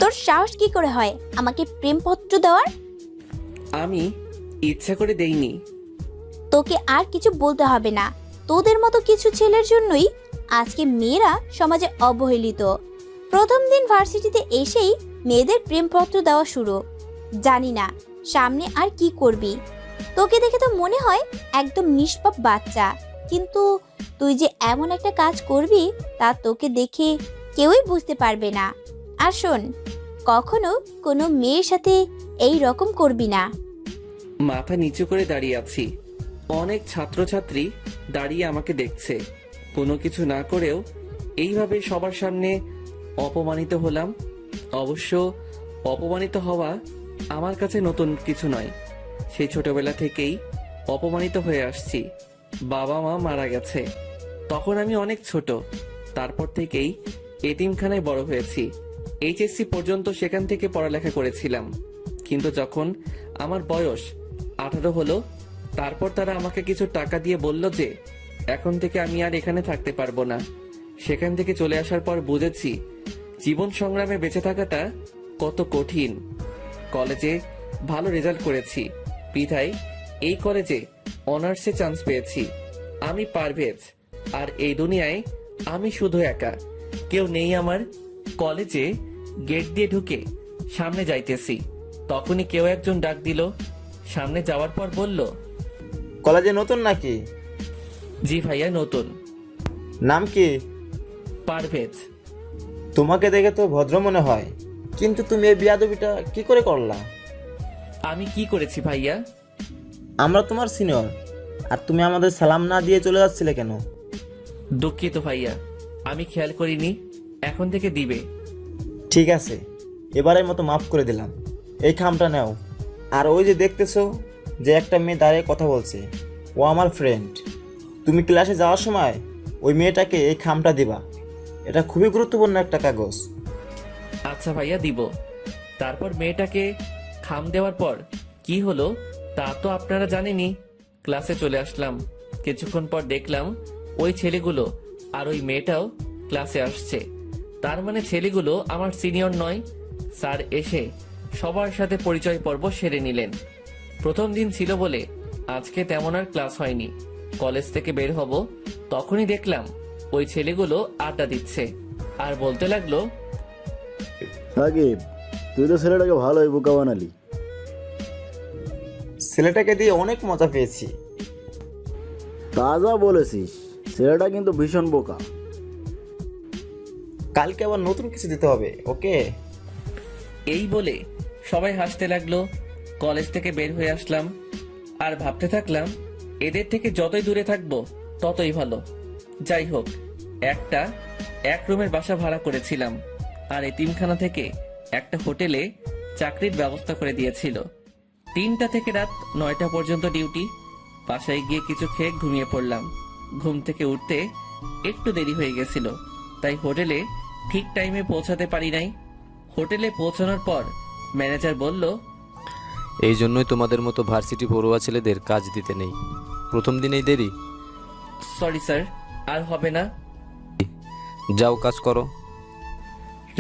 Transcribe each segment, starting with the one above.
তোর সাহস কি করে হয় আমাকে প্রেমপত্র দেওয়ার? আমি ইচ্ছা করে দেইনি। তোকে আর কিছু বলতে হবে না। তোদের মতো কিছু ছেলের জন্যই আজকে মেয়েরা সমাজে অবহেলিত। প্রথম দিন ভার্সিটিতে এসেই মেয়েদের প্রেমপত্র দেওয়া শুরু। জানি না সামনে আর কি করবি। তোকে দেখে তো মনে হয় একদম নিষ্পাপ বাচ্চা, কিন্তু তুই যে এমন একটা কাজ করবি তা তোকে দেখে কেউই বুঝতে পারবে না। আর শোন, কখনো কোনো মেয়ের সাথে এই রকম করবি না। মাথা নিচু করে দাঁড়িয়ে আছি। অনেক ছাত্রছাত্রী দাঁড়িয়ে আমাকে দেখছে। কোনো কিছু না করেও এইভাবে সবার সামনে অপমানিত হলাম। অবশ্য অপমানিত হওয়া আমার কাছে নতুন কিছু নয়। সেই ছোটবেলা থেকেই অপমানিত হয়ে আসছি। বাবা মা মারা গেছে তখন আমি অনেক ছোট। তারপর থেকেই এতিমখানায় বড় হয়েছি। এইচএসসি পর্যন্ত সেখান থেকে পড়ালেখা করেছিলাম। কিন্তু যখন আমার বয়স 18 হলো, তারপর তারা আমাকে কিছু টাকা দিয়ে বলল যে এখন থেকে আমি আর এখানে থাকতে পারবো না। সেখান থেকে চলে আসার পর বুঝেছি জীবন সংগ্রামে বেঁচে থাকাটা কত কঠিন। কলেজে ভালো রেজাল্ট করেছি বিধায় এই কলেজে অনার্সে চান্স পেয়েছি। আমি পারভেজ, আর এই দুনিয়ায় আমি শুধু একা, কেউ নেই আমার। কলেজে গেট দিয়ে ঢুকে সামনে যাইতেছি, তখনই কেউ একজন ডাক দিল। সামনে যাওয়ার পর বলল, কলেজে নতুন নাকি? জি ভাইয়া নতুন। নাম কি? পারভেজ। তোমাকে দেখে তো ভদ্র মনে হয়, কিন্তু তুমি এই বিয়াদবিটা কি করে করলা? আমি কি করেছি ভাইয়া? আমরা তোমার সিনিয়র, আর তুমি আমাদের সালাম না দিয়ে চলে যাচ্ছিলে কেন? দুঃখিত ভাইয়া, আমি খেয়াল করিনি। এখন থেকে দিবে। ঠিক আছে, এবারের মতো মাফ করে দিলাম। এই খামটা নাও। আর ওই যে দেখতেছো যে একটা মেয়ে দাঁড়িয়ে কথা বলছে, ও আমার ফ্রেন্ড। তুমি ক্লাসে যাওয়ার সময় ওই মেয়েটাকে এই খামটা দিবা। এটা খুবই গুরুত্বপূর্ণ একটা কাগজ। আচ্ছা ভাইয়া দিব। তারপর মেয়েটাকে খাম দেওয়ার পর কি হলো তা তো আপনারা জানেনই। ক্লাসে চলে আসলাম। কিছুক্ষণ পর দেখলাম ওই ছেলেগুলো আর ওই মেয়েটাও ক্লাসে আসছে। তার মানে ছেলেগুলো আমার সিনিয়র নয়। স্যার এসে সবার সাথে পরিচয় পর্ব সেরে নিলেন। প্রথম দিন ছিল বলে আজকে তেমন আর ক্লাস হয়নি। কলেজ থেকে বের হব তখনই দেখলাম ওই ছেলেগুলো আড্ডা দিচ্ছে আর বলতে লাগলো, সাকিব, তুই তো ছেলেটাকে ভালোই বোকা বানালি। ছেলেটাকে দিয়ে অনেক মজা পেয়েছি। তাজা বলেছিস, ছেলেটা কিন্তু ভীষণ বোকা। কালকে আবার নতুন কিছু দিতে হবে, ওকে? এই বলে সবাই হাসতে লাগলো। কলেজ থেকে বের হয়ে আসলাম আর ভাবতে থাকলাম এদের থেকে যতই দূরে থাকবো ততই ভালো। যাই হোক, এক রুমের বাসা ভাড়া করেছিলাম আর এতিমখানা থেকে একটা হোটেলে চাকরির ব্যবস্থা করে দিয়েছিল। 3টা থেকে রাত 9টা পর্যন্ত ডিউটি। বাসায় গিয়ে কিছু খেয়ে ঘুমিয়ে পড়লাম। ঘুম থেকে উঠতে একটু দেরি হয়ে গেছিল, তাই হোটেলে ঠিক টাইমে পৌঁছাতে পারি নাই। হোটেলে পৌঁছানোর পর ম্যানেজার বলল, এই জন্যই তোমাদের মতো ভার্সিটি পড়ুয়া ছেলেদের কাজ দিতে নেই। প্রথম দিনেই দেরি। সরি স্যার, আর হবে না। যাও কাজ করো।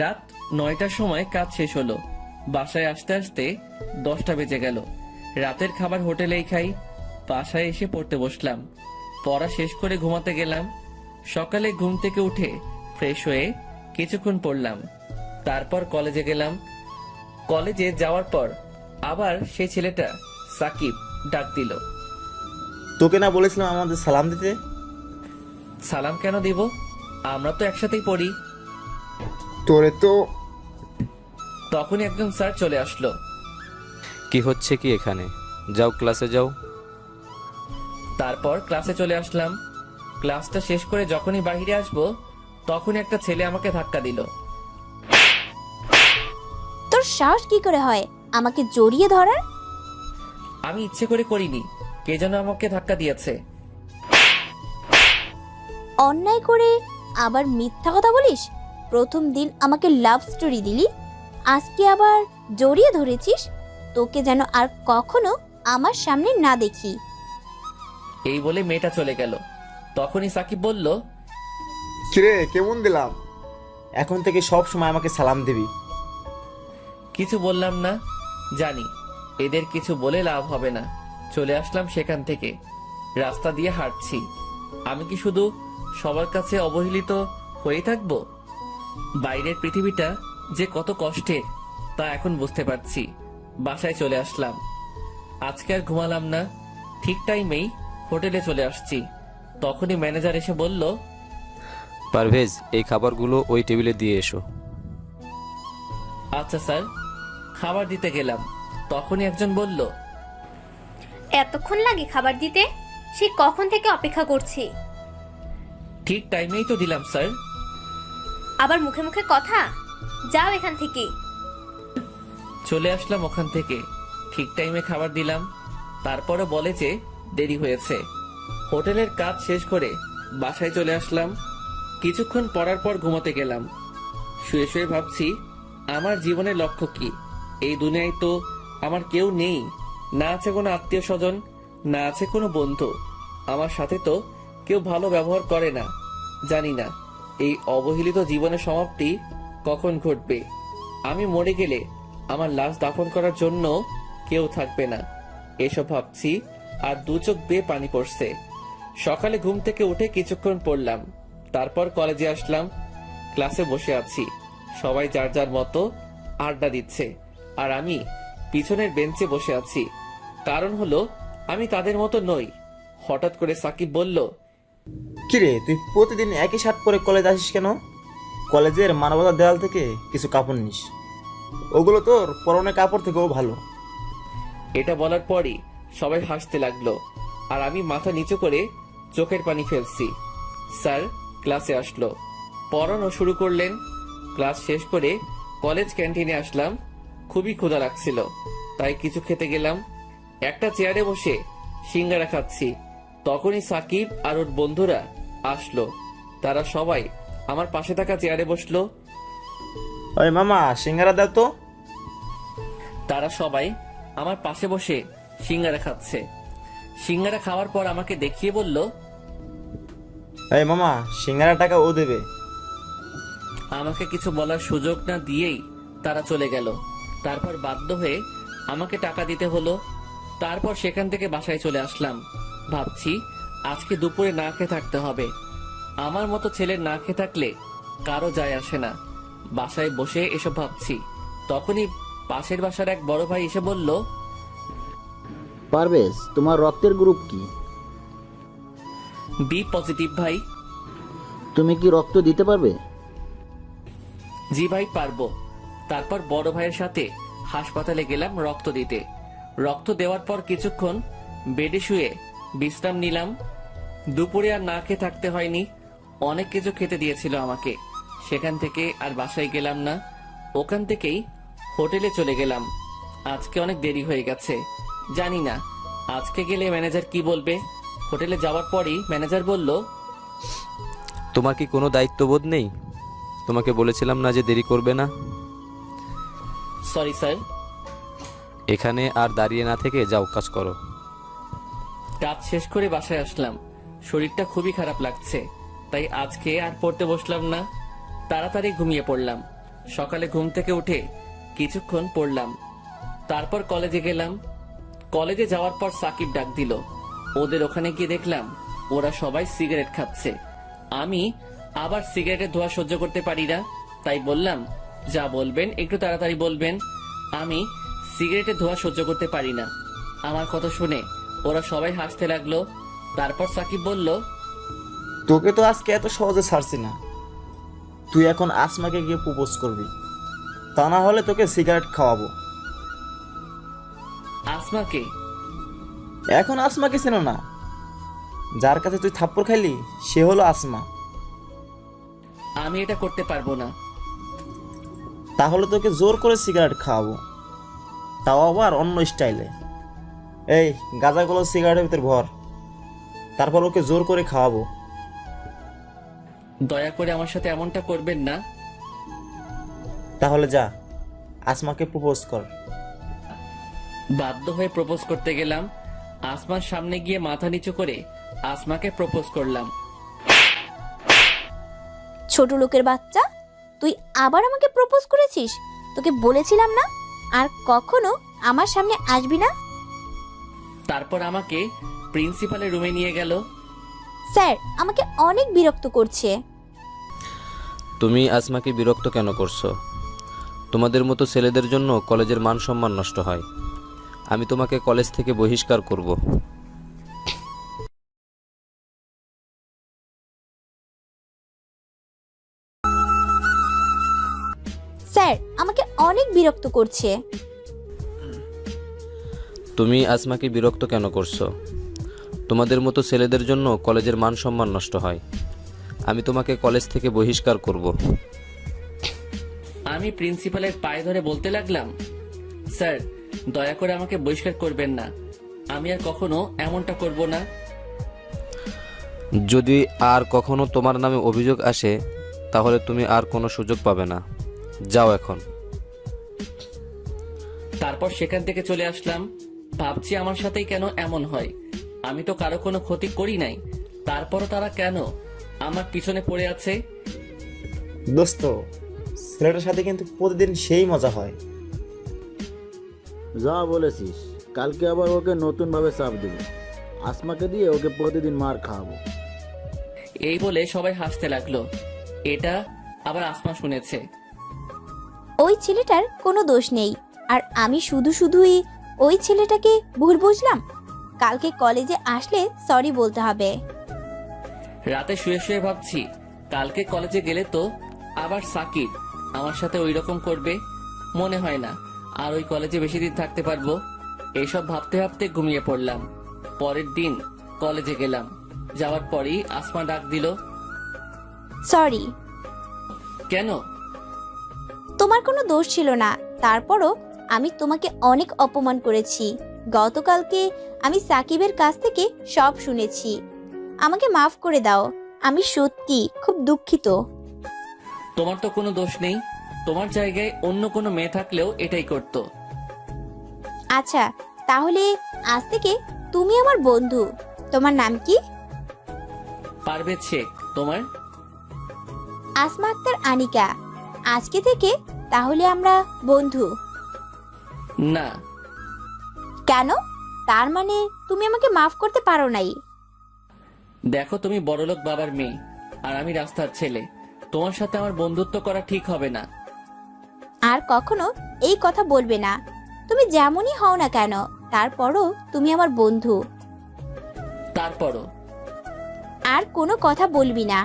রাত 9টার সময় কাজ শেষ হলো। বাসায় আসতে আসতে 10টা বেজে গেল। রাতের খাবার হোটেলেই খাই। বাসায় এসে পড়তে বসলাম। পড়া শেষ করে ঘুমাতে গেলাম। সকালে ঘুম থেকে উঠে ফ্রেশ হয়ে কিছুক্ষণ পড়লাম। তারপর কলেজে গেলাম। কলেজে যাওয়ার পর আবার সেই ছেলেটা সাকিব ডাক দিল। তোকে না বলেছিলাম আমাদের সালাম দিতে? সালাম কেন দিব? আমরা তো একসাথেই পড়ি। তোরে তো। তখনই একজন স্যার চলে আসলো। কি হচ্ছে কি এখানে? যাও ক্লাসে যাও। তারপর ক্লাসে চলে আসলাম। ক্লাসটা শেষ করে যখনই বাইরে আসবো তখনই একটা ছেলে আমাকে ধাক্কা দিল। তোর সাহস কি করে হয় আমাকে জড়িয়ে ধরার? আমি ইচ্ছে করে করিনি, কে যেন আমাকে ধাক্কা দিয়েছে। অন্যায় করে আবার মিথ্যা কথা বলিস? প্রথম দিন আমাকে লাভ স্টোরি দিলি, আজকে আবার জড়িয়ে ধরেছিস। তোকে যেন আর কখনো আমার সামনে না দেখি। এই বলে মেয়েটা চলে গেল। তখনই সাকিব বলল, কিরে, কেমন দিলাম? এখন থেকে সব সময় আমাকে সালাম দিবি। কিছু বললাম না, জানি এদের কিছু বলে লাভ হবে না। চলে আসলাম সেখান থেকে। রাস্তা দিয়ে হাঁটছি। আমি কি শুধু সবার কাছে অবহেলিত হয়ে থাকবো? বাইরের পৃথিবীটা যে কত কষ্টের তা এখন বুঝতে পারছি। বাসায় চলে আসলাম। আজকে আর ঘুমালাম না, ঠিক টাইমেই হোটেলে চলে আসছি। তখনই ম্যানেজার এসে বলল, পারভেজ, এই খাবারগুলো ওই টেবিলে দিয়ে এসো। আচ্ছা স্যার। খাবার দিতে গেলাম, তখনই একজন বলল, এতক্ষণ লাগে খাবার দিতে? সে কখন থেকে অপেক্ষা করছি। ঠিক টাইমেই তো দিলাম স্যার। আবার মুখে মুখে কথা, যাও এখান থেকে। চলে আসলাম ওখান থেকে, ঠিক টাইমে খাবার দিলাম। তারপরে বলে যে দেরি হয়েছে। হোটেলের কাজ শেষ করে বাসায় চলে আসলাম। কিছুক্ষণ পড়ার পর ঘুমোতে গেলাম। শুয়ে শুয়ে ভাবছি, আমার জীবনের লক্ষ্য কি? এই দুনিয়ায় তো আমার কেউ নেই, না আছে কোনো আত্মীয় স্বজন, না আছে কোনো বন্ধু। আমার সাথে তো কেউ ভালো ব্যবহার করে না। জানি না এই অবহেলিত জীবনের সমাপ্তি কখন ঘটবে। আমি মরে গেলে আমার লাশ দাফন করার জন্য কেউ থাকবে না। এসব ভাবছি আর দু চোখ বেয়ে পানি পড়ছে। সকালে ঘুম থেকে উঠে কিছুক্ষণ পড়লাম, তারপর কলেজে আসলাম। ক্লাসে বসে আছি, সবাই যার যার মতো আড্ডা দিচ্ছে, আর আমি পিছনের বেঞ্চে বসে আছি। কারণ হলো আমি তাদের মতো নই। হঠাৎ করে সাকিব বলল, কিরে, তুই প্রতিদিন একই শার্ট পরে কলেজ আসিস কেন? কলেজের মানবতার দেওয়াল থেকে কিছু কাপড় নিস, ওগুলো তোর পরনের কাপড় থেকেও ভালো। এটা বলার পরই সবাই হাসতে লাগলো, আর আমি মাথা নিচু করে চোখের পানি ফেলছি। স্যার ক্লাসে আসলো, পড়ানো শুরু করলেন। ক্লাস শেষ করে কলেজ ক্যান্টিনে আসলাম। খুবই ক্ষুধা লাগছিল, তাই কিছু খেতে গেলাম। একটা চেয়ারে বসে সিঙ্গারা খাচ্ছি, তখনই সাকিব আর ওর বন্ধুরা আসলো। তারা সবাই আমার পাশে থাকা চেয়ারে বসলো। ওই মামা, সিঙ্গারা দাও তো। তারা সবাই আমার পাশে বসে সিঙ্গারা খাচ্ছে। সিঙ্গারা খাওয়ার পর আমাকে দেখিয়ে বলল, এই মামা, সিঙ্গারা টাকা ও দেবে। আমাকে কিছু বলার সুযোগ না দিয়েই তারা চলে গেল। তারপর বাধ্য হয়ে আমাকে টাকা দিতে হলো। তারপর সেখান থেকে বাসায় চলে আসলাম। ভাবছি আজকে দুপুরে না খেয়ে থাকতে হবে। আমার মতো ছেলের না খেয়ে থাকলে কারো যায় আসে না। বাসায় বসে এসব ভাবছি, তখনই পাশের বাসার এক বড় ভাই এসে বলল, পারভেজ, তোমার রক্তের গ্রুপ কি? বি পজিটিভ ভাই। তুমি কি রক্ত দিতে পারবে? জি ভাই, পারবো। তারপর বড় ভাইয়ের সাথে হাসপাতালে গেলাম রক্ত দিতে। রক্ত দেওয়ার পর কিছুক্ষণ বেডে শুয়ে বিশ্রাম নিলাম। দুপুরে আর না খেয়ে থাকতে হয়নি, অনেক কিছু খেতে দিয়েছিল আমাকে। সেখান থেকে আর বাসায় গেলাম না, ওখান থেকেই হোটেলে চলে গেলাম। আজকে অনেক দেরি হয়ে গেছে, জানি না আজকে গেলে ম্যানেজার কি বলবে। হোটেলে যাওয়ার পরই ম্যানেজার বলল, তোমার কি কোনো দায়িত্ববোধ নেই? তোমাকে বলেছিলাম না যে দেরি করবে না? Sorry sir. এখানে আর দাঁড়িয়ে না থেকে যাও, কাজ করো। কাজ শেষ করে বাসায় আসলাম। শরীরটা খুবই খারাপ লাগছে, তাই আজকে আর পড়তে বসলাম না, তাড়াতাড়ি ঘুমিয়ে পড়লাম। সকালে ঘুম থেকে উঠে কিছুক্ষণ পড়লাম, তারপর কলেজে গেলাম। কলেজে যাওয়ার পর সাকিব ডাক দিল। ওদের ওখানে গিয়ে দেখলাম ওরা সবাই সিগারেট খাচ্ছে। আমি আবার সিগারেটের ধোঁয়া সহ্য করতে পারি না, তাই বললাম, যা বলবেন একটু তাড়াতাড়ি বলবেন, আমি সিগারেটের ধোঁয়া সহ্য করতে পারি না। আমার কথা শুনে ওরা সবাই হাসতে লাগলো। তারপর সাকিব বলল, তোকে তো আজকে এত সহজে ছাড়ছি না। তুই এখন আসমাকে গিয়ে প্রপোজ করবি, তা না হলে তোকে সিগারেট খাওয়াবো। আসমাকে? এখন আসমাকে চেনো না? যার কাছে তুই থাপ্পড় খাইলি সে হলো আসমা। আমি এটা করতে পারবো না। তাহলে তোকে জোর করে সিগারেট খাওয়াবো, তাও আবার অন্য স্টাইলে। এই গাঁজাগুলো সিগারেটের ভিতর ভর, তারপর ওকে জোর করে খাওয়াবো। দয়া করে আমার সাথে এমনটা করবেন না। তাহলে যা, আসমাকে প্রপোজ কর। বাধ্য হয়ে প্রপোজ করতে গেলাম। আসমার সামনে গিয়ে মাথা নিচু করে আসমাকে প্রপোজ করলাম। ছোট লোকের বাচ্চা, তুই আবার আমাকে প্রপোজ করেছিস? তোকে বলেছিলাম না আর কখনো আমার সামনে আসবি না। তারপর আমাকে প্রিন্সিপালের রুমে নিয়ে গেল। স্যার আমাকে অনেক বিরক্ত করছে। তুমি আসমাকে বিরক্ত কেন করছো? তোমাদের মতো ছেলেদের জন্য কলেজের মান সম্মান নষ্ট হয়। আমি তোমাকে কলেজ থেকে বহিষ্কার করব। স্যার আমাকে অনেক বিরক্ত করছে। তুমি আসমাকে বিরক্ত কেন করছো? তোমাদের মতো ছেলেদের জন্য কলেজের মান সম্মান নষ্ট হয়। আমি তোমাকে কলেজ থেকে বহিষ্কার করব। আমি প্রিন্সিপালের পায়ে ধরে বলতে লাগলাম, স্যার দয়া করে আমাকে বহিষ্কার করবেন না, আমি আর কখনো এমনটা করব না। যদি আর কখনো তোমার নামে অভিযোগ আসে তাহলে তুমি আর কোনো সুযোগ পাবে না। যাও এখন। তারপর সেখান থেকে চলে আসলাম। ভাবছি আমার সাথেই কেন এমন হয়, আমি তো কারো কোনো ক্ষতি করি নাই, তারপরও তারা কেন আমার পিছনে পড়ে আছে। দোস্ত, ছেলেটার সাথে কিন্তু প্রতিদিন সেই মজা হয়। যা বলেছিস, কালকে আবার ওকে নতুনভাবে চাপ দেবো। আসমাকে দিয়ে ওকে প্রতিদিন মার খাওয়াবো। এই বলে সবাই হাসতে লাগলো। এটা আবার আসমা শুনেছে। ওই ছেলেটার কোনো দোষ নেই, আর আমি শুধুই ওই ছেলেটাকে ভুল বুঝলাম। কালকে কলেজে আসলে সরি বলতে হবে। রাতে শুয়ে শুয়ে ভাবছি, কালকে কলেজে গেলে তো আবার সাকিব আমার সাথে ওই রকম করবে। মনে হয় না আর ওই কলেজে বেশি দিন থাকতে পারবো। এইসব ভাবতে ভাবতে ঘুমিয়ে পড়লাম। পরের দিন কলেজে গেলাম। যাওয়ার পরই আসমা ডাক দিল। সরি। কেন? তোমার কোনো দোষ ছিল না, তারপরও আমি তোমাকে অনেক অপমান করেছি। গতকালকে আমি সাকিবের কাছ থেকে সব শুনেছি। আমাকে মাফ করে দাও, আমি সত্যি খুব দুঃখিত। তোমার তো কোনো দোষ নেই, তোমার জায়গায় অন্য কোনো মেয়ে থাকলেও এটাই করতো। আচ্ছা তাহলে আজ থেকে তুমি আমার বন্ধু। তোমার নাম কি? পারভেজ শেখ। তোমার? আসমা আক্তার আনিকা। আজকে থেকে তাহলে আমরা বন্ধু। না। কেন? তার মানে তুমি আমাকে মাফ করতে পারো নাই? দেখো, তুমি বড়লোক বাবার মেয়ে আর আমি রাস্তার ছেলে, তোমার সাথে আমার বন্ধুত্ব করা ঠিক হবে না। আর কখনো এই কথা বলবে না। তুমি যেমনই হও না কেন, তারপরও তুমি আমার বন্ধু। তারপরও আর কোনো কথা বলবি না।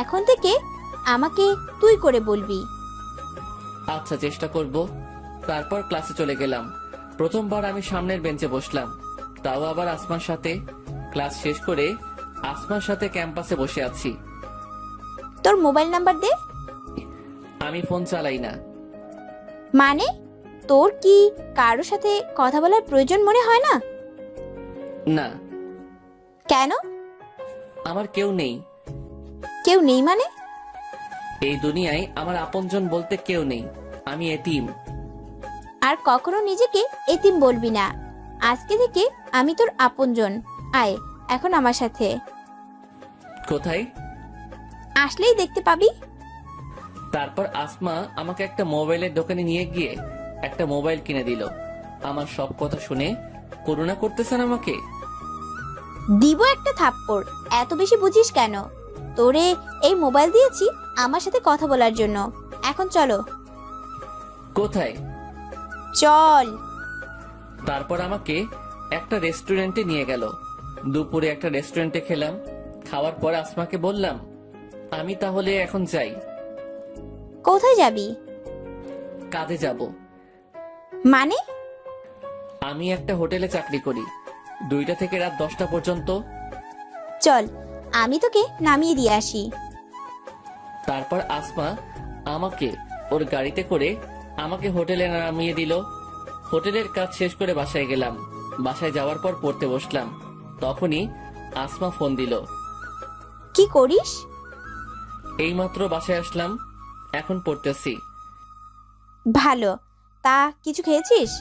এখন থেকে আমাকে তুই করে বলবি। আচ্ছা, চেষ্টা করব। তারপর ক্লাসে চলে গেলাম। প্রথমবার আমি সামনের বেঞ্চে বসলাম, তাও আবার আসমার সাথে। ক্লাস শেষ করে আসমার সাথে ক্যাম্পাসে বসে আছি। তোর মোবাইল নাম্বার দে। আমি ফোন চালাই না। মানে তোর কি কারোর সাথে কথা বলার প্রয়োজন মনে হয় না? না। কেন? আমার কেউ নেই। কেউ নেই মানে? এই দুনিয়ায় আমার আপনজন বলতে কেউ নেই, আমি এতিম। আর কখনো নিজেকে এতিম বলবি না। আজকে থেকে আমি তোর আপনজন। আয় এখন আমার সাথে। কোথায়? আসলেই দেখতে পাবি। তারপর আসমা আমাকে একটা মোবাইলের দোকানে নিয়ে গিয়ে একটা মোবাইল কিনে দিল। আমার সব কথা শুনে করুণা করতেছেন আমাকে। দিব একটা থাপ্পড়। এত বেশি বুঝিস কেন? তোরে এই মোবাইল দিয়েছি আমার সাথে কথা বলার জন্য। এখন চলো। কোথায়? চল। তারপর আমাকে একটা রেস্টুরেন্টে নিয়ে গেল। দুপুরে একটা রেস্টুরেন্টে খেলাম। খাওয়ার পর আসমাকে বললাম, আমি তাহলে এখন যাই। কোথায় যাবি? কাজে যাব। মানে? আমি একটা হোটেলে চাকরি করি, 2টা থেকে রাত 10টা পর্যন্ত। চল আমি তোকে নামিয়ে দিয়ে আসি। তারপর আসমা আমাকে ওর গাড়িতে করে আমাকে হোটেলে নামিয়ে দিল। হোটেলের কাজ শেষ করে বাসায় গেলাম। বাসায় যাওয়ার পর পড়তে বসলাম। তখনই আসমা ফোন দিল। কি করিস? এইমাত্র বাসায় আসলাম, এখন পড়তেছি। ভালো। তা কিছু খেয়েছিস?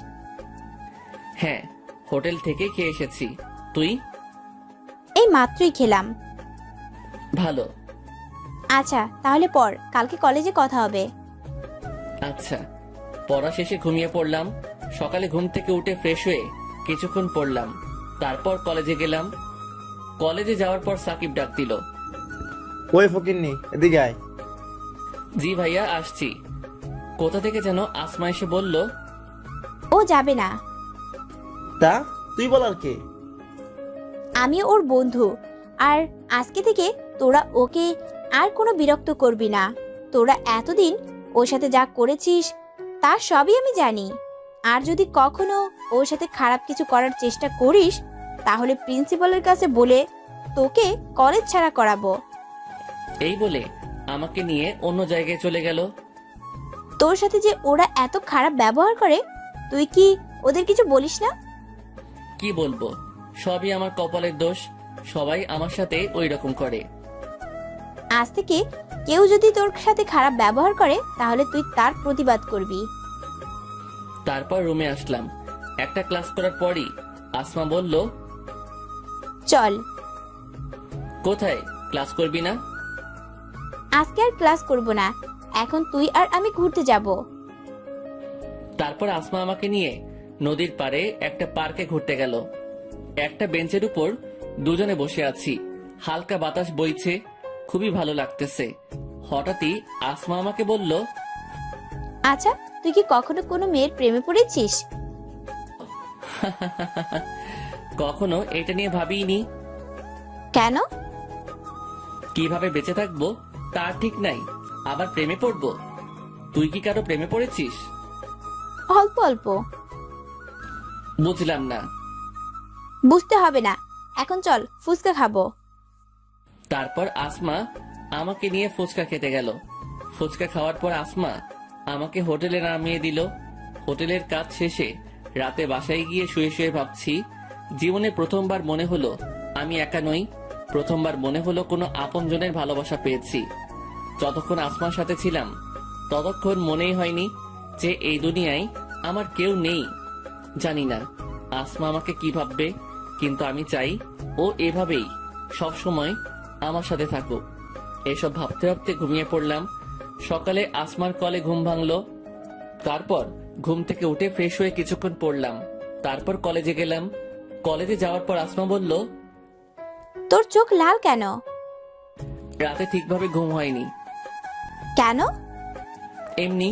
হ্যাঁ, হোটেল থেকে খেয়ে এসেছি। তুই? এই মাত্রই খেলাম। ভালো। আচ্ছা তাহলে পর, কালকে কলেজে কথা হবে। আচ্ছা। পড়া শেষে ঘুমিয়ে পড়লাম। সকালে ঘুম থেকে উঠে ফ্রেশ হয়ে কিছুক্ষণ পড়লাম, তারপর কলেজে গেলাম। কলেজে যাওয়ার পর সাকিব ডাক দিল। ওই ফকিন্নি, এদিকে আয়। জি ভাইয়া, আসছি। কোথা থেকে যেন আসমা এসে বলল, ও যাবে না, তা তুই বলার কে? আমি ওর বন্ধু। আর আজকে থেকে তোরা ওকে আর কোনো বিরক্ত করবি না। তোরা এতদিন ওর সাথে যা করেছিস তার সবই আমি জানি। আর যদি কখনো ওর সাথে খারাপ কিছু করার চেষ্টা করিস তাহলে প্রিন্সিপালের কাছে বলে তোকে কলেজ ছাড়া করাবো। এই বলে আমাকে নিয়ে অন্য জায়গায় চলে গেল। তোর সাথে যে ওরা এত খারাপ ব্যবহার করে তুই কি ওদের কিছু বলিস না? কি বলবো, সবই আমার কপালের দোষ। সবাই আমার সাথে ওই রকম করে। আজ থেকে কেউ যদি তোর সাথে খারাপ ব্যবহার করে তাহলে তুই তার প্রতিবাদ করবি। তারপর রুমে আসলাম। একটা ক্লাস করার পরই আসমা বলল, চল, কোথায়? ক্লাস করবি না? আজকে আর ক্লাস করব না, এখন তুই আর আমি ঘুরতে যাব। তারপর আসমা আমাকে নিয়ে নদীর পাড়ে একটা পার্কে ঘুরতে গেল। একটা বেঞ্চের উপর দুজনে বসে আছি, হালকা বাতাস বইছে, খুবই ভালো লাগতেছে। হঠাৎই আসমা আমাকে বলল, আচ্ছা, তুই কি কখনো কোনো মেয়ের প্রেমে পড়েছিস? কখনো এটা নিয়ে ভাবিনি। কেন? কিভাবে বেঁচে থাকবো তার ঠিক নাই, আবার প্রেমে পড়বো? তুই কি কারো প্রেমে পড়েছিস? অল্প অল্প। বুঝলাম না। বুঝতে হবে না, এখন চল ফুচকা খাবো। তারপর আসমা আমাকে নিয়ে ফুচকা খেতে গেল। ফুচকা খাওয়ার পর আসমা আমাকে হোটেলে নামিয়ে দিল। হোটেলের কাজ শেষে রাতে বাসায় গিয়ে শুয়ে শুয়ে ভাবছি, জীবনে প্রথমবার মনে হলো আমি একা নই। প্রথমবার মনে হলো কোনো আপনজনের ভালোবাসা পেয়েছি। যতক্ষণ আসমার সাথে ছিলাম ততক্ষণ মনেই হয়নি যে এই দুনিয়ায় আমার কেউ নেই। জানি না আসমা আমাকে কি ভাববে, কিন্তু আমি চাই ও এভাবেই সব সময় আমার সাথে থাকুক। এসব ভাবতে ভাবতে ঘুমিয়ে পড়লাম। সকালে আসমার কলে ঘুম ভাঙলো। তারপর ঘুম থেকে উঠে ফ্রেশ হয়ে কিছুক্ষণ পড়লাম, তারপর কলেজে গেলাম। কলেজে যাওয়ার পর আসমা বলল, তোর চোখ লাল কেন? রাতে ঠিকভাবে ঘুম হয়নি। কেন? এমনি।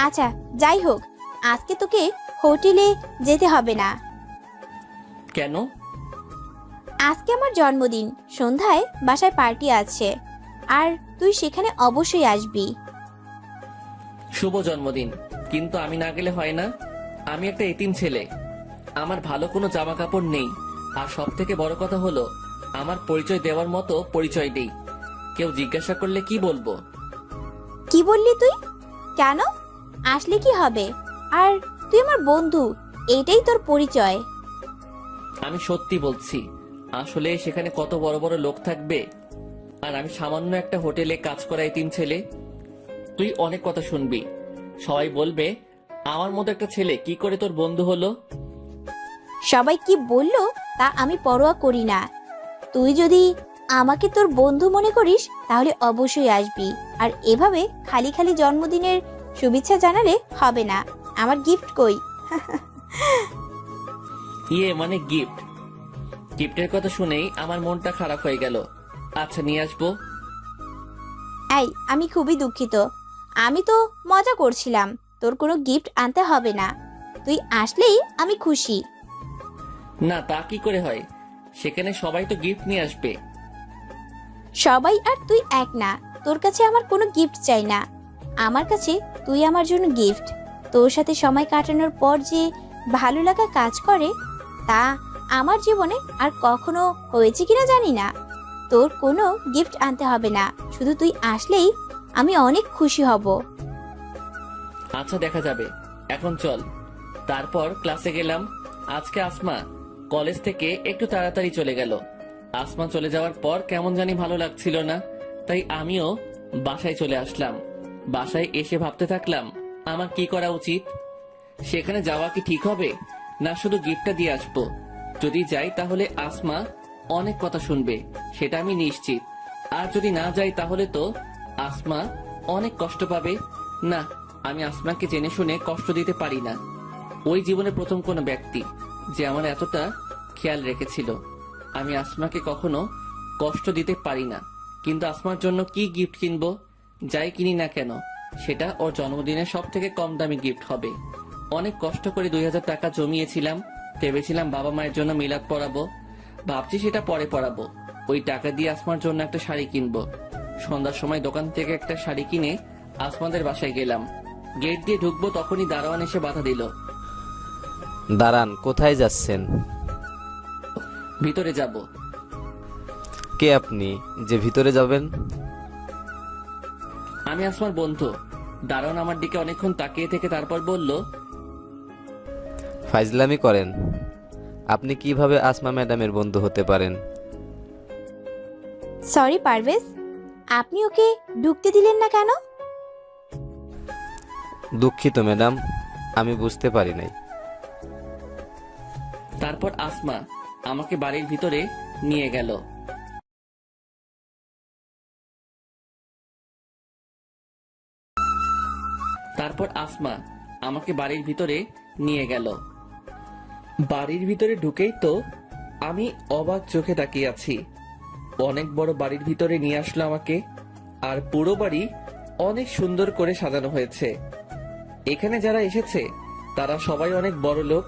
আচ্ছা, যাই হোক, আজকে তোকে হোটেলে যেতে হবে না। কেন? আজকে আমার জন্মদিন, সন্ধ্যায় বাসায় পার্টি আছে, আর তুই সেখানে অবশ্যই আসবি। শুভ জন্মদিন, কিন্তু আমি না গেলে হয় না? আমি একটা এতিম ছেলে, আমার ভালো কোনো জামা কাপড় নেই। আর সব থেকে বড় কথা হলো আমার পরিচয় দেওয়ার মতো পরিচয় নেই। কেউ জিজ্ঞাসা করলে কি বলবো? কি বললি তুই? কেন? আসলে কি হবে? আর তুই আমার বন্ধু, এটাই তোর পরিচয়। আমি সত্যি বলছি, আসলে সেখানে কত বড় বড় লোক থাকবে, আর আমি সামান্য একটা হোটেলে কাজ করা এতিম ছেলে। তুই অনেক কথা শুনবি, সবাই বলবে আমার মতো একটা ছেলে কি করে তোর বন্ধু হলো। সবাই কি বললো তা আমি পরোয়া করি না। তুই যদি আমাকে তোর বন্ধু মনে করিস তাহলে অবশ্যই আসবি। আর এভাবে খালি খালি জন্মদিনের শুভেচ্ছা জানালে হবে না। আমার গিফট কই? ইয়ে মানে গিফট? গিফটের কথা শুনেই আমার মনটা খারাপ হয়ে গেল। আচ্ছা, নিয়ে আসবো। এই, আমি খুবই দুঃখিত, আমি তো মজা করছিলাম। তোর কোনো গিফট আনতে হবে না, তুই আসলেই আমি খুশি। না, তা কি করে হয়? সেখানে সবাই তো গিফট নিয়ে আসবে। সবাই আর তুই এক না, তোর কাছে আমার কোনো গিফট চাই না। আমার কাছে তুই আমার জন্য গিফট। তোর সাথে সময় কাটানোর পর যে ভালো লাগা কাজ করে তা আমার জীবনে আর কখনো হয়েছে কিনা জানি না। তোর কোনো গিফট আনতে হবে না, শুধু তুই আসলেই আমি অনেক খুশি হব। আচ্ছা, দেখা যাবে, এখন চল। তারপর ক্লাসে গেলাম। আজকে আসমা কলেজ থেকে একটু তাড়াতাড়ি চলে গেল। আসমা চলে যাওয়ার পর কেমন জানি ভালো লাগছিল না, তাই আমিও বাসায় চলে আসলাম। বাসায় এসে ভাবতে থাকলাম আমার কি করা উচিত। সেখানে যাওয়া কি ঠিক হবে, না শুধু গিফটটা দিয়ে আসবো? যদি যাই তাহলে আসমা অনেক কথা শুনবে, সেটা আমি নিশ্চিত। আর যদি না যাই তাহলে তো আসমা অনেক কষ্ট পাবে। না, আমি আসমাকে জেনে শুনে কষ্ট দিতে পারি না। ওই জীবনে প্রথম কোনো ব্যক্তি যে আমার এতটা খেয়াল রেখেছিল। আমি আসমাকে কখনো কষ্ট দিতে পারি না। কিন্তু আসমার জন্য কি গিফট কিনবো? যাই কিনি না কেন সেটা ওর জন্মদিনে সব থেকে কম দামি গিফট হবে। অনেক কষ্ট করে 2000 টাকা জমিয়েছিলাম। ভেবেছিলাম বাবা মায়ের জন্য মিলাদ পড়াবো। ভাবছি সেটা পরে পড়াবো। ওই টাকা দিয়ে আসমার জন্য একটা শাড়ি কিনবো। সন্ধ্যার সময় দোকান থেকে একটা শাড়ি কিনে আসমাদের বাসায় গেলাম। গেট দিয়ে ঢুকবো তখনই দারোয়ান এসে বাধা দিল। দাঁড়ান, কোথায় যাচ্ছেন? ভিতরে যাব। কে আপনি যে ভিতরে যাবেন? আমি আসমার বন্ধু। দারোয়ান আমার দিকে অনেকক্ষণ তাকিয়ে থেকে তারপর বলল, ফাইজলামি করেন? আপনি কিভাবে আসমা ম্যাডামের বন্ধু হতে পারেন? সরি পারভেজ, আপনি ওকে ঢুকতে দিলেন না কেন? দুঃখিত ম্যাডাম, আমি বুঝতে পারি নাই। তারপর আসমা আমাকে বাড়ির ভিতরে নিয়ে গেল। বাড়ির ভিতরে ঢুকেই তো আমি অবাক চোখে তাকিয়ে আছি। অনেক বড় বাড়ির ভিতরে নিয়ে আসলো আমাকে। আর পুরো বাড়ি অনেক সুন্দর করে সাজানো হয়েছে। এখানে যারা এসেছে তারা সবাই অনেক বড় লোক।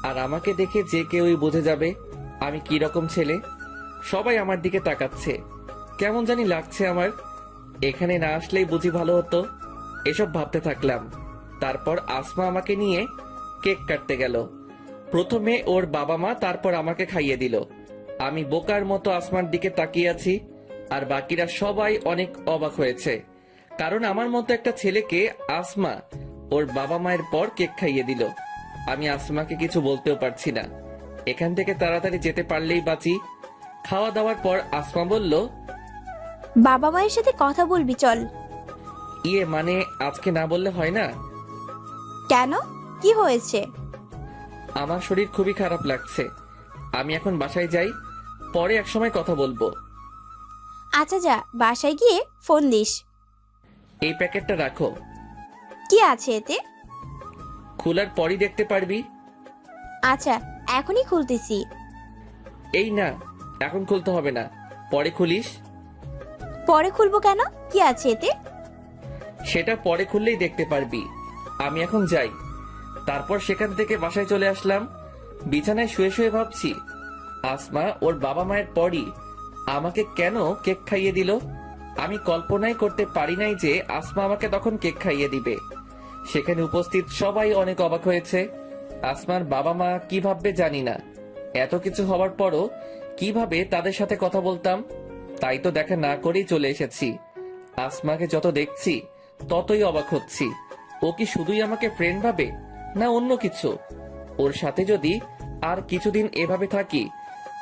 আর আমাকে দেখে যে কেউই বুঝে যাবে আমি কি রকম ছেলে। সবাই আমার দিকে তাকাচ্ছে। কেমন জানি লাগছে আমার। এখানে না আসলেই বুঝি ভালো হতো। এসব ভাবতে থাকলাম। তারপর আসমা আমাকে নিয়ে কেক কাটতে গেল। প্রথমে ওর বাবা মা, তারপর আমাকে খাইয়ে দিল। আমি বোকার মতো আসমার দিকে তাকিয়ে আছি। আর বাকিরা সবাই অনেক অবাক হয়েছে, কারণ আমার মতো একটা ছেলেকে আসমা ওর বাবা মায়ের পর কেক খাইয়ে দিল। আমি আসমাকে কিছু বলতেও পারছি না। এখান থেকে তাড়াতাড়ি যেতে পারলেই বাঁচি। খাওয়া দাওয়ার পর আসমা বলল, বাবা মায়ের সাথে কথা বলবি চল। ইয়ে মানে আজকে না বললে হয় না? কেন, কি হয়েছে? আমার শরীর খুবই খারাপ লাগছে। আমি এখন বাসায় যাই, পরে একসময় কথা বলবো। আচ্ছা যা, বাসায় গিয়ে ফোন দিস। এই প্যাকেটটা রাখো। কি আছে এতে? খোলার পরই দেখতে পারবি। আচ্ছা, এখনই খুলতেছি। এই না, এখন খুলতে হবে না, পরে খুলিস। পরে খুলবো কেন? কি আছে এতে? সেটা পরে খুললেই দেখতে পারবি। আমি এখন যাই। তারপর সেখান থেকে বাসায় চলে আসলাম। বিছানায় শুয়ে শুয়ে ভাবছি, আসমা ওর বাবা মায়ের পরই আমাকে কেন কেক খাইয়ে দিল। আমি কল্পনাই করতে পারি নাই যে আসমা আমাকে তখন কেক খাইয়ে দিবে। সেখানে উপস্থিত সবাই অনেক অবাক হয়েছে। আসমার বাবা মা কি ভাববে জানি না। এত কিছু হওয়ার পরও কিভাবে তাদের সাথে কথা বলতাম। তাই তো দেখা না করেই চলে এসেছি। আসমাকে যত দেখছি ততই অবাক হচ্ছি। ও কি শুধুই আমাকে ফ্রেন্ড ভাবে, না অন্য কিছু? ওর সাথে যদি আর কিছুদিন এভাবে থাকি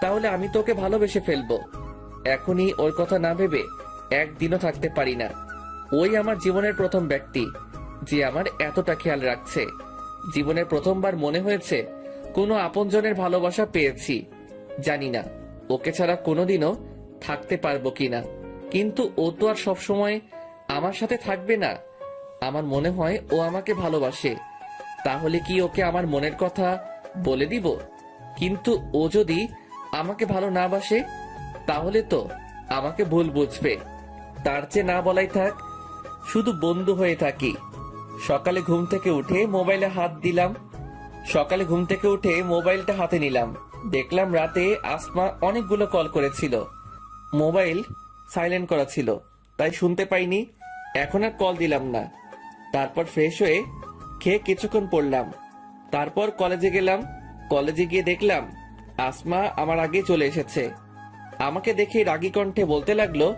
তাহলে আমি তোকে ভালোবেসে ফেলবো। এখনই ওর কথা না ভেবে একদিনও থাকতে পারি না। ওই আমার জীবনের প্রথম ব্যক্তি যে আমার এতটা খেয়াল রাখছে। জীবনের প্রথমবার মনে হয়েছে কোনো আপনজনের ভালোবাসা পেয়েছি। জানি না ওকে ছাড়া কোনোদিনও থাকতে পারবো কিনা, কিন্তু ও তো আর সবসময় আমার সাথে থাকবে না। আমার মনে হয় ও আমাকে ভালোবাসে। তাহলে কি ওকে আমার মনের কথা বলে দিব? কিন্তু ও যদি আমাকে ভালো না বাসে তাহলে তো আমাকে ভুল বুঝবে। তার চেয়ে না বলাই থাক, শুধু বন্ধু হয়ে থাকি। সকালে ঘুম থেকে উঠে মোবাইলটা হাতে নিলাম। দেখলাম রাতে আসমা অনেকগুলো কল করেছিল। মোবাইল সাইলেন্ট করা ছিল, তাই শুনতে পাইনি। এখন আর কল দিলাম না। তারপর ফ্রেশ হয়ে খেয়ে কিছুক্ষণ পড়লাম। তারপর কলেজে গেলাম। কলেজে গিয়ে দেখলাম আসমা আমার আগে চলে এসেছে। আমাকে দেখে রাগী কণ্ঠে বলতে লাগলো,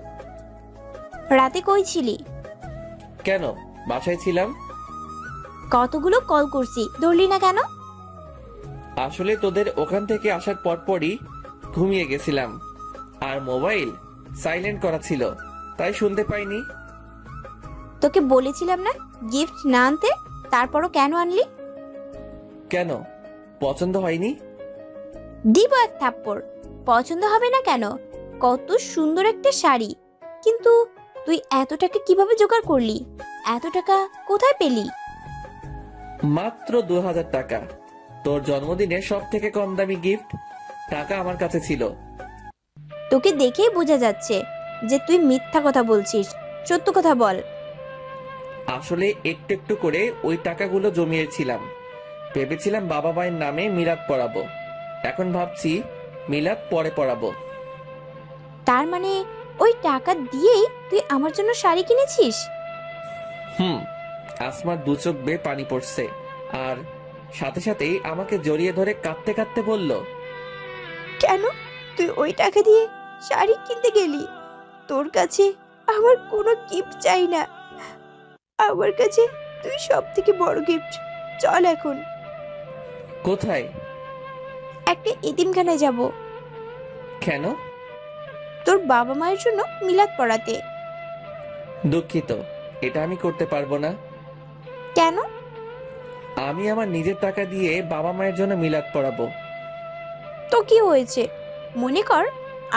রাতে কই ছিলি? কেন, বাসায় ছিলাম। কতগুলো কল করছি, ধরলি না কেন? আসলে তোদের ওখান থেকে আসার পরপরই ঘুমিয়ে গেছিলাম। আর মোবাইল সাইলেন্ট করা ছিল, তাই শুনতে পাইনি। তোকে বলেছিলাম না গিফট না আনতে, তারপরও কেন আনলি? কেন, পছন্দ হয়নি? দিব এক থাপ্পড়। পছন্দ হবে না কেন? কত সুন্দর একটা শাড়ি, কিন্তু তুই এত টাকা কিভাবে জোগাড় করলি? এত টাকা কোথায় পেলি? মাত্র 2000 টাকা। তোর জন্মদিনে সব থেকে কম দামি গিফট। টাকা আমার কাছে ছিল। তোকে দেখেই বোঝা যাচ্ছে যে তুই মিথ্যা কথা বলছিস। সত্য কথা বল। আসলে একটু একটু করে ওই টাকাগুলো জমিয়েছিলাম। ভেবেছিলাম বাবা মায়ের নামে মিলাদ পড়াবো। এখন ভাবছি মিলাদ পরে পড়াবো। তার মানে ওই টাকা দিয়েই তুই আমার জন্য শাড়ি কিনেছিস? হুম। আসমার দু চোখ বেয়ে পানি পড়ছে, আর সাথে সাথেই আমাকে জড়িয়ে ধরে কাঁদতে কাঁদতে বলল, কেন তুই ওই টাকা দিয়ে শাড়ি কিনতে গেলি? তোর কাছে আমার কোনো গিফট চাই না। আমার কাছে তুই সব থেকে বড় গিফট। চল এখন কোথায়? একটা এতিমখানায় যাব, কেন? তোর বাবা মায়ের জন্য মিলাদ পড়াতে। দুঃখিত, এটা আমি করতে পারবো না। কেন? আমি আমার নিজের টাকা দিয়ে বাবা মায়ের জন্য মিলাদ পড়াবো। তো কি হয়েছে? মনে কর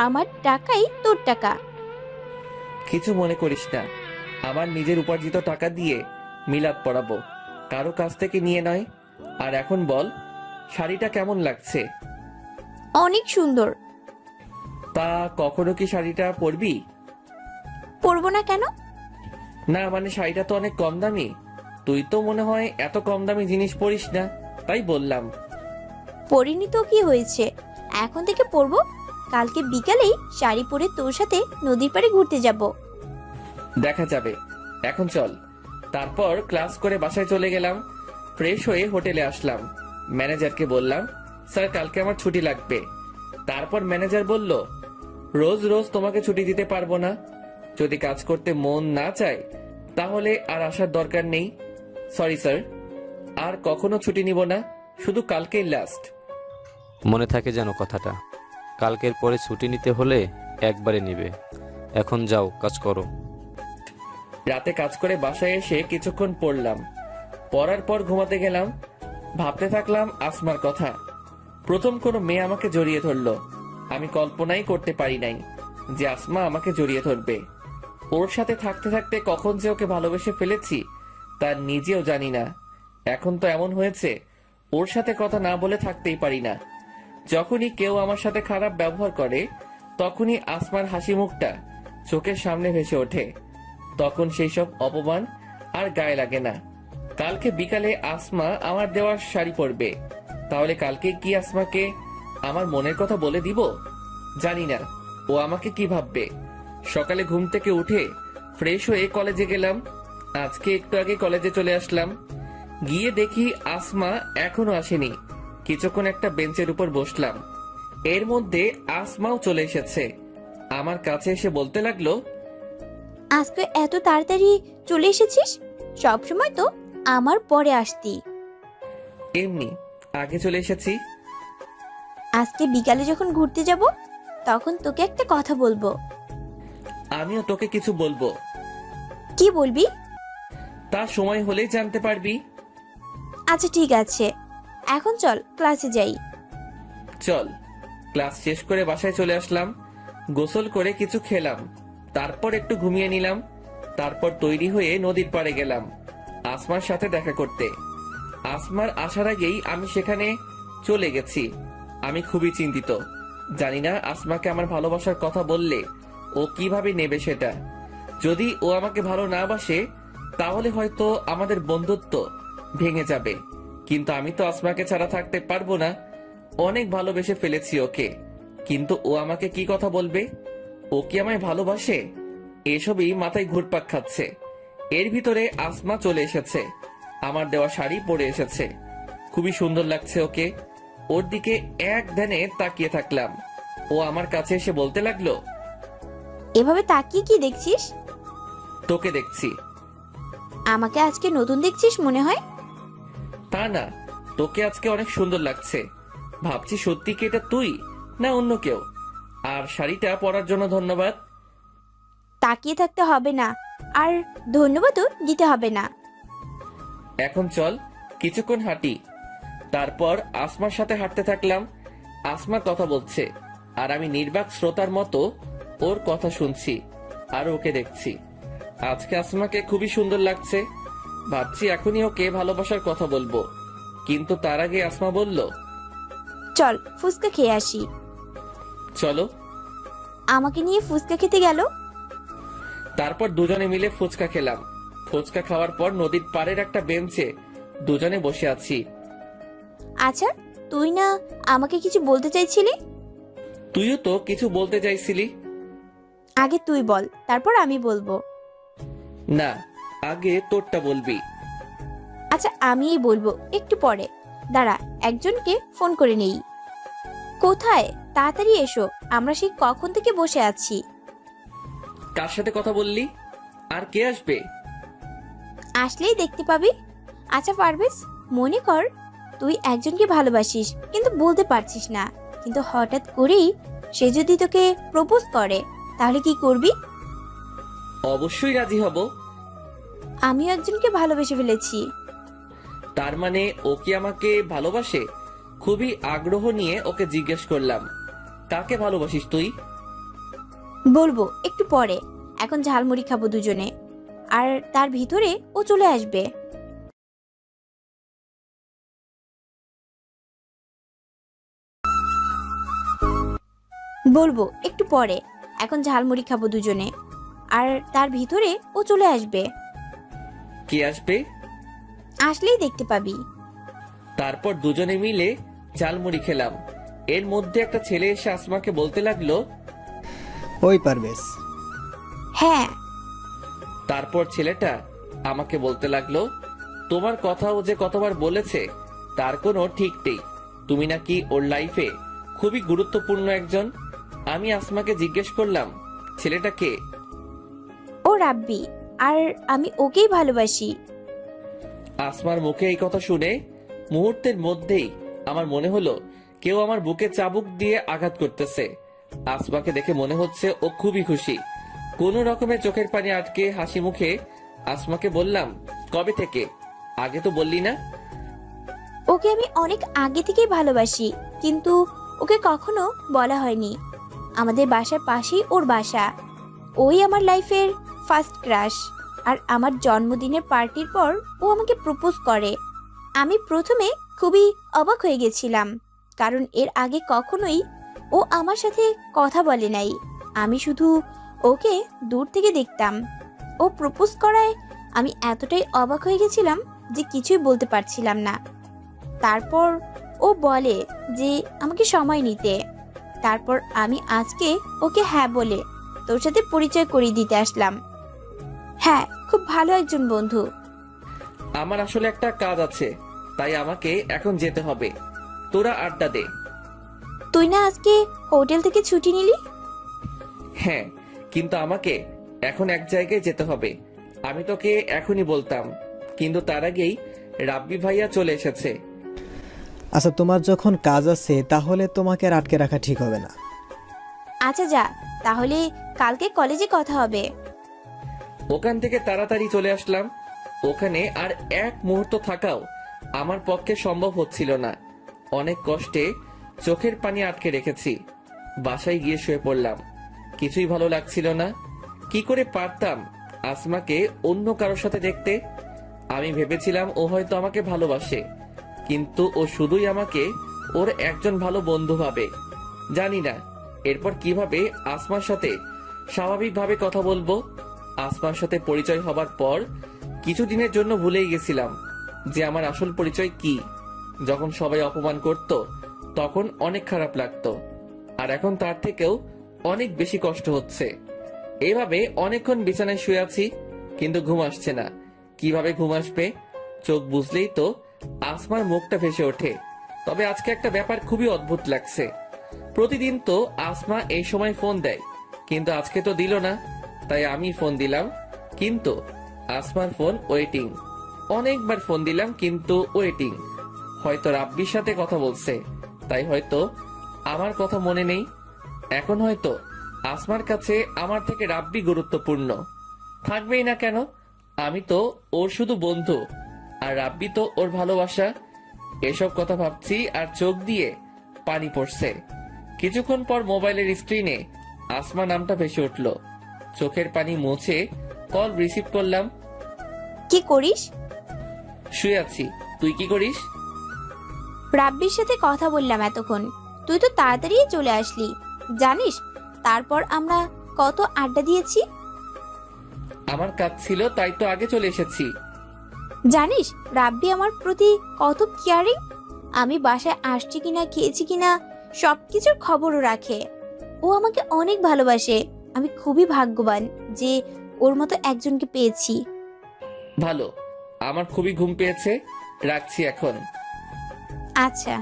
আমার টাকাই তোর টাকা। কিছু মনে করিস না। আমার নিজের উপার্জিত টাকা দিয়ে মিলাদ পড়াবো, কারো কাছ থেকে নিয়ে নয়। আর এখন বল, শাড়িটা কেমন লাগছে? অনেক সুন্দর। তা কখনো কি শাড়িটা পরবি? পরবো না কেন? না মানে শাড়িটা তো অনেক কম দামি। তুই তো মনে হয় এত কম দামি জিনিস পরিস না, তাই বললাম। পরিনি তো কি হয়েছে, এখন থেকে পরবো। কালকে বিকালেই শাড়ি পরে তোর সাথে নদীর পাড়ে ঘুরতে যাব। দেখা যাবে, এখন চল। তারপর ক্লাস করে বাসায় চলে গেলাম। ফ্রেশ হয়ে হোটেলে আসলাম। ম্যানেজারকে বললাম, স্যার কালকে আমার ছুটি লাগবে। তারপর ম্যানেজার বলল, রোজ রোজ তোমাকে ছুটি দিতে পারবো না। যদি কাজ করতে মন না চায় তাহলে আর আসার দরকার নেই। সরি স্যার, আর কখনো ছুটি নিব না, শুধু কালকেই লাস্ট। মনে থাকে যেন কথাটা। কালকের পরে ছুটি নিতে হলে একবারে নিবে। এখন যাও, কাজ করো। রাতে কাজ করে বাসায় এসে কিছুক্ষণ পড়লাম। পড়ার পর ঘুমাতে গেলাম। ভাবতে থাকলাম আসমার কথা। প্রথম কোনো মেয়ে আমাকে জড়িয়ে ধরলো। আমি কল্পনাই করতে পারি নাই যে আসমা আমাকে জড়িয়ে ধরবে। ওর সাথে থাকতে থাকতে কখন যে ওকে ভালোবেসে ফেলেছি তা নিজেও জানি না। এখন তো এমন হয়েছে, ওর সাথে কথা না বলে থাকতেই পারি না। যখনই কেউ আমার সাথে খারাপ ব্যবহার করে তখনই আসমার হাসি মুখটা চোখের সামনে ভেসে ওঠে। তখন সেই সব অপমান আর গায়ে লাগে না। কালকে বিকালে আসমা আমার দেওয়া শাড়ি পরবে। তাহলে কালকে কি আসমাকে আমার মনের কথা বলে দিব? জানি না ও আমাকে কি ভাববে। সকালে ঘুম থেকে উঠে ফ্রেশ হয়ে কলেজে গেলাম। আজকে একটু আগে কলেজে চলে আসলাম। গিয়ে দেখি আসমা এখনো আসেনি। কিছুক্ষণ একটা বেঞ্চের উপর বসলাম। এর মধ্যে আসমাও চলে এসেছে। আমার কাছে এসে বলতে লাগলো, আজকে এত তাড়াতাড়ি চলে এসেছিস? সবসময় তো আমার পরে আসতি। এমনি আগে চলে এসেছি। আজকে বিকালে যখন ঘুরতে যাব তখন তোকে একটা কথা বলবো। আমিও তোকে কিছু বলবো। কি বলবি? তার সময় হলেই জানতে পারবি। আচ্ছা ঠিক আছে, এখন চল ক্লাসে যাই। চল। ক্লাস শেষ করে বাসায় চলে আসলাম। গোসল করে কিছু খেলাম। তারপর একটু ঘুমিয়ে নিলাম। তারপর তৈরি হয়ে নদীর পাড়ে গেলাম আসমার সাথে দেখা করতে। আসমার আসার আগেই আমি সেখানে চলে গেছি। আমি খুবই চিন্তিত। জানি না আসমাকে আমার ভালোবাসার কথা বললে ও কিভাবে নেবে সেটা। যদি ও আমাকে ভালো না বাসে তাহলে হয়তো আমাদের বন্ধুত্ব ভেঙে যাবে। কিন্তু আমি তো আসমাকে ছাড়া থাকতে পারবো না। অনেক ভালোবেসে ফেলেছি ওকে। কিন্তু ও আমাকে কি কথা বলবে? ও কি আমায় ভালোবাসে? এসবই মাথায় ঘুরপাক খাচ্ছে। এর ভিতরে আসমা চলে এসেছে। আমার দেওয়া শাড়ি পরে এসেছে। খুবই সুন্দর লাগছে ওকে। ওর দিকে এক ধ্যানে তাকিয়ে থাকলাম। ও আমার কাছে এসে বলতে লাগলো, এভাবে তাকিয়ে কি দেখছিস? তোকে দেখছি। আমাকে আজকে নতুন দেখছিস মনে হয়। তা না, তোকে আজকে অনেক সুন্দর লাগছে। ভাবছি সত্যি কি এটা তুই না অন্য কেউ। আর শাড়িটা পরার জন্য ধন্যবাদ। তাকিয়ে থাকতে হবে না, আর ধন্যবাদও দিতে হবে না। এখন চল কিছুক্ষণ হাঁটি। তারপর আসমার সাথে হাঁটতে থাকলাম। আসমা কথা বলছে আর আমি নির্বাক শ্রোতার মতো ওর কথা শুনছি আর ওকে দেখছি। আজকে আসমাকে খুবই সুন্দর লাগছে। ভাবছি এখনই ওকে ভালোবাসার কথা বলবো, কিন্তু তার আগে আসমা বলল, চল ফুচকা খেয়ে আসি। চলো। আমাকে নিয়ে ফুচকা খেতে গেল। তারপর দুজনে মিলে ফুচকা খেলাম। ফুচকা খাওয়ার পর নদীর পাড়ের একটা বেঞ্চে দুজনে বসে আছি। আচ্ছা, তুই না আমাকে কিছু বলতে চাইছিলি? তুইও তো কিছু বলতে চাইছিলি। আগে তুই বল, তারপর আমি বলবো। না, আগে তোরটা বলবি। আচ্ছা, আমিই বলবো একটু পরে। দাঁড়া, একজনকে ফোন করে নেই। কোথায়? তাড়াতাড়ি এসো, আমরা সেই কখন থেকে বসে আছি। কার সাথে কথা বললি? আর কে আসবে? আসলেই দেখতে পাবি। আচ্ছা পারভেজ, মনে কর তুই একজনকে ভালোবাসিস কিন্তু বলতে পারছিস না, কিন্তু হঠাৎ করেই সে যদি তোকে প্রপোজ করে, তাহলে কি করবি? অবশ্যই রাজি হব। আমিও একজনকে ভালোবেসে ফেলেছি। তার মানে ও কি আমাকে ভালোবাসে? খুবই আগ্রহ নিয়ে ওকে জিজ্ঞেস করলাম, কাকে ভালোবাসিস তুই? বলবো একটু পরে, এখন ঝালমুড়ি খাবো দুজনে, আর তার ভিতরে ও চলে আসবে। বলবো একটু পরে, এখন ঝালমুড়ি খাবো দুজনে, আর তার ভিতরে ও চলে আসবে। কে আসবে? আসলেই দেখতে পাবি। তারপর দুজনে মিলে ঝালমুড়ি খেলাম। এর মধ্যে একটা ছেলে এসে আসমাকে বলতে লাগলো, ওই পারভেজ, হ্যাঁ। তারপর ছেলেটা আমাকে বলতে লাগলো, তোমার কথাও যে কতবার বলেছে তার কোনো ঠিক নেই। তুমি নাকি ওর লাইফে খুবই গুরুত্বপূর্ণ একজন। আমি আসমাকে জিজ্ঞেস করলাম, ছেলেটা কে? ও রাব্বি, আর আমি ওকেই ভালোবাসি। আসমার মুখে এই কথা শুনে মুহূর্তের মধ্যেই আমার মনে হলো কেউ আমার বুকে চাবুক দিয়ে আঘাত করতেছে। আসমাকে দেখে মনে হচ্ছে ও খুবই খুশি। কোনো রকমের চোখের পানি আটকে হাসি মুখে আসমাকে বললাম, কবে থেকে? আগে তো বললি না। ওকে আমি অনেক আগে থেকেই ভালোবাসি, কিন্তু ওকে কখনো বলা হয়নি। আমাদের বাসার পাশেই ওর বাসা। ওই আমার লাইফের ফার্স্ট ক্রাশ। আর আমার জন্মদিনের পার্টির পর ও আমাকে প্রপোজ করে। আমি প্রথমে খুবই অবাক হয়ে গেছিলাম, কারণ এর আগে কখনোই ও আমার সাথে কথা বলে নাই। আমি শুধু ওকে দূর থেকে দেখতাম। ও প্রপোজ করায় আমি এতটাই অবাক হয়ে গেছিলাম যে কিছুই বলতে পারছিলাম না। তারপর ও বলে যে আমাকে সময় নিতে। তারপর আমি আজকে ওকে হ্যাঁ বলে তোর সাথে পরিচয় করিয়ে দিতে আসলাম। হ্যাঁ, খুব ভালো একজন বন্ধু। আমার আসলে একটা কাজ আছে, তাই আমাকে এখন যেতে হবে। তোরা আড্ডা দে। তুই না আজকে হোটেল থেকে ছুটি নিলি? হ্যাঁ, কিন্তু আমাকে এখন এক জায়গায় যেতে হবে। আমি তোকে এখনই বলতাম, কিন্তু তার আগেই রাব্বি ভাইয়া চলে এসেছে। আচ্ছা তোমার যখন কাজ আছে তাহলে তোমাকে আর আটকে রাখা ঠিক হবে না। আচ্ছা যা, তাহলে কালকে কলেজে কথা হবে। ওখান থেকে তাড়াতাড়ি চলে আসলাম। ওখানে আর এক মুহূর্ত থাকাও আমার পক্ষে সম্ভব হচ্ছিল না। অনেক কষ্টে চোখের পানি আটকে রেখেছি। বাসায় গিয়ে শুয়ে পড়লাম। কিছুই ভালো লাগছিল না। কি করে পারতাম আসমাকে অন্য কারোর সাথে দেখতে? আমি ভেবেছিলাম ও হয়তো আমাকে ভালোবাসে, কিন্তু ও শুধুই আমাকে ওর একজন ভালো বন্ধু ভাবে। জানি না এরপর কিভাবে আসমার সাথে স্বাভাবিকভাবে কথা বলবো। আসমার সাথে পরিচয় হবার পর কিছুদিনের জন্য ভুলেই গেছিলাম যে আমার আসল পরিচয় কি। যখন সবাই অপমান করত তখন অনেক খারাপ লাগতো, আর এখন তার থেকেও অনেক বেশি কষ্ট হচ্ছে। এভাবে অনেকক্ষণ বিছানায় শুয়ে আছি, কিন্তু ঘুম আসছে না। কিভাবে ঘুম আসবে? চোখ বুঝলেই তো আসমার মুখটা ভেসে ওঠে। তবে আজকে একটা ব্যাপার খুবই অদ্ভুত লাগছে। প্রতিদিন তো আসমা এই সময় ফোন দেয়, কিন্তু আজকে তো দিল না। তাই আমি ফোন দিলাম, কিন্তু আসমার ফোন ওয়েটিং। অনেকবার ফোন দিলাম, কিন্তু ওয়েটিং। হয়তো রাব্বির সাথে কথা বলছে, তাই হয়তো আমার কথা মনে নেই। এখন হয়তো আসমার কাছে আমার থেকে রাব্বি গুরুত্বপূর্ণ। থাকবেই না কেন? আমি তো ওর শুধু বন্ধু, আর রাব্বি তো ওর ভালোবাসা। এসব কথা ভাবছি আর চোখ দিয়ে পানি পড়ছে। কিছুক্ষণ পর মোবাইলের স্ক্রিনে আসমা নামটা ভেসে উঠল। চোখের পানি মুছে কল রিসিভ করলাম। কি করিস? শুয়ে আছি। তুই কি করিস? রাব্বির সাথে কথা বললাম এতক্ষণ, তুই তো তাড়াতাড়ি চলে আসলি। জানিস তারপর আমরা কত আড্ডা দিয়েছি? আমার কাজ ছিল তাই তো আগে চলে এসেছি। জানিস রাব্বি আমার প্রতি কত কেয়ারিং। আমি বাসায় আসছি কিনা, খেয়েছি কিনা সবকিছুর খবরও রাখে। ও আমাকে অনেক ভালোবাসে। আমি খুবই ভাগ্যবান যে ওর মতো একজনকে পেয়েছি। ভালো, আমার খুবই ঘুম পেয়েছে, রাখছি এখন। আচ্ছা।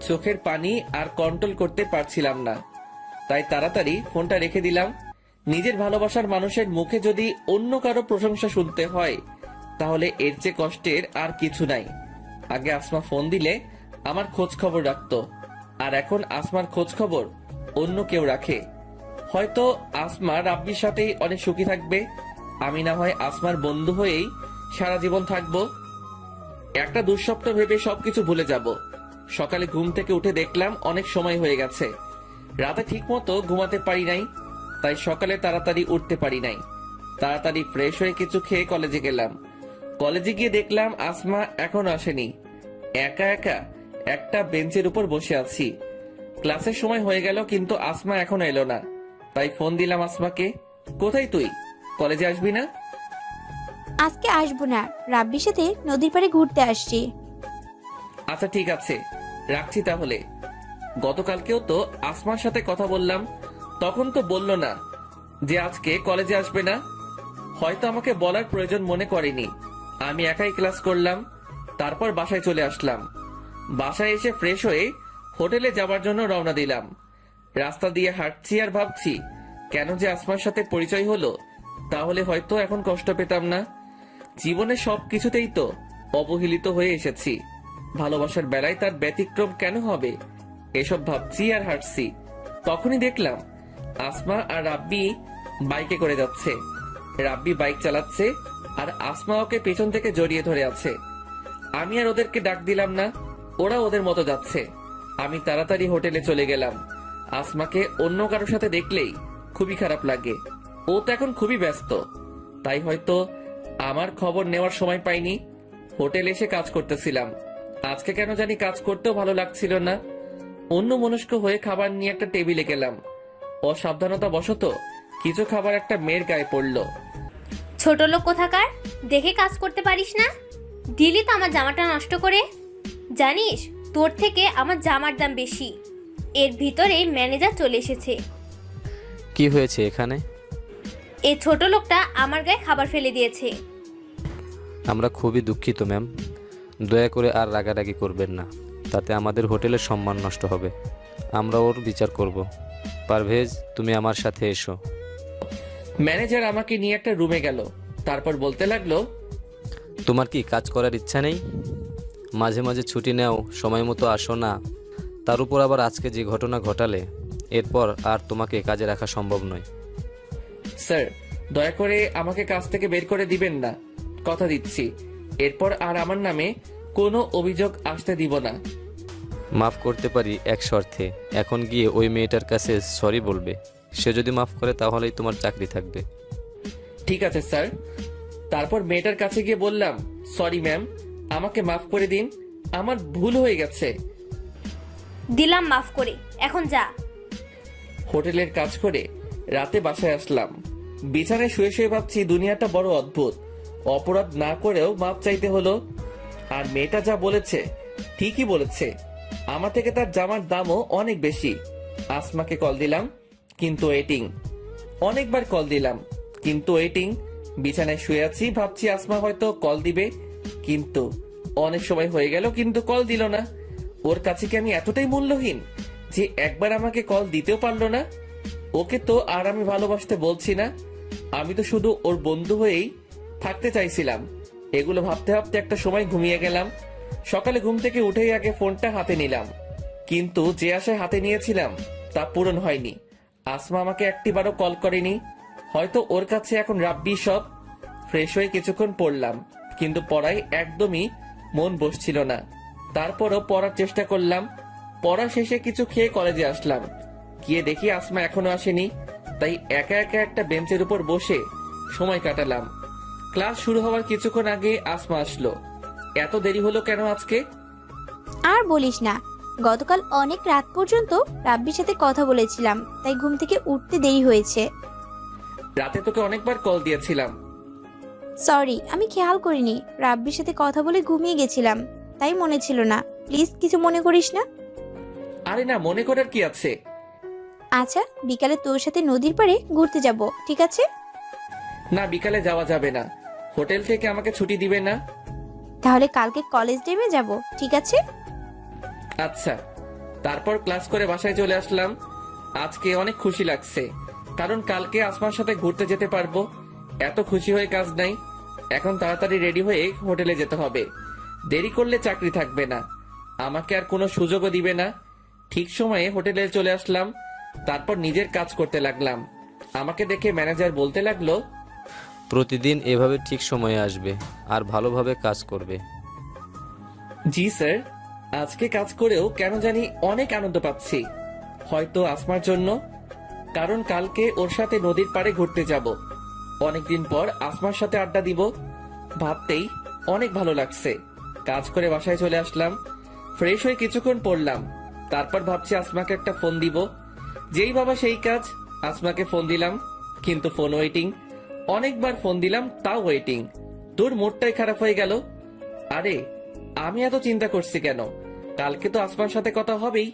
চোখের পানি আর কন্ট্রোল করতে পারছিলাম না, তাই তাড়াতাড়ি ফোনটা রেখে দিলাম। নিজের ভালোবাসার মানুষের মুখে যদি অন্য কারো প্রশংসা শুনতে হয় তাহলে এর চেয়ে কষ্টের আর কিছু নাই। আগে আসমা ফোন দিলে আমার খোঁজ খবর রাখতো, আর এখন আসমার খোঁজ খবর অন্য কেউ রাখে। হয়তো আসমা রাব্বির সাথেই অনেক সুখী থাকবে, আমি না হয় আসমার বন্ধু হয়েই সারা জীবন থাকবো। একটা দুঃস্বপ্ন ভেবে সবকিছু ভুলে যাব। সকালে ঘুম থেকে উঠে দেখলাম অনেক সময় হয়ে গেছে। রাতে ঠিক মতো ঘুমাতে পারি নাই, তাই সকালে তাড়াতাড়ি উঠতে পারি নাই। তাড়াতাড়ি ফ্রেশ হয়ে কিছু খেয়ে কলেজে গেলাম। কলেজে গিয়ে দেখলাম আসমা এখনো আসেনি। একা একা একটা বেঞ্চের উপর বসে আছি। ক্লাসের সময় হয়ে গেল কিন্তু আসমা এখনো এলো না, তাই ফোন দিলাম আসমাকে। কোথায় তুই? কলেজে আসবি না? আজকে আসবো না, রাব্বির সাথে নদীর পাড়ে ঘুরতে আসছি। আচ্ছা ঠিক আছে, রাখছি তাহলে। গতকালকেও তো আসমার সাথে কথা বললাম, তখন তো বললো না যে আজকে কলেজে আসবে না। হয়তো আমাকে বলার প্রয়োজন মনে করেনি। আমি একাই ক্লাস করলাম, তারপর বাসায় চলে আসলাম। বাসায় এসে ফ্রেশ হয়ে হোটেলে যাবার জন্য রওনা দিলাম। রাস্তা দিয়ে হাঁটছি আর ভাবছি কেন যে আসমার সাথে পরিচয় হলো, তাহলে হয়তো এখন কষ্ট পেতাম না। জীবনে সব কিছুতেই তো অবহেলিত হয়ে এসেছি, ভালোবাসার বেলায় তার ব্যতিক্রম কেন হবে? এসব ভাবছি আর হাঁটছি, তখনই দেখলাম আসমা আর রাব্বি বাইকে করে যাচ্ছে। রাব্বি বাইক চালাচ্ছে আর আসমা ওকে পেছন থেকে জড়িয়ে ধরে আছে। আমি আর ওদেরকে ডাক দিলাম না, ওরা ওদের মতো যাচ্ছে। আমি তাড়াতাড়ি হোটেলে চলে গেলাম। আসমাকে অন্য কারোর সাথে দেখলেই খুবই খারাপ লাগে। ও তো এখন খুবই ব্যস্ত, তাই হয়তো আমার খবর নেওয়ার সময় পাইনি। হোটেলে এসে কাজ করতেছিলাম। আজকে কেন জানি কাজ করতেও ভালো লাগছিল না। অন্য মনস্ক হয়ে খাবার নিয়ে একটা টেবিলে গেলাম। অসাবধানতা বশত কিছু খাবার একটা মেয়ের গায়ে পড়লো। ছোট লোক কোথাকার, দেখে কাজ করতে পারিস না? দিলি তো আমার জামাটা নষ্ট করে। জানিস তোর থেকে আমার জামার দাম বেশি। এর ভিতরে ম্যানেজার চলে এসেছে। কি হয়েছে এখানে? এই ছোট লোকটা আমার গায়ে খাবার ফেলে দিয়েছে। আমরা খুবই দুঃখিত ম্যাম, দয়া করে আর রাগারাগি করবেন না, তাতে আমাদের হোটেলের সম্মান নষ্ট হবে। আমরা ওর বিচার করব। পারভেজ, তুমি আমার সাথে এসো। ম্যানেজার আমাকে নিয়ে একটা রুমে গেল, তারপর বলতে লাগলো, তোমার কি কাজ করার ইচ্ছা নেই? মাঝে মাঝে ছুটি নাও, সময় মতো আসো না। তার উপর আবার আজকে যে ঘটনা ঘটালে, এরপর আর তোমাকে কাজে রাখা সম্ভব নয়। স্যার দয়া করে আমাকে কাজ থেকে বের করে দিবেন না, কথা দিচ্ছি এরপর আর আমার নামে কোনো অভিযোগ আসতে দিব না। মাফ করতে পারি এক শর্তে, এখন গিয়ে ওই মেয়েটার কাছে সরি বলবে। সে যদি মাফ করে তাহলেই তোমার চাকরি থাকবে। ঠিক আছে স্যার। তারপর মেয়েটার কাছে গিয়ে বললাম, সরি ম্যাম, আমাকে মাফ করে দিন, আমার ভুল হয়ে গেছে। দিলাম মাফ করে, এখন যা। হোটেলের কাজ করে রাতে বাসায় আসলাম। বিছানায় শুয়ে শুয়ে ভাবছি দুনিয়াটা বড় অদ্ভুত। অপরাধ না করেও মাপ চাইতে হলো। আর মেয়েটা যা বলেছে ঠিকই বলেছে, আমার থেকে তার জামার দামও অনেক বেশি। আসমাকে কল দিলাম কিন্তু ওয়েটিং। অনেকবার কল দিলাম কিন্তু ওয়েটিং। বিছানায় শুয়ে আছি, ভাবছি আসমা হয়তো কল দিবে, কিন্তু অনেক সময় হয়ে গেল কিন্তু কল দিল না। ওর কাছে কি আমি এতটাই মূল্যহীন যে একবার আমাকে কল দিতেও পারলো না? ওকে তো আর আমি ভালোবাসতে বলছি না, আমি তো শুধু ওর বন্ধু হয়েই থাকতে চাইছিলাম। এগুলো ভাবতে ভাবতে একটা সময় ঘুমিয়ে গেলাম। সকালে ঘুম থেকে উঠেই আগে ফোনটা হাতে নিলাম, কিন্তু যে আশায় হাতে নিয়েছিলাম তা পূরণ হয়নি। আসমা আমাকে একটিবারও কল করেনি, হয়তো ওর কাছে এখন রাব্বি সব। ফ্রেশ হয়ে কিছুক্ষণ পড়লাম, কিন্তু পড়ায় একদমই মন বসছিল না। তারপরও পড়ার চেষ্টা করলাম। পড়া শেষে কিছু খেয়ে কলেজে আসলাম। গিয়ে দেখি আসমা এখনো আসেনি, তাই একা একা একটা বেঞ্চের উপর বসে সময় কাটালাম। ক্লাস শুরু হওয়ার কিছুক্ষণ আগে আসমা আসলো। এত দেরি হলো কেন আজকে? আর বলিস না, গতকাল অনেক রাত পর্যন্ত রাব্বির সাথে কথা বলেছিলাম, তাই ঘুম থেকে উঠতে দেরি হয়েছে। রাতে তোকে অনেকবার কল দিয়েছিলাম। সরি, আমি খেয়াল করিনি। রাব্বির সাথে কথা বলে ঘুমিয়ে গেছিলাম, তাই মনে ছিল না। প্লিজ কিছু মনে করিস না। আরে না, মনে করার কি আছে? আচ্ছা, বিকালে তোর সাথে নদীর পাড়ে ঘুরতে যাব, ঠিক আছে? না, বিকালে যাওয়া যাবে না। হোটেল থেকে আমাকে ছুটি দিবে না। তাহলে কালকে কলেজ ডেমে যাব, ঠিক আছে? আচ্ছা। তারপর ক্লাস করে বাসায় চলে আসলাম। আজকে অনেক খুশি লাগছে, কারণ কালকে আসমার সাথে ঘুরতে যেতে পারবো। এত খুশি হয়ে কাজ নাই। এখন তাড়াতাড়ি রেডি হয়ে হোটেলে যেতে হবে। দেরি করলে চাকরি থাকবে না, আমাকে আর কোনো সুযোগও দিবে না। ঠিক সময়ে হোটেলে চলে আসলাম। তারপর নিজের কাজ করতে লাগলাম। আমাকে দেখে ম্যানেজার বলতে লাগলো, প্রতিদিন এভাবে ঠিক সময়ে আসবে আর ভালোভাবে কাজ করবে। জি স্যার। আজকে কাজ করেও কেন জানি অনেক আনন্দ পাচ্ছি। হয়তো আসমার জন্য, কারণ কালকে ওর সাথে নদীর পাড়ে ঘুরতে যাব। অনেকদিন পর আসমার সাথে আড্ডা দিব, ভাবতেই অনেক ভালো লাগছে। কাজ করে বাসায় চলে আসলাম। ফ্রেশ হয়ে কিছুক্ষণ পড়লাম। তারপর ভাবছি আসমাকে একটা ফোন দিব। যেই বাবা সেই কাজ, আসমাকে ফোন দিলাম, কিন্তু ফোন ওয়েটিং। অনেকবার ফোন দিলাম, তাও ওয়েটিং। তোর মুডটাই খারাপ হয়ে গেল। আরে, আমি এত চিন্তা করছি কেন? কালকে তো আসমার সাথে কথা হবেই,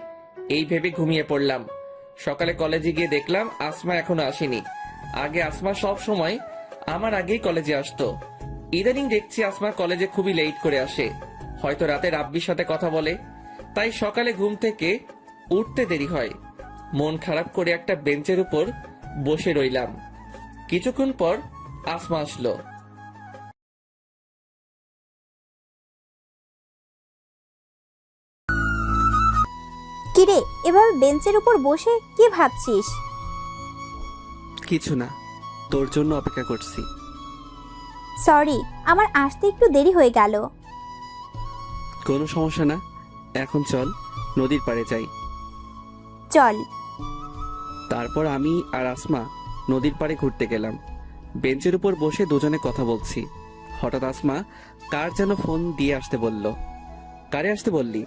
এই ভেবে ঘুমিয়ে পড়লাম। সকালে কলেজে গিয়ে দেখলাম আসমা এখনো আসেনি। আগে আসমা সব সময় আমার আগেই কলেজে আসতো। ইদানিং দেখছি আসমা কলেজে খুবই লেট করে আসে। হয়তো রাতে রাব্বির সাথে কথা বলে, তাই সকালে ঘুম থেকে উঠতে দেরি হয়। মন খারাপ করে একটা বেঞ্চের উপর বসে রইলাম। কিছুক্ষণ পর আসমা আসলো। কিরে, এভাবে বেঞ্চের উপর বসে কি ভাবছিস? কিছু না, তোর জন্য অপেক্ষা করছি। সরি, আমার আসতে একটু দেরি হয়ে গেল। কোনো সমস্যা না। এখন চল নদীর পাড়ে যাই। চল। তারপর আমি আর আসমা নদীর পাড়ে ঘুরতে গেলাম। বেঞ্চের উপর বসে দুজনে কথা বলছি। হঠাৎ আসমা কার যেন ফোন দিয়ে আসতে বলল। কারে আসতে বললি?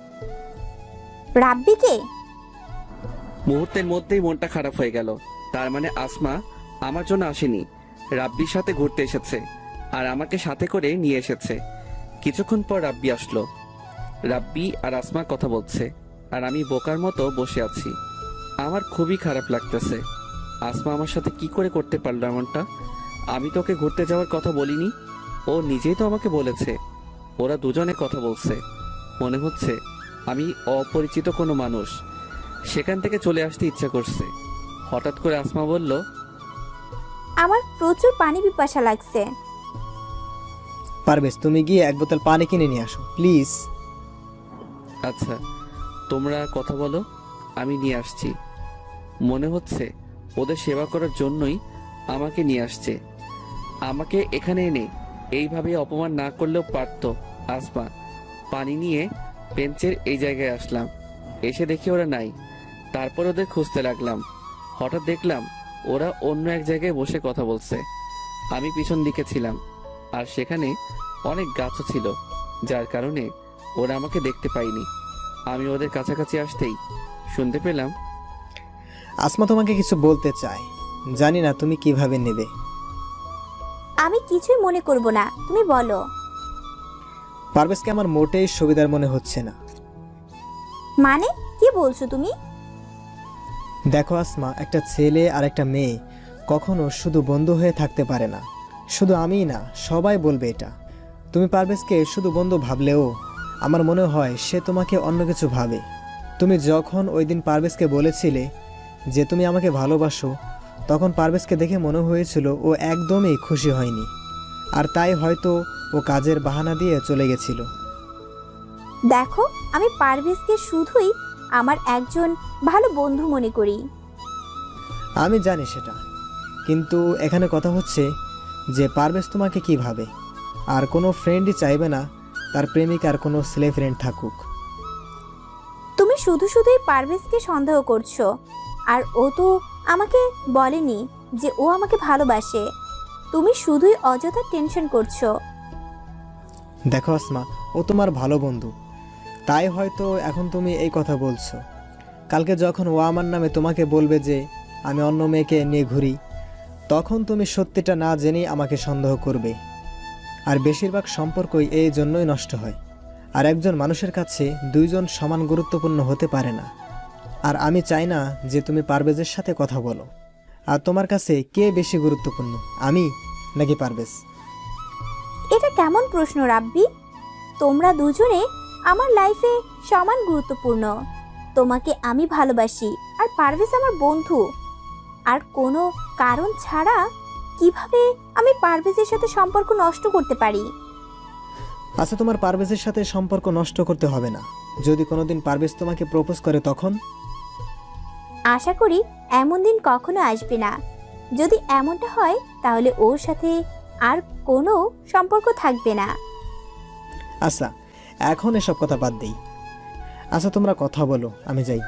রাব্বিকে। মুহূর্তের মধ্যেই মনটা খারাপ হয়ে গেল। তার মানে আসমা আমার জন্য আসেনি, রাব্বির সাথে ঘুরতে এসেছে, আর আমাকে সাথে করে নিয়ে এসেছে। কিছুক্ষণ পর রাব্বি আসলো। রাব্বি আর আসমা কথা বলছে, আর আমি বোকার মতো বসে আছি। আমার খুবই খারাপ লাগতেছে। আসমা আমার সাথে কি করে করতে পারলো এমনটা? আমি তোকে ঘুরতে যাওয়ার কথা বলিনি, ও নিজেই তো আমাকে বলেছে। ওরা দুজনে কথা বলছে, মনে হচ্ছে আমি অপরিচিত কোনো মানুষ। সেখান থেকে চলে আসতে ইচ্ছা করছে। হঠাৎ করে আসমা বলল, আমার প্রচুর পানি পিপাসা লাগছে। পারভেজ, তুমি গিয়ে এক বোতল পানি কিনে নিয়ে আসো প্লিজ। আচ্ছা, তোমরা কথা বলো, আমি নিয়ে আসছি। মনে হচ্ছে ওদের সেবা করার জন্যই আমাকে নিয়ে আসছে। আমাকে এখানে এনে এইভাবে অপমান না করলেও পারতো আসমা। পানি নিয়ে বেঞ্চের এই জায়গায় আসলাম। এসে দেখি ওরা নাই। তারপর ওদের খুঁজতে লাগলাম। হঠাৎ দেখলাম ওরা অন্য এক জায়গায় বসে কথা বলছে। আমি পিছন দিকে ছিলাম, আর সেখানে অনেক গাছও ছিল, যার কারণে ওরা আমাকে দেখতে পায়নি। আমি ওদের কাছাকাছি আসতেই শুনতে পেলাম, আসমা তোমাকে কিছু বলতে চায়, জানি না তুমি কিভাবে নেবে। আমি কিছুই মনে করব না, তুমি বলো। পারভেজকে আমার মোটেই সুবিধার মনে হচ্ছে না। মানে কি বলছো তুমি? দেখো আসমা, একটা ছেলে আর একটা মেয়ে কখনো শুধু বন্ধু হয়ে থাকতে পারে না। শুধু আমিই না, সবাই বলবে এটা। তুমি পারভেজকে শুধু বন্ধু ভাবলেও আমার মনে হয় সে তোমাকে অন্য কিছু ভাবে। তুমি যখন ওই দিন পারভেজকে বলেছিলে যে তুমি আমাকে ভালোবাসো, তখন পারভেজকে দেখে মনে হয়েছিল ও একদমই খুশি হয়নি, আর তাই হয়তো ও কাজের বাহানা দিয়ে চলে গেছিল। দেখো, আমি পারভেজকে শুধুই আমার একজন ভালো বন্ধু মনে করি। আমি জানি সেটা, কিন্তু এখানে কথা হচ্ছে যে পারভেজ তোমাকে কি ভাবে। আর কোনো ফ্রেন্ডই চাইবে না তার প্রেমিকার কোনো ছেলে ফ্রেন্ড থাকুক। তুমি শুধু শুধুই পারভেজকে সন্দেহ করছো, আর ও তো আমাকে বলেনি যে ও আমাকে ভালোবাসে। তুমি শুধুই অযথা টেনশন করছো। দেখো আসমা, ও তোমার ভালো বন্ধু, তাই হয়তো এখন তুমি এই কথা বলছো। কালকে যখন ও আমার নামে তোমাকে বলবে যে আমি অন্য মেয়েকে নিয়ে ঘুরি, তখন তুমি সত্যিটা না জেনেই আমাকে সন্দেহ করবে। আর বেশিরভাগ সম্পর্কই এই জন্যই নষ্ট হয়। আর একজন মানুষের কাছে দুইজন সমান গুরুত্বপূর্ণ হতে পারে না। আর আমি চাই না যে তুমি পারভেজের সাথে কথা বলো। আর তোমার কাছে কে বেশি গুরুত্বপূর্ণ, আমি নাকি পারভেজ? এটা কেমন প্রশ্ন রাব্বি? তোমরা দুজনে আমার লাইফে সমান গুরুত্বপূর্ণ। তোমাকে আমি ভালোবাসি আর পারভেজ আমার বন্ধু। আর কোনো কারণ ছাড়া কিভাবে আমি পারভেজের সাথে সম্পর্ক নষ্ট করতে পারি? আচ্ছা, তোমার পারভেজের সাথে সম্পর্ক নষ্ট করতে হবে না। যদি কোনোদিন পারভেজ তোমাকে প্রপোজ করে তখন? আশা করি এমন দিন কখনো আসবে না। যদি এমনটা হয় তাহলে ওর সাথে আর কোনো সম্পর্ক থাকবে না। আচ্ছা, এখন এসব কথা বাদ দেই। আচ্ছা, তোমরা কথা বলো, আমি যাই।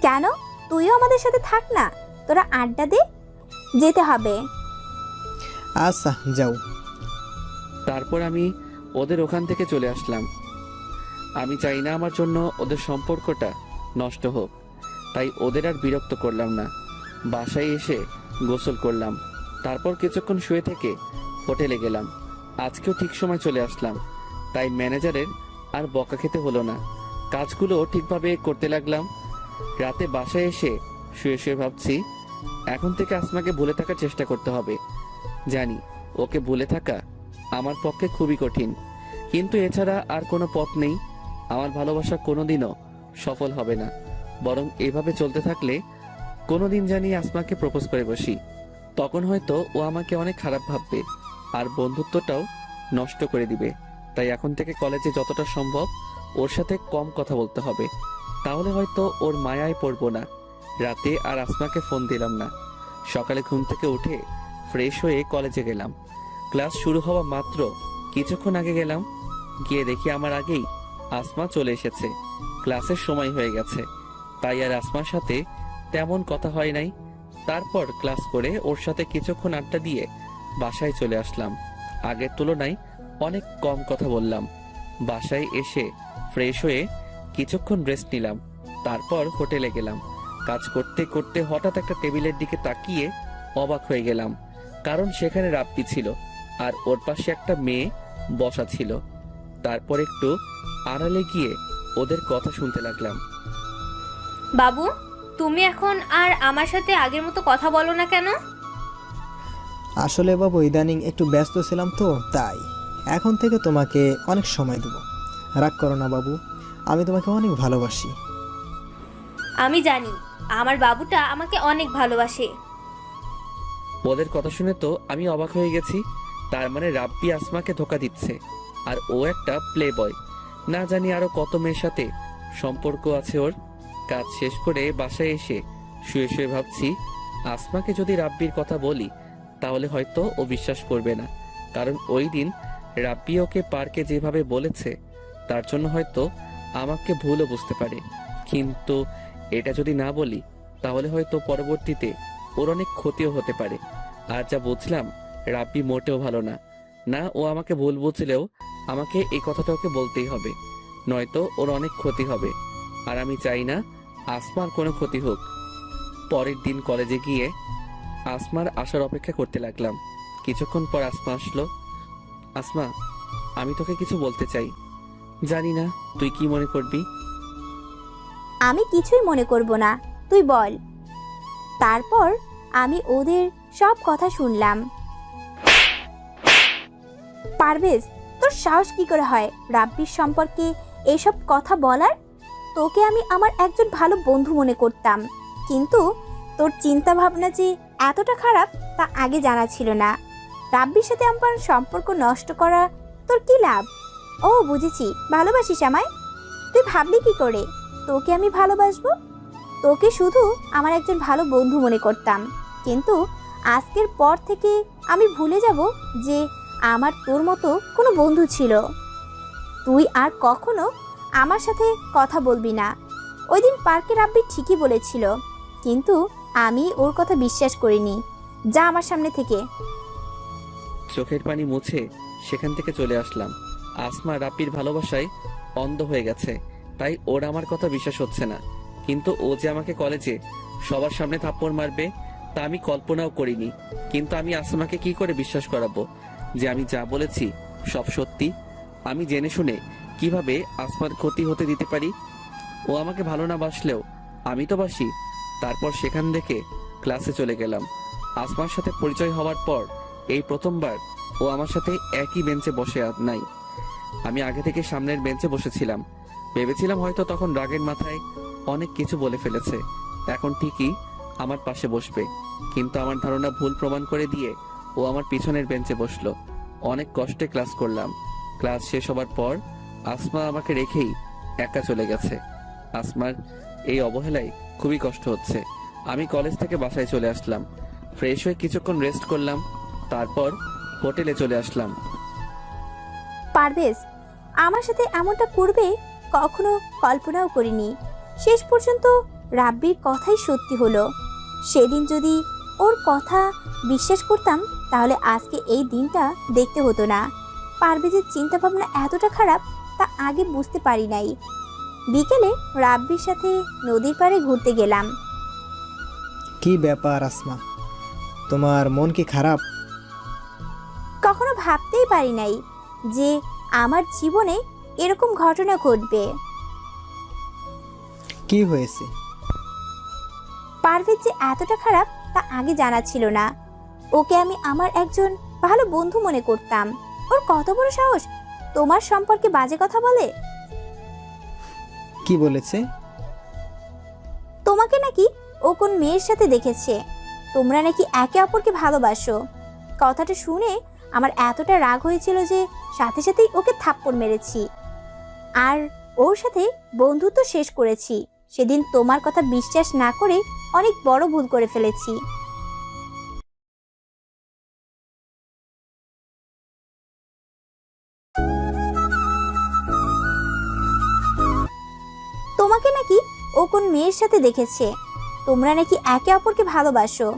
কেন? তুইও আমাদের সাথে থাক না, তোরা আড্ডা দে। যেতে হবে। আচ্ছা, যাও। তারপর আমি ওদের ওখান থেকে চলে আসলাম। আমি চাই না আমার জন্য ওদের সম্পর্কটা নষ্ট হোক, তাই ওদের আর বিরক্ত করলাম না। বাসায় এসে গোসল করলাম, তারপর কিছুক্ষণ শুয়ে থেকে হোটেলে গেলাম। আজকেও ঠিক সময় চলে আসলাম, তাই ম্যানেজারের আর বকা খেতে হলো না। কাজগুলো ঠিকভাবে করতে লাগলাম। রাতে বাসায় এসে শুয়ে শুয়ে ভাবছি, এখন থেকে আসমাকে ভুলে থাকার চেষ্টা করতে হবে। জানি ওকে ভুলে থাকা আমার পক্ষে খুবই কঠিন, কিন্তু এছাড়া আর কোনো পথ নেই। আমার ভালোবাসা কোনোদিনও সফল হবে না, বরং এভাবে চলতে থাকলে কোনোদিন জানি আসমাকে প্রপোজ করে বসি। তখন হয়তো ও আমাকে অনেক খারাপ ভাববে আর বন্ধুত্বটাও নষ্ট করে দিবে। তাই এখন থেকে কলেজে যতটা সম্ভব ওর সাথে কম কথা বলতে হবে, তাহলে হয়তো ওর মায়ায় পড়বো না। রাতে আর আসমাকে ফোন দিলাম না। সকালে ঘুম থেকে উঠে ফ্রেশ হয়ে কলেজে গেলাম। ক্লাস শুরু হওয়া মাত্র কিছুক্ষণ আগে গেলাম, গিয়ে দেখি আমার আগেই আসমা চলে এসেছে। ক্লাসের সময় হয়ে গেছে, তাই আর আসমার সাথে তেমন কথা হয় নাই। তারপর ক্লাস করে ওর সাথে কিছুক্ষণ আড্ডা দিয়ে বাসায় চলে আসলাম। আগের তুলনায় অনেক কম কথা বললাম। বাসায় এসে ফ্রেশ হয়ে কিছুক্ষণ রেস্ট নিলাম, তারপর হোটেলে গেলাম। কাজ করতে করতে হঠাৎ একটা টেবিলের দিকে তাকিয়ে অবাক হয়ে গেলাম, কারণ সেখানে রাব্বি ছিল আর ওর পাশে একটা মেয়ে বসা ছিল। তারপর একটু আড়ালে গিয়ে ওদের কথা শুনতে লাগলাম। বাবু, তুমি এখন আর আমার সাথে আগের মতো কথা বলো না কেন? আসলে বাবু, ইদানিং একটু ব্যস্ত ছিলাম তো, তাই এখন থেকে তোমাকে অনেক সময় দেব। রাগ করো না বাবু, আমি তোমাকে অনেক ভালোবাসি। আমি জানি আমার বাবুটা আমাকে অনেক ভালোবাসে। ওদের কথা শুনে তো আমি অবাক হয়ে গেছি। তার মানে রাব্বি আসমাকে ধোকা দিচ্ছে আর ও একটা প্লে বয়। না জানি আরো কত মেয়ের সাথে সম্পর্ক আছে ওর। কাজ শেষ করে বাসায় এসে শুয়ে শুয়ে ভাবছি, আসমাকে যদি রাব্বির কথা বলি তাহলে হয়তো ও বিশ্বাস করবে না, কারণ ওই দিন রাব্বি ওকে পার্কে যেভাবে বলেছে তার জন্য হয়তো আমাকে ভুলও বুঝতে পারে। কিন্তু এটা যদি না বলি তাহলে হয়তো পরবর্তীতে ওর অনেক ক্ষতিও হতে পারে। আর যা বুঝলাম, রাব্বি মোটেও ভালো না। না ও আমাকে ভুল বুঝলেও আমাকে এই কথাটা ওকে বলতেই হবে, নয়তো ওর অনেক ক্ষতি হবে। আর আমি চাই না আসমার কোনো ক্ষতি হোক। পরের দিন কলেজে গিয়ে আসমার আসার অপেক্ষা করতে লাগলাম। কিছুক্ষণ পর আসমা আসলো। আসমা, আমি তোকে কিছু বলতে চাই, জানি না তুই কি মনে করবি। আমি কিছুই মনে করব না, তুই বল। তারপর আমি ওদের সব কথা শুনলাম। পারভেজ, তোর সাহস কি করে হয় রাব্বির সম্পর্কে এসব কথা বলার? তোকে আমি আমার একজন ভালো বন্ধু মনে করতাম, কিন্তু তোর চিন্তা ভাবনা যে এতটা খারাপ তা আগে জানা ছিল না। রাব্বির সাথে আমার সম্পর্ক নষ্ট করা তোর কি লাভ? ও বুঝেছি, ভালোবাসিস আমায়। তুই ভাবলি কি করে তোকে আমি ভালোবাসবো? তোকে শুধু আমার একজন ভালো বন্ধু মনে করতাম, কিন্তু আজকের পর থেকে আমি ভুলে যাব যে আমার তোর মতো কোনো বন্ধু ছিল। তুই আর কখনো আমার সাথে কথা বলবি না। ওই দিন পার্কে রাব্বি ঠিকই বলেছিল, কিন্তু আমি ওর কথা বিশ্বাস করিনি। যা আমার সামনে থেকে। চোখের পানি মুছে সেখান থেকে চলে আসলাম। আসমা রাব্বির ভালোবাসায় অন্ধ হয়ে গেছে, তাই ওর আমার কথা বিশ্বাস হচ্ছে না। কিন্তু ও যে আমাকে কলেজে সবার সামনে থাপ্পড় মারবে তা আমি কল্পনাও করিনি। কিন্তু আমি আসমাকে কি করে বিশ্বাস করাবো যে আমি যা বলেছি সব সত্যি? আমি জেনে শুনে কিভাবে আসমার ক্ষতি হতে দিতে পারি? ও আমাকে ভালো না বাসলেও আমি তো বাসি। তারপর সেখান থেকে ক্লাসে চলে গেলাম। আসমার সাথে পরিচয় হওয়ার পর এই প্রথমবার ও আমার সাথে একই বেঞ্চে বসে নাই। আমি আগে থেকে সামনের বেঞ্চে বসেছিলাম। ভেবেছিলাম হয়তো তখন রাগের মাথায় অনেক কিছু বলে ফেলেছে, এখন ঠিকই আমার পাশে বসবে। কিন্তু আমার ধারণা ভুল প্রমাণ করে দিয়ে ও আমার পিছনের বেঞ্চে বসলো। অনেক কষ্টে ক্লাস করলাম। ক্লাস শেষ হবার পর আসমা আমাকে রেখেই একা চলে গেছে। আসমার এই অবহেলায় খুবই কষ্ট হচ্ছে। আমি কলেজ থেকে বাসায় চলে আসলাম। ফ্রেশ হয়ে কিছুক্ষণ রেস্ট করলাম, তারপর হোটেলে চলে আসলাম। পারভেজ আমার সাথে এমনটা করবে কখনো কল্পনাও করিনি। শেষ পর্যন্ত রাব্বির কথাই সত্যি হলো। সেদিন যদি ওর কথা বিশ্বাস করতাম তাহলে আজকে এই দিনটা দেখতে হতো না। পারভেজের চিন্তাভাবনা এতটা খারাপ তা আগে বুঝতে পারি নাই। বিকেলে রাব্বির সাথে নদীর পাড়ে ঘুরতে গেলাম। কি ব্যাপার আসমা, তোমার মন কি খারাপ? কখনো ভাবতেই পারি নাই যে আমার জীবনে এরকম ঘটনা ঘটবে। কি হয়েছে? পারভেজ যে এতটা খারাপ তা আগে জানা ছিল না। ওকে আমি আমার একজন ভালো বন্ধু মনে করতাম। ওর কত বড় সাহস তোমার সম্পর্কে বাজে কথা বলে। কি বলেছে? তোমাকে নাকি ও কোন মেয়ের সাথে দেখেছে, তোমরা নাকি একে অপরকে ভালোবাসো। কথাটা শুনে আমার এতটা রাগ হয়েছিল যে সাথে সাথেই ওকে থাপ্পড় মেরেছি আর ওর সাথে বন্ধুত্ব শেষ করেছি। সেদিন তোমার কথা বিশ্বাস না করে অনেক বড় ভুল করে ফেলেছি। তোমাকে নাকি ও কোন মেয়ের সাথে দেখেছে, তোমরা নাকি একে অপরকে ভালোবাসো।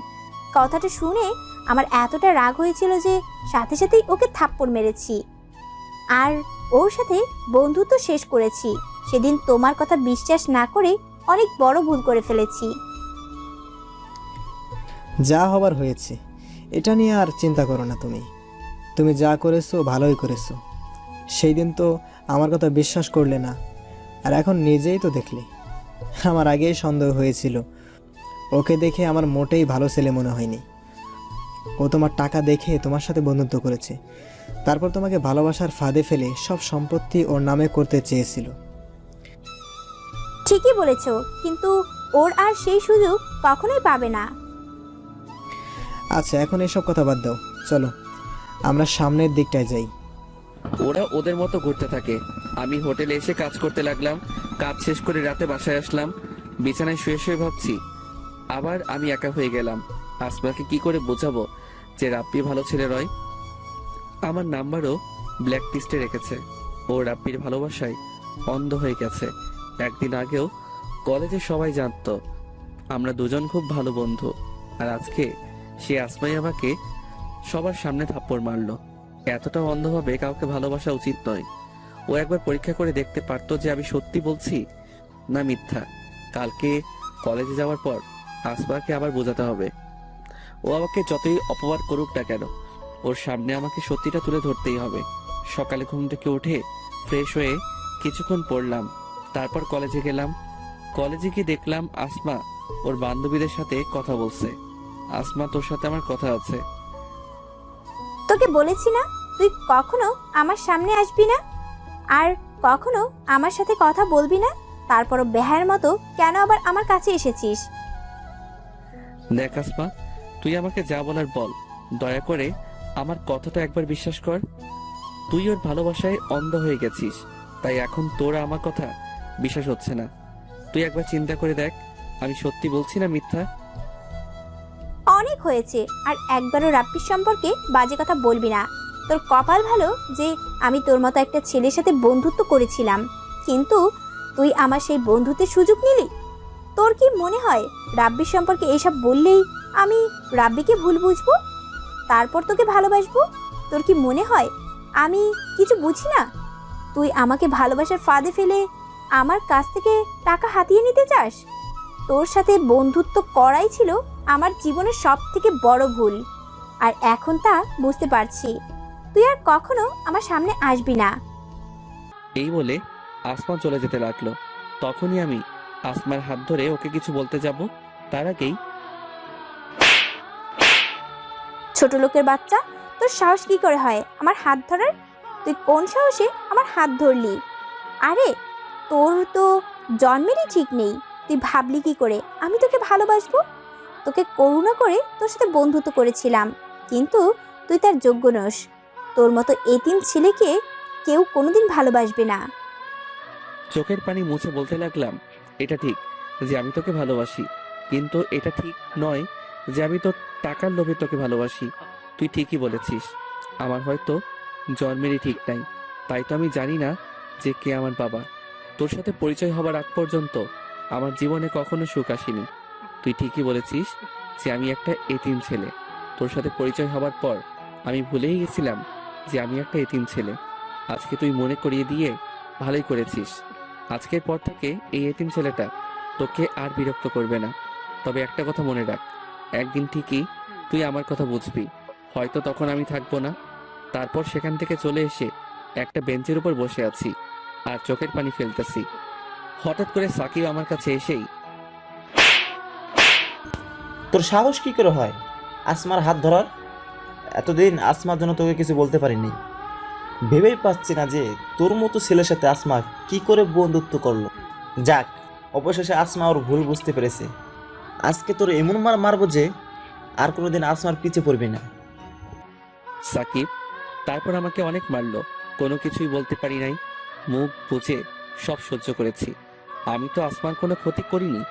কথাটা শুনে আমার এতটা রাগ হয়েছিল যে সাথে সাথেই ওকে থাপ্পড় মেরেছি আর ওর সাথে বন্ধুত্ব শেষ করেছি। সেদিন তোমার কথা বিশ্বাস না করে অনেক বড় ভুল করে ফেলেছি। যা হবার হয়েছে, এটা নিয়ে আর চিন্তা করো না। তুমি যা করেছো ভালোই করেছো। সেই দিন তো আমার কথা বিশ্বাস করলে না, আর এখন নিজেই তো দেখলে। আমার আগেই সন্দেহ হয়েছিল। ওকে দেখে আমার মোটেই ভালো ছেলে মনে হয়নি। ও তোমার টাকা দেখে তোমার সাথে বন্ধুত্ব করেছে, তারপর তোমাকে ভালোবাসার ফাঁদে ফেলে সব সম্পত্তি ওর নামে করতে চেয়েছিল। ঠিকই বলেছো, কিন্তু ওর আর সেই সুযোগ কখনোই পাবে না। আচ্ছা, এখন এসব কথা বাদ দাও, চলো আমরা সামনের দিকটায় যাই। ওরা ওদের মতো ঘুরতে থাকে। আমি হোটেলে এসে কাজ করতে লাগলাম। কাজ শেষ করে রাতে বাসায় আসলাম। বিছানায় শুয়ে শুয়ে ভাবছি আবার আমি একা হয়ে গেলাম। আসমাকে কি করে বোঝাবো যে রাব্বি ভালো ছেলে নয়? আমার নাম্বারও ব্ল্যাক লিস্টে রেখেছে। ও রাব্বির ভালোবাসায় অন্ধ হয়ে গেছে। একদিন আগেও কলেজে সবাই জানতো আমরা দুজন খুব ভালো বন্ধু, আর আজকে সে আসমাই আমাকে সবার সামনে থাপ্পড় মারলো। এতটা অন্ধভাবে কাউকে ভালোবাসা উচিত নয়। ও একবার পরীক্ষা করে দেখতে পারতো যে আমি সত্যি বলছি না মিথ্যা। কালকে কলেজে যাওয়ার পর আসমাকে আবার বোঝাতে হবে। ও আমাকে যতই অপমান করুক না কেন, ওর সামনে আমাকে সত্যিটা তুলে ধরতেই হবে। সকালে ঘুম থেকে উঠে ফ্রেশ হয়ে কিছুক্ষণ পড়লাম, তারপর কলেজে গেলাম। কলেজে গিয়ে দেখলাম আসমা ওর বান্ধবীদের সাথে কথা বলছে। আসমা, তোর সাথে আমার কথা আছে। তোকে বলেছি না তুই কখনো আমার সামনে আসবি না আর কখনো আমার সাথে কথা বলবি না, তারপরও বেহায়ের মতো কেন আবার আমার কাছে এসেছিস? দেখ আসমা, তুই আমাকে যা বলার বল, দয়া করে আমার কথাটা একবার বিশ্বাস কর। তুই ওর ভালোবাসায় অন্ধ হয়ে গেছিস, তাই এখন তোর আমার কথা বিশ্বাস হচ্ছে না। তুই একবার চিন্তা করে দেখ, আমি সত্যি বলছি না মিথ্যা। অনেক হয়েছে, আর একবারও রাব্বির সম্পর্কে বাজে কথা বলবি না। তোর কপাল ভালো যে আমি তোর মতো একটা ছেলের সাথে বন্ধুত্ব করেছিলাম, কিন্তু তুই আমার সেই বন্ধুত্বের সুযোগ নিলি। তোর কি মনে হয় রাব্বির সম্পর্কে এইসব বললেই আমি রাব্বিকে ভুল বুঝবো, তারপর তোকে ভালোবাসবো? তোর কি মনে হয় আমি কিছু বুঝি না? তুই আমাকে ভালোবাসার ফাঁদে ফেলে আমার কাছ থেকে টাকা হাতিয়ে নিতে চাস? তোর সাথে বন্ধুত্ব করাই ছিল আমার জীবনের সব থেকে বড় ভুল, আর এখন তা বুঝতে পারছি। তুই আর কখনো আমার সামনে আসবি না। এই বলে আসমা চলে যেতে লাগলো। তখনই আমি আসমার হাত ধরে ওকে কিছু বলতে যাব, তার আগেই ছোট লোকের বাচ্চা, তোর সাহস কি করে হয় আমার হাত ধরার? তুই কোন সাহসে আমার হাত ধরলি? আরে তোর তো জন্মেরই ঠিক নেই। তুই ভাবলি কি করে আমি তোকে ভালোবাসবো? তোকে করুণা করে তোর সাথে বন্ধুত্ব করেছিলাম, কিন্তু তুই তার যোগ্য নস। তোর মতো এতিম ছেলেকে কেউ কোনোদিন ভালোবাসবে না। চোখের পানি মুছে বলতে লাগলাম, এটা ঠিক যে আমি তোকে ভালোবাসি, কিন্তু এটা ঠিক নয় যে আমি তোর টাকার লোভে তোকে ভালোবাসি। তুই ঠিকই বলেছিস, আমার হয়তো জন্মেরই ঠিক নাই, তাই তো আমি জানি না যে কে আমার বাবা। তোর সাথে পরিচয় হবার আগ পর্যন্ত আমার জীবনে কখনো সুখ আসেনি। তুই ঠিকই বলেছিস যে আমি একটা এতিম ছেলে। তোর সাথে পরিচয় হবার পর আমি ভুলেই গেছিলাম যে আমি একটা এতিম ছেলে। আজকে তুই মনে করিয়ে দিয়ে ভালোই করেছিস। আজকের পর থেকে এই এতিম ছেলেটা তোকে আর বিরক্ত করবে না। তবে একটা কথা মনে রাখ, একদিন ঠিকই তুই আমার কথা বুঝবি। হয়তো তখন আমি থাকবো না, তারপর সেখান থেকে চলে এসে একটা বেঞ্চের উপর বসে আছি আর চোখের পানি ফেলতেছি। হঠাৎ করে সাকিব আমার কাছে এসেই, তোর সাহস কি করে হয় আসমার হাত ধরার? এতদিন আসমার জন্য তোকে কিছু বলতে পারিনি। ভেবেই পাচ্ছি না যে তোর মতো ছেলের সাথে আসমা কি করে বন্ধুত্ব করলো। যাক, অবশেষে আসমা ওর ভুল বুঝতে পেরেছে। আজকে তোর এমন মার মারবো যে আর কোনোদিন আসমার পিছে পড়বি না। সাকিব তারপর আমাকে অনেক মারলো, কোনো কিছুই বলতে পারি নাই। মুখ বুজে সব সহ্য করেছি। আমি তো আসমার কোনো ক্ষতি করিনি,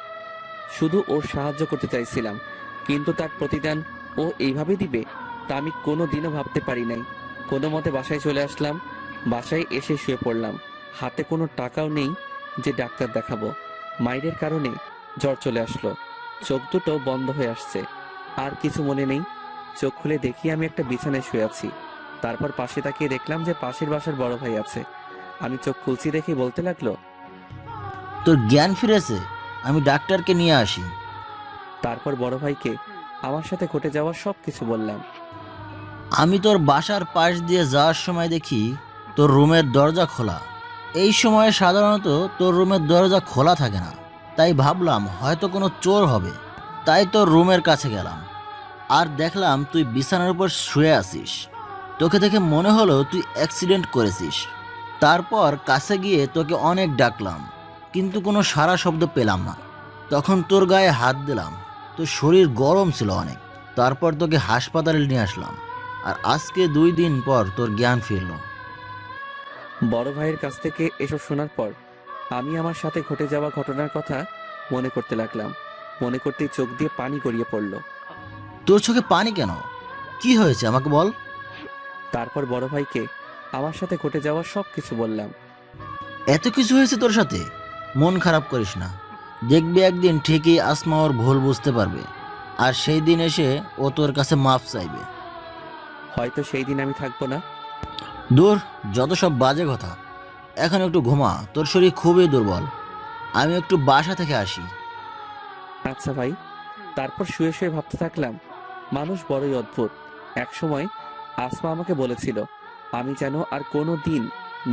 শুধু ওর সাহায্য করতে চাইছিলাম, কিন্তু তার প্রতিদান ও এইভাবে দিবে তা আমি কোনো দিনও ভাবতে পারি নাই। কোনো মতে বাসায় চলে আসলাম। বাসায় এসে শুয়ে পড়লাম। হাতে কোনো টাকাও নেই যে ডাক্তার দেখাবো। মায়ের কারণে জ্বর চলে আসলো, চোখ দুটো বন্ধ হয়ে আসছে, আর কিছু মনে নেই। চোখ খুলে দেখি আমি একটা বিছানায় শুয়ে আছি। তারপর পাশে তাকিয়ে দেখলাম যে পাশের বাসার বড় ভাই আছে। আমি চোখ খুলছি দেখে বলতে লাগলো, তোর জ্ঞান ফিরেছে, আমি ডাক্তারকে নিয়ে আসি। তারপর বড় ভাইকে আমার সাথে ঘটে যাওয়া সব কিছু বললাম। আমি তোর বাসার পাশ দিয়ে যাওয়ার সময় দেখি তোর রুমের দরজা খোলা। এই সময়ে সাধারণত তোর রুমের দরজা খোলা থাকে না, তাই ভাবলাম হয়তো কোনো চোর হবে, তাই তোর রুমের কাছে গেলাম আর দেখলাম তুই বিছানার উপর শুয়ে আছিস। তোকে দেখে মনে হলো তুই অ্যাক্সিডেন্ট করেছিস। তারপর কাছে গিয়ে তোকে অনেক ডাকলাম, কিন্তু কোনো সাড়া শব্দ পেলাম না। তখন তোর গায়ে হাত দিলাম, তোর শরীর গরম ছিল অনেক। তারপর তোকে হাসপাতালে নিয়ে আসলাম, আর আজকে 2 দিন পর তোর জ্ঞান ফিরল। বড় ভাইয়ের কাছ থেকে এসব শোনার পর আমি আমার সাথে ঘটে যাওয়া ঘটনার কথা মনে করতে লাগলাম। মনে করতেই চোখ দিয়ে পানি গড়িয়ে পড়ল। তোর চোখে পানি কেন? কি হয়েছে আমাকে বল। তারপর বড় ভাইকে আমার সাথে ঘটে যাওয়া সব কিছু বললাম। এত কিছু হয়েছে তোর সাথে? মন খারাপ করিস না, দেখবি একদিন ঠিকই আসমা ওর ভুল বুঝতে পারবে, আর সেই দিন এসে ও তোর কাছে মাফ চাইবে। হয়তো সেই দিন আমি থাকবো না। দূর, যত সব বাজে কথা। এখন একটু ঘুমা, তোর শরীর খুবই দুর্বল। আমি একটু বাসা থেকে আসি। আচ্ছা ভাই। তারপর শুয়ে শুয়ে ভাবতে থাকলাম, মানুষ বড়ই অদ্ভুত। একসময় আসমা আমাকে বলেছিল আমি যেন আর কোনো দিন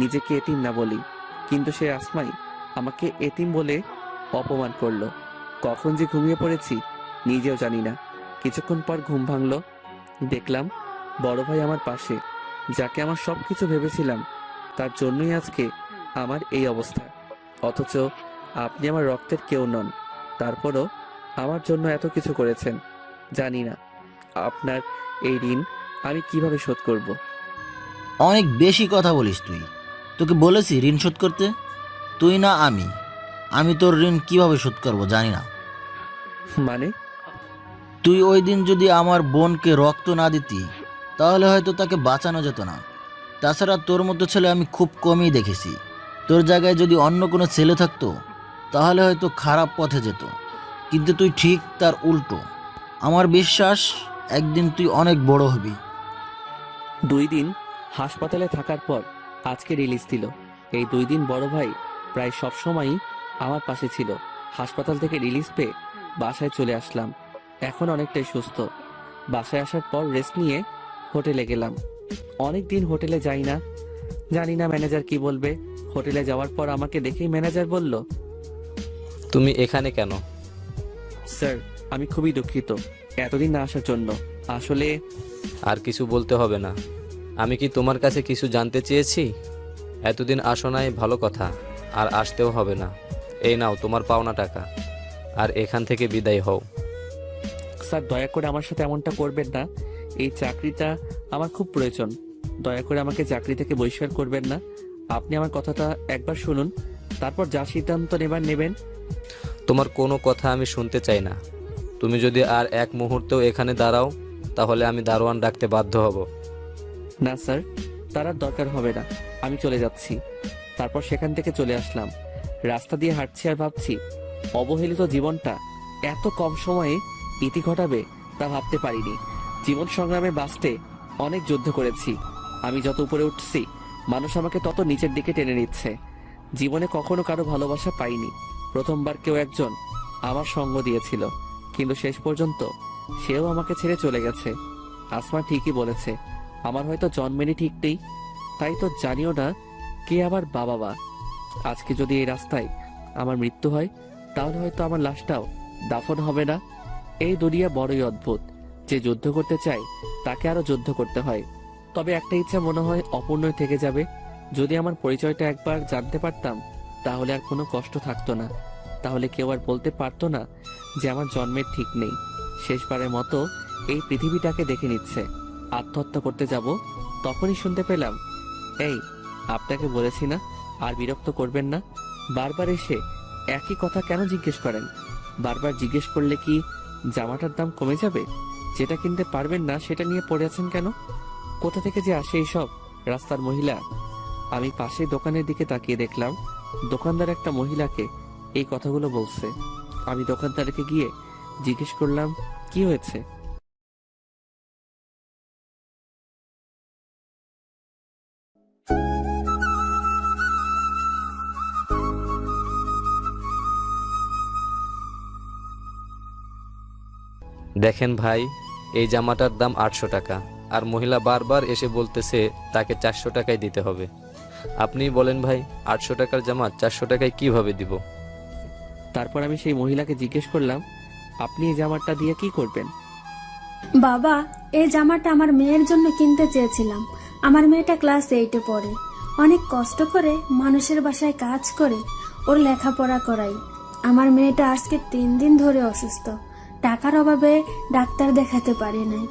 নিজেকে এতিম না বলি, কিন্তু সে আসমাই আমাকে এতিম বলে অপমান করলো। কখন যে ঘুমিয়ে পড়েছি নিজেও জানি না। কিছুক্ষণ পর ঘুম ভাঙলো, দেখলাম বড় ভাই আমার পাশে। যাকে আমার সব কিছু ভেবেছিলাম তার জন্যই আজকে আমার এই অবস্থা। অথচ আপনি আমার রক্তের কেউ নন, তারপরও আমার জন্য এত কিছু করেছেন। জানি না আপনার এই ঋণ আমি কিভাবে শোধ করব। অনেক বেশি কথা বলিস তুই। তোকে বলেছি ঋণ শোধ করতে, তুই না আমি। আমি তোর ঋণ কিভাবে শোধ করবো জানি না। মানে? তুই ওই দিন যদি আমার বোনকে রক্ত না দিতি তাহলে হয়তো তাকে বাঁচানো যেত না। তাছাড়া তোর মতো ছেলে আমি খুব কমই দেখেছি। তোর জায়গায় যদি অন্য কোনো ছেলে থাকতো তাহলে হয়তো খারাপ পথে যেত, কিন্তু তুই ঠিক তার উল্টো। আমার বিশ্বাস একদিন তুই অনেক বড় হবি। 2 দিন হাসপাতালে থাকার পর আজকে রিলিজ দিল। এই 2 দিন বড় ভাই প্রায় সব সময়ই আমার পাশে ছিল। হাসপাতাল থেকে রিলিজ পেয়ে বাসায় চলে আসলাম। এখন অনেকটাই সুস্থ। বাসায় আসার পর রেস্ট নিয়ে হোটেলে গেলাম। অনেক দিন হোটেলে যাই না, জানি না ম্যানেজার কি বলবে। হোটেলে যাওয়ার পর আমাকে দেখেই ম্যানেজার বলল, তুমি এখানে কেন? স্যার আমি খুবই দুঃখিত এতদিন না আসার জন্য। আসলে আর কিছু বলতে হবে না। আমি কি তোমার কাছে কিছু জানতে চেয়েছি? এতদিন আসো নাই ভালো কথা, আর আসতেও হবে না। এই নাও তোমার পাওনা টাকা, আর এখান থেকে বিদায় হও। স্যার দয়া করে আমার সাথে এমনটা করবেন না। এই চাকরিটা আমার খুব প্রয়োজন। দয়া করে আমাকে চাকরি থেকে বহিষ্কার করবেন না। আপনি আমার কথাটা একবার শুনুন, তারপর যা সিদ্ধান্ত নেবেন। তোমার কোনো কথা আমি শুনতে চাই না। তুমি যদি আর এক মুহূর্তেও এখানে দাঁড়াও, তাহলে আমি দারোয়ান ডাকতে বাধ্য হব। না স্যার, তার আর দরকার হবে না, আমি চলে যাচ্ছি। তারপর সেখান থেকে চলে আসলাম। রাস্তা দিয়ে হাঁটছি আর ভাবছি, অবহেলিত জীবনটা এত কম সময়ে ইতি ঘটাবে তা ভাবতে পারিনি। জীবন সংগ্রামে বাঁচতে অনেক যুদ্ধ করেছি। আমি যত উপরে উঠছি, মানুষ আমাকে তত নিচের দিকে টেনে নিচ্ছে। জীবনে কখনো কারো ভালোবাসা পাইনি। প্রথমবার কেউ একজন আমার সঙ্গ দিয়েছিল, কিন্তু শেষ পর্যন্ত সেও আমাকে ছেড়ে চলে গেছে। আসমা ঠিকই বলেছে, আমার হয়তো জন্মেরই ঠিক নেই, তাই তো জানিও না কে আবার বাবা। আজকে যদি এই রাস্তায় আমার মৃত্যু হয়, তাহলে হয়তো আমার লাশটাও দাফন হবে না। এই দুনিয়া বড়ই অদ্ভুত। যে যুদ্ধ করতে চায় তাকে আরো যুদ্ধ করতে হয়। তবে একটা ইচ্ছা মনে হয় অপূর্ণই থেকে যাবে। যদি আমার পরিচয়টা একবার জানতে পারতাম, তাহলে আর কোনো কষ্ট থাকতো না। তাহলে কেউ আর বলতে পারতো না যে আমার জন্মের ঠিক নেই। শেষবারের মতো এই পৃথিবীটাকে দেখে নিচ্ছে। আত্মহত্যা করতে যাব, তখনই শুনতে পেলাম, এই আপনাকে বলেছি না আর বিরক্ত করবেন না। বারবার এসে একই কথা কেন জিজ্ঞেস করেন? বারবার জিজ্ঞেস করলে কি জামাটার দাম কমে যাবে? যেটা কিনতে পারবেন না সেটা নিয়ে পড়ে আছেন কেন? কোথা থেকে যে আসে এইসব রাস্তার মহিলা? আমি পাশে দোকানের দিকে তাকিয়ে দেখলাম দোকানদার একটা মহিলাকে এই কথাগুলো বলছে। আমি দোকানদারকে গিয়ে জিজ্ঞেস করলাম, কি হয়েছে? দেখেন ভাই, এই জামাটার দাম 800 টাকা, আর মহিলা বারবার এসে বলতেছে তাকে 400 টাকায় দিতে হবে। আপনিই বলেন ভাই, 800 টাকার জামা 400 টাকায় কিভাবে দিব? তারপর আমি সেই মহিলাকে জিজ্ঞেস করলাম, আপনি এই জামাটা দিয়ে কি করবেন? বাবা, এই জামাটা আমার মেয়ের জন্য কিনতে চেয়েছিলাম। আমার মেয়েটা ক্লাস 8-এ পড়ে। অনেক কষ্ট করে মানুষের বাসায় কাজ করে ওর লেখাপড়া করাই। আমার মেয়েটা আজকে 3 দিন ধরে অসুস্থ। টাকার অভাবে ডাক্তার দেখাতে পারি নাই।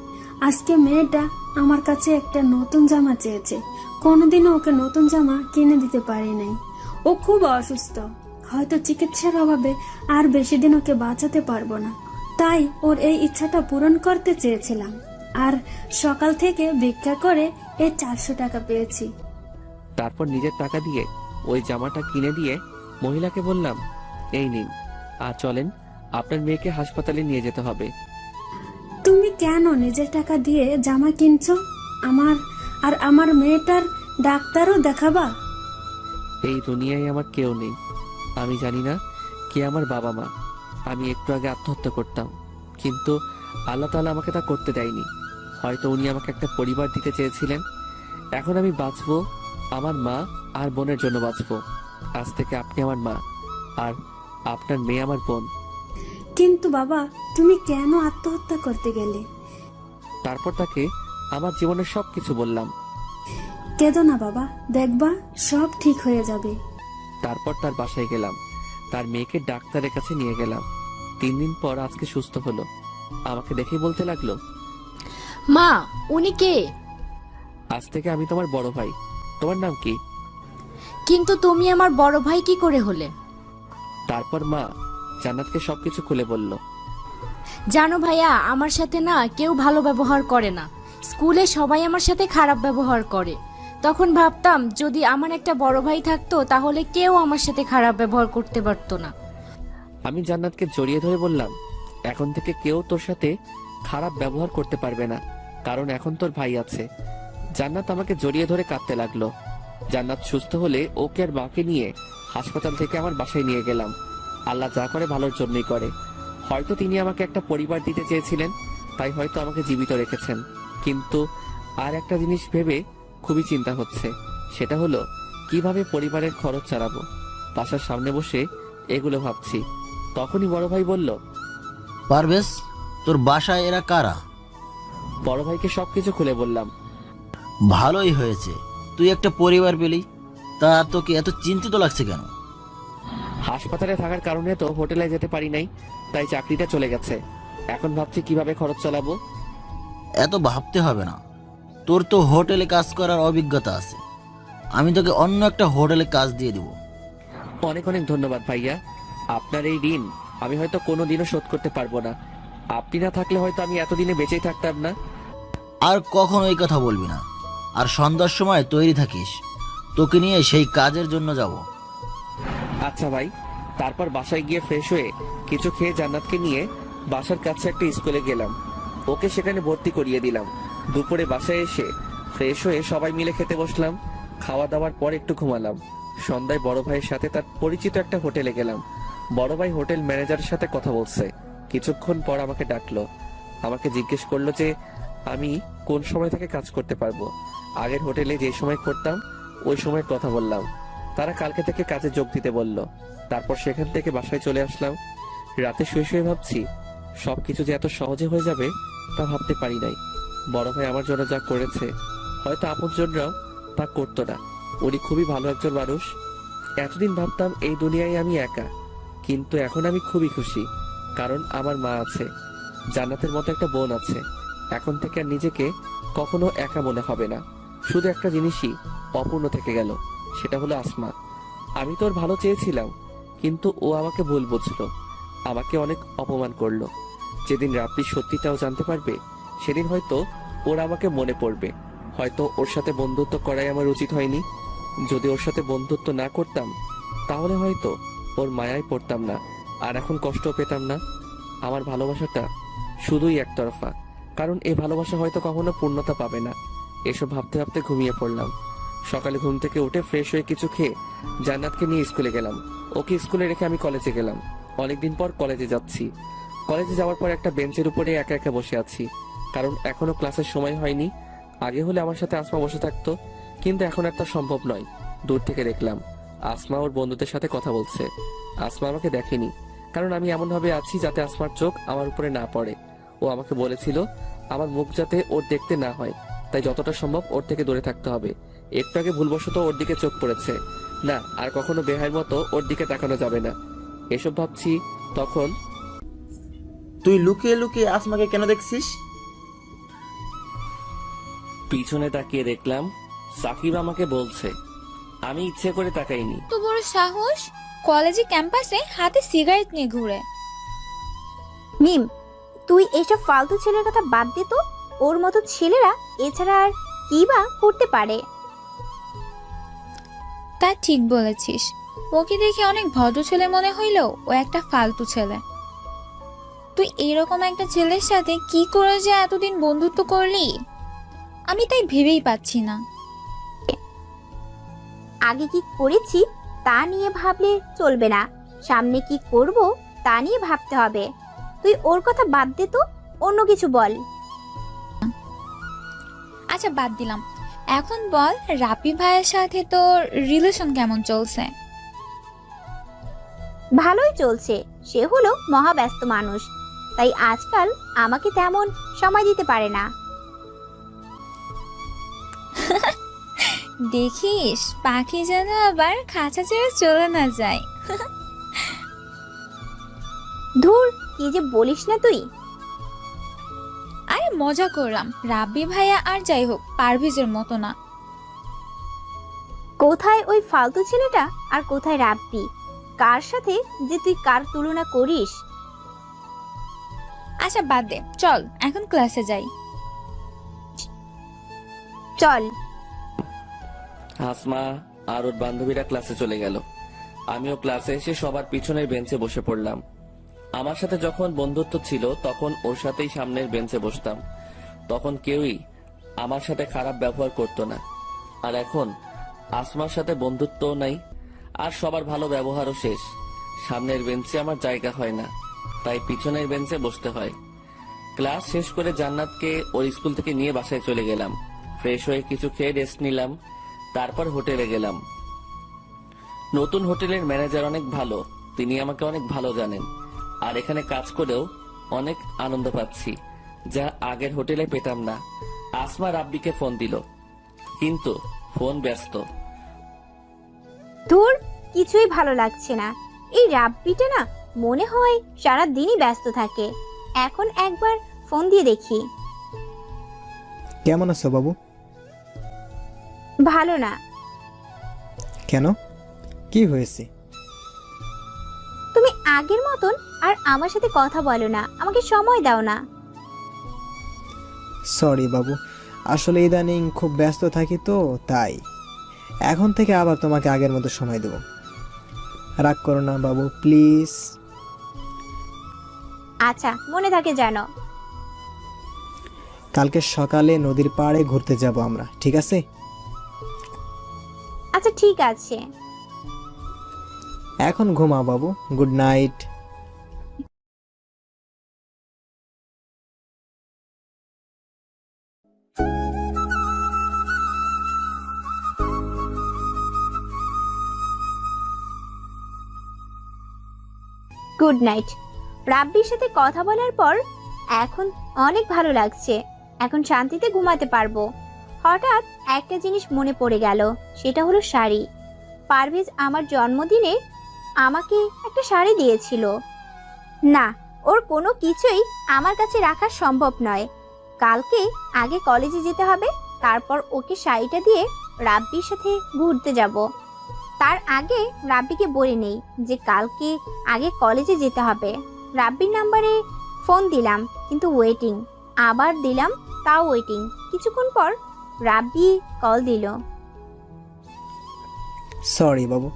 আজকে মেয়েটা আমার কাছে একটা নতুন জামা চেয়েছে। কোনোদিনও ওকে নতুন জামা কিনে দিতে পারি নাই। ও খুব অসুস্থ, হয়তো চিকিৎসার অভাবে আর বেশি দিন ওকে বাঁচাতে পারবো না। তাই ওর এই ইচ্ছাটা পূরণ করতে চেয়েছিলাম, আর সকাল থেকে ভিক্ষা করে এই 400 টাকা পেয়েছি। তারপর নিজের টাকা দিয়ে ওই জামাটা কিনে দিয়ে মহিলাকে বললাম, এই নিন, আর চলেন, আপনার মেয়েকে হাসপাতালে নিয়ে যেতে হবে। তুমি কেন নিজের টাকা দিয়ে জামা কিনছো? আমার মেয়েটার ডাক্তারও দেখাবা? এই দুনিয়ায় আমার কেউ নেই। আমি জানি না কে আমার বাবা মা। আমি একটু আগে আত্মহত্যা করতাম, কিন্তু আল্লাহ তাআলা আমাকে তা করতে দেয়নি। হয়তো উনি আমাকে একটা পরিবার দিতে চেয়েছিলেন। এখন আমি বাঁচবো আমার মা আর বোনের জন্য বাঁচবো। আজ থেকে আপনি আমার মা, আর আপনার মেয়ে আমার বোন। কিন্তু বাবা, তুমি কেন আত্মহত্যা করতে গেলে? তারপর তাকে আমার জীবনের সবকিছু বললাম। কেঁদো না বাবা, দেখবা সব ঠিক হয়ে যাবে। তারপর তার বাসায় গেলাম, তার মেয়েকে ডাক্তারের কাছে নিয়ে গেলাম। 3 দিন পর আজকে সুস্থ হলো। আমাকে দেখে বলতে লাগলো, মা, উনি কে? আজ থেকে আমি তোমার বড় ভাই। তোমার নাম কি? কিন্তু তুমি আমার বড় ভাই কি করে হলে? তারপর মা জান্নাতকে সবকিছু খুলে বলল। জানো ভাইয়া, আমার সাথে না কেউ ভালো ব্যবহার করে না। স্কুলে সবাই আমার সাথে খারাপ ব্যবহার করে। তখন ভাবতাম যদি আমার একটা বড় ভাই থাকতো, তাহলে কেউ আমার সাথে খারাপ ব্যবহার করতে পারতো না। আমি জান্নাতকে জড়িয়ে ধরে বললাম, এখন থেকে কেউ তোর সাথে খারাপ ব্যবহার করতে পারবে না, কারণ এখন তোর ভাই আছে। জান্নাত আমাকে জড়িয়ে ধরে কাঁদতে লাগলো। জান্নাত সুস্থ হলে ওকে আর মাকে নিয়ে হাসপাতাল থেকে আমার বাসায় নিয়ে গেলাম। আল্লাহ যা করে ভালোর জন্যই করে। হয়তো তিনি আমাকে একটা পরিবার দিতে চেয়েছিলেন, তাই হয়তো আমাকে জীবিত রেখেছেন। কিন্তু আর একটা জিনিস ভেবে খুবই চিন্তা হচ্ছে, সেটা হলো কিভাবে পরিবারের খরচ চালাবো। বাসার সামনে বসে এগুলো ভাবছি, তখনই বড় ভাই বলল, পারভেজ, তোর বাসায় এরা কারা? বড় ভাইকে সবকিছু খুলে বললাম। ভালোই হয়েছে, তুই একটা পরিবার পেলি। তা তোকে এত চিন্তিত লাগছে কেন? হাসপাতালে থাকার কারণে তো হোটেলে যেতে পারি নাই, তাই চাকরিটা চলে গেছে। এখন ভাবছি কিভাবে খরচ চালাবো। এত ভাবতে হবে না, তোর তো হোটেলে কাজ করার অভিজ্ঞতা আছে। আমি তোকে অন্য একটা হোটেলে কাজ দিয়ে দেব। অনেক অনেক ধন্যবাদ ভাইয়া। আপনার এই ঋণ আমি হয়তো কোনোদিনও শোধ করতে পারবো না। আপনি না থাকলে হয়তো আমি এতদিনে বেঁচেই থাকতাম না। আর কখনো এই কথা বলবি না। আর সন্ধ্যার সময় তৈরি থাকিস, তোকে নিয়ে সেই কাজের জন্য যাব। আচ্ছা ভাই। তারপর বাসায় গিয়ে ফ্রেশ হয়ে কিছু খেয়ে জান্নাতকে নিয়ে বাসার কাছে একটা স্কুলে গেলাম। ওকে সেখানে ভর্তি করিয়ে দিলাম। দুপুরে বাসায় এসে ফ্রেশ হয়ে সবাই মিলে খেতে বসলাম। খাওয়া দাওয়ার পর একটু ঘুমালাম। সন্ধ্যায় বড় ভাইয়ের সাথে তার পরিচিত একটা হোটেলে গেলাম। বড় ভাই হোটেল ম্যানেজারের সাথে কথা বলছে। কিছুক্ষণ পর আমাকে ডাকলো। আমাকে জিজ্ঞেস করলো যে আমি কোন সময় থেকে কাজ করতে পারবো। আগের হোটেলে যে সময় করতাম ওই সময় কথা বললাম। তারা কালকে থেকে কাজে যোগ দিতে বলল। তারপর সেখান থেকে বাসায় চলে আসলাম। রাতে শুয়ে শুয়ে ভাবছি সবকিছু যে এত সহজে হয়ে যাবে তা ভাবতে পারি নাই। বড় ভাই আমার জন্য যা করেছে হয়তো আপনজনরাও তা করতো না। উনি খুবই ভালো একজন মানুষ। এতদিন ভাবতাম এই দুনিয়ায় আমি একা, কিন্তু এখন আমি খুবই খুশি, কারণ আমার মা আছে, জান্নাতের মতো একটা বোন আছে। এখন থেকে আর নিজেকে কখনো একা মনে হবে না। শুধু একটা জিনিসই অপূর্ণ থেকে গেল, সেটা হলো আসমা। আমি তো ওর ভালো চেয়েছিলাম, কিন্তু ও আমাকে ভুল বুঝলো, আমাকে অনেক অপমান করলো। যেদিন রাব্বি সত্যিটাও জানতে পারবে সেদিন হয়তো ওর আমাকে মনে পড়বে। হয়তো ওর সাথে বন্ধুত্ব করাই আমার উচিত হয়নি। যদি ওর সাথে বন্ধুত্ব না করতাম তাহলে হয়তো ওর মায়ায় পড়তাম না, আর এখন কষ্ট পেতাম না। আমার ভালোবাসাটা শুধুই একতরফা, কারণ এই ভালোবাসা হয়তো কখনো পূর্ণতা পাবে না। এসব ভাবতে ভাবতে ঘুমিয়ে পড়লাম। সকালে ঘুম থেকে উঠে ফ্রেশ হয়ে কিছু খেয়ে জান্নাতকে নিয়ে স্কুলে গেলাম। ওকে স্কুলে রেখে আমি কলেজে গেলাম। অনেকদিন পর কলেজে যাচ্ছি। কলেজে যাওয়ার পর একটা বেঞ্চের উপরে একা একা বসে আছি, কারণ এখনো ক্লাসের সময় হয়নি। আগে হলে আমার সাথে আসমা বসে থাকতো, কিন্তু এখন আর তা সম্ভব নয়। দূর থেকে দেখলাম আসমা ওর বন্ধুদের সাথে কথা বলছে। আসমা আমাকে দেখেনি, কারণ আমি এমনভাবে আছি যাতে আসমার চোখ আমার উপরে না পড়ে। ও আমাকে বলেছিল আমার মুখ যাতে ওর দেখতে না হয়, তাই যতটা সম্ভব ওর থেকে দূরে থাকতে হবে। একটু আগে ভুলবশত ওর দিকে চোখ পড়েছে, না আর কখনো বেহাইয়ের মতো ওর দিকে তাকানো যাবে না। এসব ভাবছি তখন তুই লুকিয়ে লুকিয়ে আসমাকে কেন দেখছিস? পিছনে তাকিয়ে দেখলাম সাকিব আমাকে বলছে। আমি ইচ্ছে করে তাকাইনি। তো বড় সাহস, কলেজে ক্যাম্পাসে হাতে সিগারেট নিয়ে ঘুরে। মিম, তুই এইসব ফালতু ছেলের কথা বাদ দে তো। ওর মতো ছেলেরা এছাড়া আর কি বা করতে পারে? তা ঠিক বলেছিস, ওকে দেখে অনেক ভদ্র ছেলে মনে হইলেও ও একটা ফালতু ছেলে। তুই এরকম একটা ছেলের সাথে কি করে যে এতদিন বন্ধুত্ব করলি, আমি তাই ভেবেই পাচ্ছি না। আগে কি করেছি তা নিয়ে ভাবলে চলবে না, সামনে কি করব তা নিয়ে ভাবতে হবে। তুই ওর কথা বাদ দে তো, অন্য কিছু বল। আচ্ছা বাদ দিলাম, এখন বল রাপি ভাইয়ের সাথে তোর রিলেশন কেমন চলছে? ভালোই চলছে। সে হলো মহাব্যস্ত মানুষ, তাই আজকাল আমাকে তেমন সময় দিতে পারে না। দেখিস পাখি যেন আবার খাঁচা ছেড়ে চলে না যায়। ধুর, কি যে বলিস না তুই। আরে মজা করলাম, রাব্বি ভাইয়া আর যাই হোক পারভেজের মতো না। কোথায় ওই ফালতু ছেলেটা আর কোথায় রাব্বি? কার সাথে যে তুই কার তুলনা করিস? আচ্ছা বাদ দে, চল এখন ক্লাসে যাই। চল। আসমা আর ওর বান্ধবীরা ক্লাসে চলে গেল। আমিও ক্লাসে এসে সবার পিছনের বেঞ্চে বসে পড়লাম। আমার সাথে যখন বন্ধুত্ব ছিল তখন ওর সাথেই সামনের বেঞ্চে বসতাম। তখন কেউই আমার সাথে খারাপ ব্যবহার করতো না। আর এখন আসমার সাথে বন্ধুত্বও নাই, আর সবার ভালো ব্যবহারও শেষ। সামনের বেঞ্চে আমার জায়গা হয় না, তাই পিছনের বেঞ্চে বসতে হয়। ক্লাস শেষ করে জান্নাতকে ওর স্কুল থেকে নিয়ে বাসায় চলে গেলাম। ফ্রেশ হয়ে কিছু খেয়ে রেস্ট নিলাম, তারপর হোটেলে গেলাম। নতুন হোটেলের ম্যানেজার অনেক ভালো, তিনি আমাকে অনেক ভালো জানেন, আর এখানে কাজ করেও অনেক আনন্দ পাচ্ছি, যা আগের হোটেলে পেতাম না। আসমা রাব্বিকে ফোন দিল, কিন্তু ফোন ব্যস্ত। তোর কিছুই ভালো লাগছে না। এই রাব্বিটা না মনে হয় সারা দিনই ব্যস্ত থাকে। এখন একবার ফোন দিয়ে দেখি। কেমন আছো বাবু? ভালো না। কেন, কি হয়েছে? তুমি আগের মতন আর আমার সাথে কথা বলো না, আমাকে সময় দাও না। সরি বাবু, আসলে ইদানিং খুব ব্যস্ত থাকি তো তাই। এখন থেকে আবার তোমাকে আগের মতো সময় দেব। রাগ করো না বাবু, প্লিজ। আচ্ছা, মনে থাকে জানো। কালকে সকালে নদীর পাড়ে ঘুরতে যাব আমরা, ঠিক আছে? আচ্ছা ঠিক আছে। এখন ঘুমা বাবু, গুড নাইট। Good night. রাব্বির সাথে কথা বলার পর এখন অনেক ভালো লাগছে। এখন শান্তিতে ঘুমাতে পারবো। হঠাৎ একটা জিনিস মনে পড়ে গেল, সেটা হলো শাড়ি। পারভেজ আমার জন্মদিনে আমাকে একটা শাড়ি দিয়েছিল। না, ওর কোনো কিছুই আমার কাছে রাখা সম্ভব নয়। কালকে আগে কলেজে যেতে হবে, তারপর ওকে শাড়িটা দিয়ে রাব্বির সাথে ঘুরতে যাব। তার আগে রাব্বিকে বলে নেই যে কালকে আগে কলেজে যেতে হবে। রাব্বির নাম্বারে ফোন দিলাম, কিন্তু ওয়েটিং। আবার দিলাম, তাও ওয়েটিং। কিছুক্ষণ পর রাব্বি কল দিল। সরি বাবু,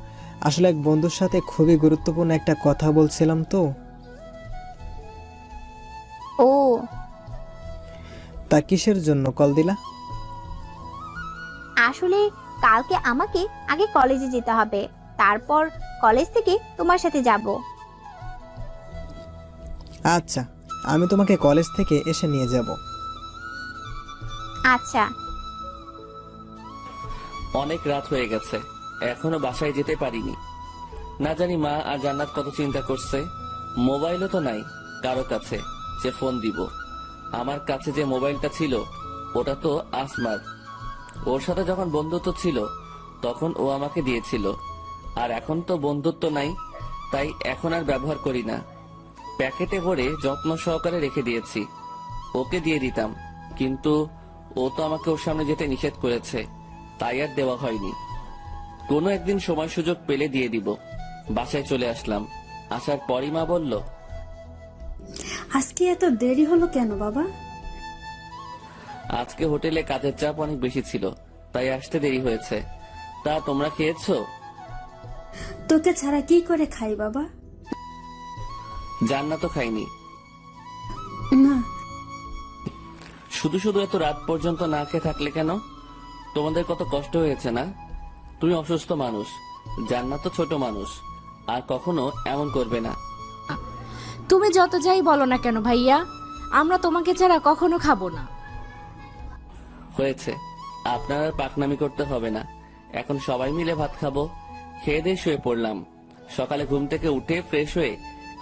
আসলে এক বন্ধুর সাথে খুবই গুরুত্বপূর্ণ একটা কথা বলছিলাম তো। ও, তা কিসের জন্য কল দিলা? আসলে কালকে আমাকে আগে কলেজে যেতে হবে, তারপর কলেজ থেকে তোমার সাথে যাব। আচ্ছা, আমি তোমাকে কলেজ থেকে এসে নিয়ে যাব। আচ্ছা। অনেক রাত হয়ে গেছে, এখনো বাসায় যেতে পারিনি। না জানি মা আর জান্নাত কত চিন্তা করছে। মোবাইলও তো নাই কারো কাছে যে ফোন দিব। আমার কাছে যে মোবাইলটা ছিল ওটা তো আসমার। ওর সাথে যখন বন্ধুত্ব ছিল তখন ও আমাকে দিয়েছিল, আর এখন তো বন্ধুত্ব নাই, তাই এখন আর ব্যবহার করি না। প্যাকেটে ভরে যত্ন সহকারে রেখে দিয়েছি। ওকে দিয়ে দিতাম, কিন্তু ও তো আমাকে ওর সামনে যেতে নিষেধ করেছে, তাই আর দেওয়া হয়নি। কোনো একদিন সময় সুযোগ পেলে দিয়ে দিব। বাসায় চলে আসলাম। আসার পরই মা বলল, আজকে এত দেরি হলো কেন বাবা? আজকে হোটেলে কাজের চাপ অনেক বেশি ছিল, তাই আসতে দেরি হয়েছে। তা তোমরা খেয়েছো? তোকে ছাড়া কি করে খাই বাবা? জান্নাতও খাইনি। না, শুধু শুধু এত রাত পর্যন্ত না খেয়ে থাকলে কেন? তোমাদের কত কষ্ট হয়েছে না? তুমি অসুস্থ মানুষ, জান্নাত তো ছোট মানুষ, আর কখনো এমন করবে না। তুমি যত যাই বলো না কেন ভাইয়া, আমরা তোমাকে ছাড়া কখনো খাবো না। হয়েছে, আপনার আর পাকনামি করতে হবে না। এখন সবাই মিলে ভাত খাবো। খেয়ে দিয়ে শুয়ে পড়লাম। সকালে ঘুম থেকে উঠে ফ্রেশ হয়ে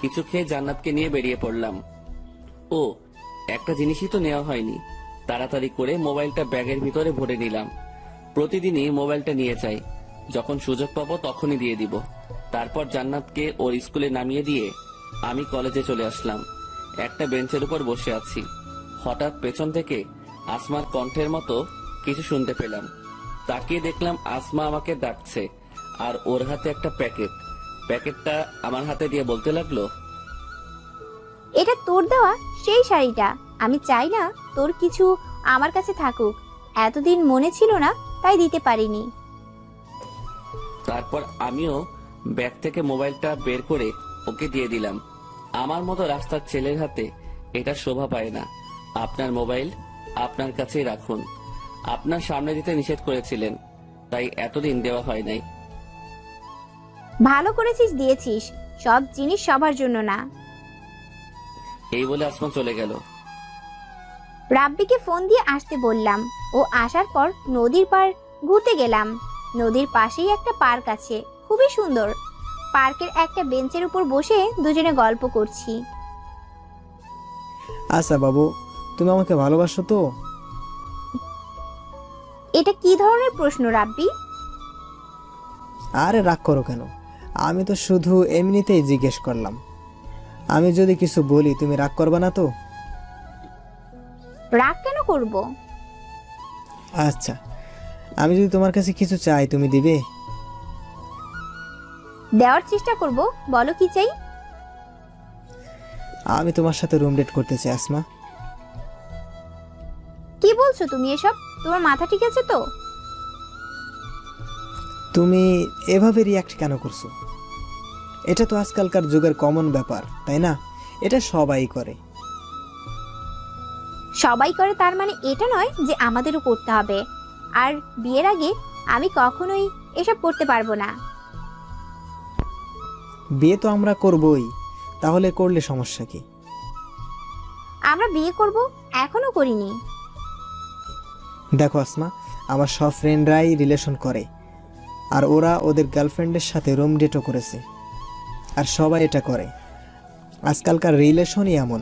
কিছু খেয়ে জান্নাতকে নিয়ে বেরিয়ে পড়লাম। ও, একটা জিনিসই তো নেওয়া হয়নি। তাড়াতাড়ি করে মোবাইলটা ব্যাগের ভিতরে ভরে নিলাম। প্রতিদিনই মোবাইলটা নিয়ে যাই, যখন সুযোগ পাবো তখনই দিয়ে দিব। তারপর জান্নাতকে ওর স্কুলে নামিয়ে দিয়ে আমি কলেজে চলে আসলাম। একটা বেঞ্চের উপর বসে আছি, হঠাৎ পেছন থেকে আসমার কণ্ঠের মতো কিছু শুনতে পেলাম। তাকিয়ে দেখলাম আসমা আমাকে ডাকছে, আর ওর হাতে একটা প্যাকেটটা আমার হাতে দিয়ে বলতে লাগলো, এটা তোর দেওয়া সেই শাড়িটা। আমি চাই না তোর কিছু আমার কাছে থাকুক। এতদিন মনে ছিল না, তাই দিতে পারিনি। তারপর আমিও ব্যাগ থেকে মোবাইলটা বের করে ওকে দিয়ে দিলাম। আমার মতো রাস্তার ছেলের হাতে এটা শোভা পায় না। আপনার মোবাইল আপনার কাছেই রাখুন। আপনার সামনে দিতে নিষেধ করেছিলেন, তাই এতদিন দেওয়া হয় নাই। ভালো করেছিস, দিয়েছিস। সব জিনিস সবার জন্য না। এই বলে আসমা চলে গেল। রাব্বিকে ফোন দিয়ে আসতে বললাম। ও আসার পর নদীর পার ঘুরতে গেলাম। নদীর পাশেই একটা পার্ক আছে, খুবই সুন্দর। পার্কের একটা বেঞ্চের উপর বসে দুজনে গল্প করছি। আচ্ছা বাবু, তুমি আমাকে ভালোবাসো তো? এটা কি ধরনের প্রশ্ন রাব্বি? আরে রাগ করো কেন? আমি তো শুধু এমনিতেই জিজ্ঞেস করলাম। আমি যদি কিছু বলি তুমি রাগ করবে না তো? রাগ কেন করব? আচ্ছা, আমি যদি তোমার কাছে কিছু চাই তুমি দিবে? দেওয়ার চেষ্টা করব। বলো কি চাই? আমি তোমার সাথে রুম ডেট করতে চাই আসমা। কি বলছো তুমি এসব? তোমার মাথা ঠিক আছে তো? তুমি এভাবে রিয়াক্ট কেন করছো? এটা তো আজকালকার যুগের কমন ব্যাপার, তাই না? এটা সবাই করে। সবাই করে তার মানে এটা নয় যে আমাদেরও করতে হবে। আর বিয়ের আগে আমি কখনোই এসব করতে পারবো না। বিয়ে তো আমরা করবই, তাহলে করলে সমস্যা কি? আমরা বিয়ে করব, এখনো করিনি। দেখো আসমা, আমার সব ফ্রেন্ডরাই রিলেশন করে, আর ওরা ওদের গার্লফ্রেন্ডের সাথে রুম ডেটও করেছে। আর সবাই এটা করে, আজকালকার রিলেশনই এমন।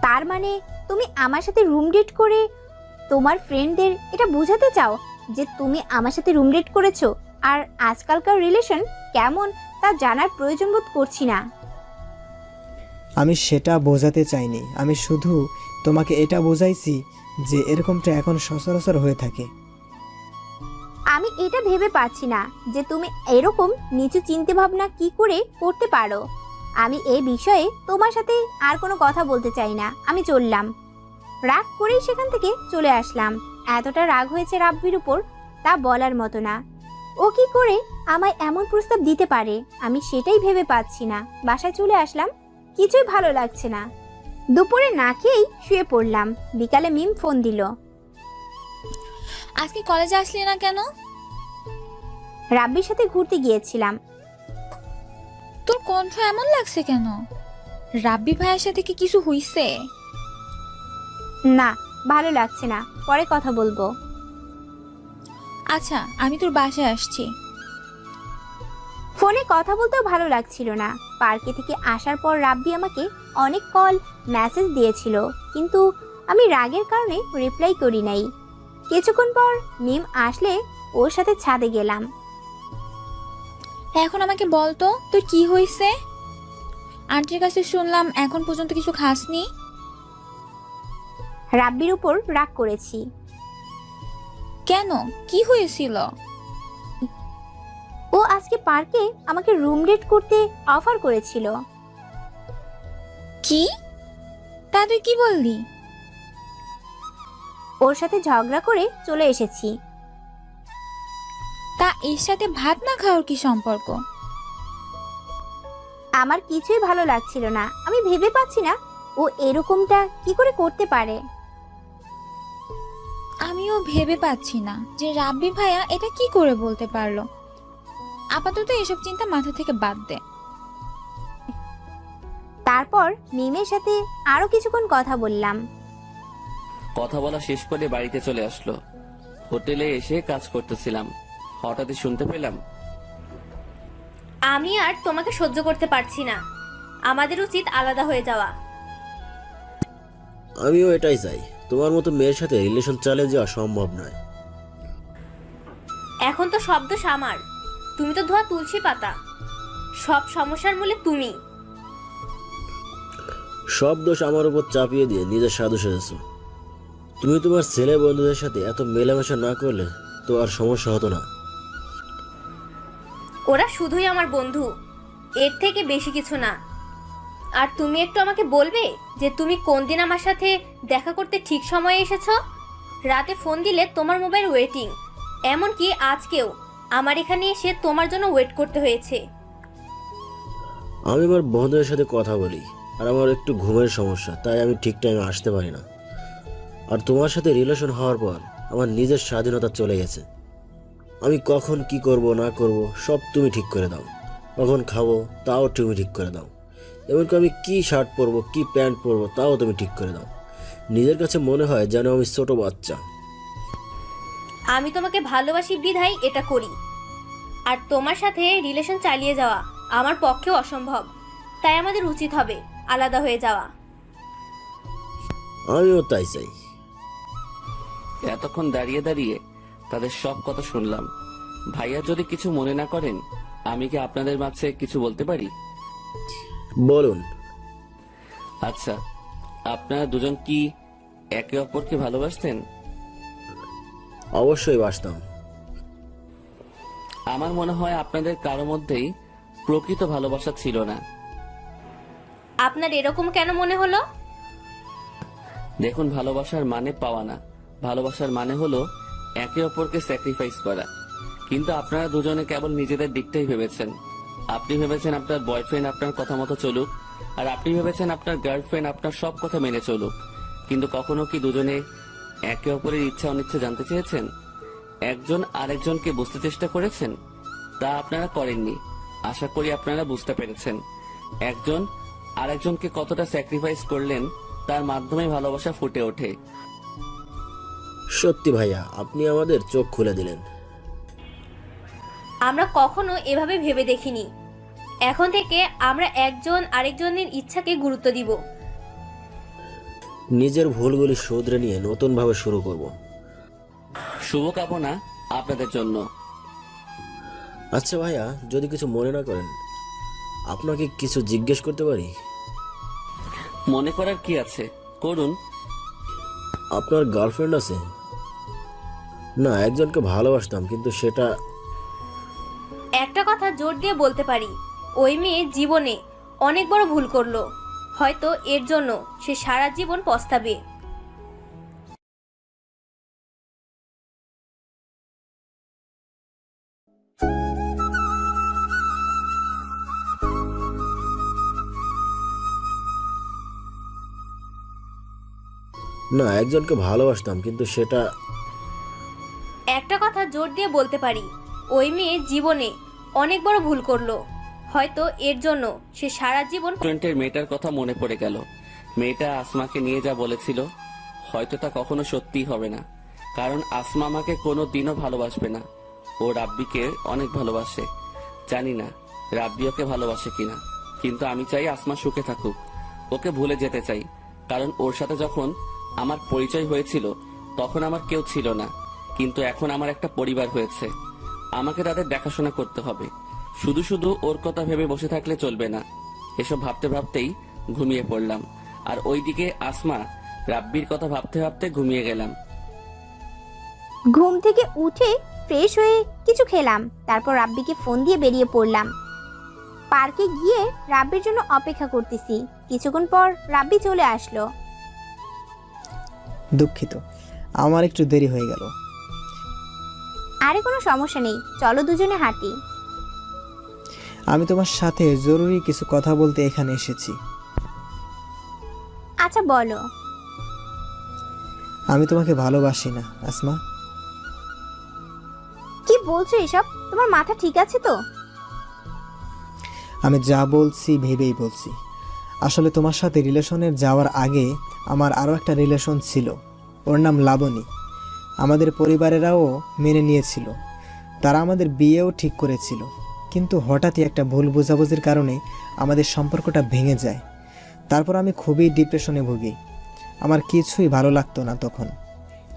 তার মানে তুমি আমার সাথে রুম ডেট করে তোমার ফ্রেন্ডদের এটা বোঝাতে চাও যে তুমি আমার সাথে রুম ডেট করেছো, আর আজকালকার রিলেশন কেমন তা জানার প্রয়োজন বোধ করছি না। আমি সেটা বোঝাতে চাইনি, আমি শুধু তোমাকে এটা বোঝাইছি যে এরকমটা এখন সচরাচর হয়ে থাকে। আমি এটা ভেবে পাচ্ছি না যে তুমি এরকম নিচু চিন্তা ভাবনা কি করে করতে পারো। আমি এই বিষয়ে তোমার সাথে আর কোনো কথা বলতে চাই না। আমি চললাম। রাগ করেই সেখান থেকে চলে আসলাম। এতটা রাগ হয়েছে রাব্বির উপর তা বলার মতো না। ও কি করে আমায় এমন প্রস্তাব দিতে পারে আমি সেটাই ভেবে পাচ্ছি না। বাসায় চলে আসলাম, কিছুই ভালো লাগছে না। দুপুরে না খেয়েই শুয়ে পড়লাম। বিকালে মিম ফোন দিল। আজকে কলেজে আসলি না কেন? রাব্বির সাথে ঘুরতে গিয়েছিলাম। তোর কণ্ঠ এমন লাগছে কেন? রাব্বি ভাইয়ের সাথে কি কিছু হইছে? না, ভালো লাগছে না, পরে কথা বলবো। আচ্ছা, আমি তোর বাসায় আসছি। ফোনে কথা বলতেও ভালো লাগছিল না। পার্কে থেকে আসার পর রাব্বি আমাকে অনেক কল মেসেজ দিয়েছিল, কিন্তু আমি রাগের কারণে রিপ্লাই করি নাই। কিছুক্ষণ পর মিম আসলে ওর সাথে ছাদে গেলাম। এখন আমাকে বল তো তোর কি হয়েছে? আন্টির কাছে শুনলাম এখন পর্যন্ত কিছু খাসনি। রাব্বির উপর রাগ করেছি। কেন, কি হয়েছিল? ও আজকে পার্কে আমাকে রুম ডেট করতে অফার করেছিল। কি? তা তুই কি বললি? ওর সাথে ঝগড়া করে চলে এসেছি। তা এর সাথে ভাত না খাওয়ার কি সম্পর্ক? আমার কিছুই ভালো লাগছিল না। আমি ভেবে পাচ্ছি না ও এরকমটা কি করে করতে পারে। আমিও ভেবে পাচ্ছি না যে রাব্বি ভাইয়া এটা কি করে বলতে পারলো। আপাতত এসব চিন্তা মাথা থেকে বাদ দে। তারপর মিমের সাথে আরো কিছুক্ষণ কথা বললাম। কথা বলা শেষ করে বাড়িতে চলে আসলো। হোটেলে এসে কাজ করতেছিলাম, হঠাৎই শুনতে পেলাম, আমি আর তোমাকে সহ্য করতে পারছি না। আমাদের উচিত আলাদা হয়ে যাওয়া। আমিও এটাই চাই। তোমার মতো মেয়ের সাথে রিলেশন চালিয়ে যাওয়া সম্ভব নয়। এখন তো সব দোষ আমার। তুমি তো ধোয়া তুলসী পাতা। সব সমস্যার মূলে তুমি। সব দোষ আমার উপর চাপিয়ে দিয়ে নিজের সাধু সেজেছো। তুমি তোমার ছেলে বন্ধুদের সাথে এত মেলামেশা না করলে তো আর সমস্যা হতো না। ওরা শুধুই আমার বন্ধু, এর থেকে বেশি কিছু না। আর তুমি একটু আমাকে বলবে যে তুমি কোন দিন আমার সাথে দেখা করতে ঠিক সময়ে এসেছো? রাতে ফোন দিলে তোমার মোবাইল ওয়েটিং, এমনকি আজকেও আমার এখানে এসে তোমার জন্য ওয়েট করতে হয়েছে। আমি আমার বন্ধুদের সাথে কথা বলি, আর আমার একটু ঘুমের সমস্যা, তাই আমি ঠিক টাইমে আসতে পারি না। আর তোমার সাথে রিলেশন হওয়ার পর আমার নিজের স্বাধীনতা চলে গেছে। আমি কখন কি করব না করব সব তুমি ঠিক করে দাও, কখন খাবো তাও তুমি ঠিক করে দাও, এমনকি আমি কি শার্ট পরবো কি প্যান্ট পরবো তাও তুমি ঠিক করে দাও। নিজের কাছে মনে হয় যেন আমি ছোট বাচ্চা। আমি তোমাকে ভালোবাসি বিধায় এটা করি, আর তোমার সাথে রিলেশন চালিয়ে যাওয়া আমার পক্ষেও অসম্ভব। তাই আমাদের উচিত হবে আলাদা হয়ে যাওয়া। আমিও তাই চাই। এতক্ষণ দাঁড়িয়ে দাঁড়িয়ে তাদের সব কথা শুনলাম। ভাইয়া যদি কিছু মনে না করেন, আমি কি আপনাদের মাঝে কিছু বলতে পারি? বলুন। আচ্ছা, আপনারা দুজন কি একে অপরকে ভালোবাসতেন? অবশ্যই বাসতাম। আমার মনে হয় আপনাদের কারো মধ্যেই প্রকৃত ভালোবাসা ছিল না। আপনার এরকম কেন মনে হলো? দেখুন, ভালোবাসার মানে পাওয়া না, ভালোবাসার মানে হলো একে অপরকে স্যাক্রিফাইস করা। কিন্তু আপনারা দুজনে কেবল নিজেদের দিকটাই ভেবেছেন। আপনি ভেবেছেন আপনার বয়ফ্রেন্ড আপনার কথা মতো চলুক, আর আপনি ভেবেছেন আপনার গার্লফ্রেন্ড আপনার সব কথা মেনে চলুক। কিন্তু কখনো কি দুজনে একে অপরের ইচ্ছা অনিচ্ছা জানতে চেয়েছেন? একজন আরেকজনকে বুঝতে চেষ্টা করেছেন? তা আপনারা করেননি। আশা করি আপনারা বুঝতে পেরেছেন একজন আরেকজনকে কতটা স্যাক্রিফাইস করলেন, তার মাধ্যমে ভালোবাসা ফুটে ওঠে। সত্যি ভাইয়া, আপনি আমাদের চোখ খুলে দিলেন। আমরা কখনো এভাবে ভেবে দেখিনি। এখন থেকে আমরা একজন আরেকজনের ইচ্ছাকে গুরুত্ব দিব। নিজের ভুলগুলি শুধরে নিয়ে নতুনভাবে শুরু করব। শুভকামনা আপনাদের জন্য। আচ্ছা ভাইয়া, যদি কিছু মনে না করেন, আপনাকে কিছু জিজ্ঞেস করতে পারি? মনে করার কি আছে, করুন। আপনার গার্লফ্রেন্ড আছে? না, একজনকে ভালোবাসতাম, কিন্তু সেটা একটা কথা জোর দিয়ে বলতে পারি, ওই মেয়ে জীবনে অনেক বড় ভুল করলো। হয়তো এর জন্য সে সারা জীবন পস্তাবে। না, একজনকে ভালোবাসতাম, কিন্তু সেটা একটা কথা জোর দিয়ে বলতে পারি, ওই মেয়ে জীবনে অনেক বড় ভুল করলো। হয়তো এর জন্য সে সারা জীবন রেস্টুরেন্টের মেয়েটার কথা মনে পড়ে গেল। মেয়েটা আসমাকে নিয়ে যা বলেছিল, হয়তো তা কখনো সত্যিই হবে না। কারণ আসমা আমাকে কোনো দিনও ভালোবাসবে না। ও রাব্বিকে অনেক ভালোবাসে। জানি না রাব্বি ওকে ভালোবাসে কিনা, কিন্তু আমি চাই আসমা সুখে থাকুক। ওকে ভুলে যেতে চাই, কারণ ওর সাথে যখন আমার পরিচয় হয়েছিল তখন আমার কেউ ছিল না, কিন্তু এখন আমার একটা পরিবার হয়েছে। আমাকে তাদের দেখাশোনা করতে হবে। শুধু শুধু ওর কথা ভেবে বসে থাকলে চলবে না। এসব ভাবতে ভাবতেই ঘুমিয়ে পড়লাম, আর ওইদিকে আসমা রাব্বির কথা ভাবতে ভাবতে ঘুমিয়ে গেলাম। ঘুম থেকে উঠে ফ্রেশ হয়ে কিছু খেলাম, তারপর রাব্বিকে ফোন দিয়ে বেরিয়ে পড়লাম। পার্কে গিয়ে রাব্বির জন্য অপেক্ষা করতেছি। কিছুক্ষণ পর রাব্বি চলে আসলো। দুঃখিত, আমার একটু দেরি হয়ে গেল। আরে কোনো সমস্যা নেই, চলো দুজনে হাঁটি। আমি তোমার সাথে জরুরি কিছু কথা বলতে এখানে এসেছি। আচ্ছা বলো। আমি তোমাকে ভালোবাসি না আসমা। কি বলছো এসব? তোমার মাথা ঠিক আছে তো? আমি যা বলছি ভেবেই বলছি। আসলে তোমার সাথে রিলেশনের যাওয়ার আগে আমার আরও একটা রিলেশন ছিল, ওর নাম লাবণী। আমাদের পরিবারেরাও মেনে নিয়েছিল, তারা আমাদের বিয়েও ঠিক করেছিল। কিন্তু হঠাৎই একটা ভুল বোঝাবুঝির কারণে আমাদের সম্পর্কটা ভেঙে যায়। তারপর আমি খুবই ডিপ্রেশনে ভুগি। আমার কিছুই ভালো লাগতো না তখন,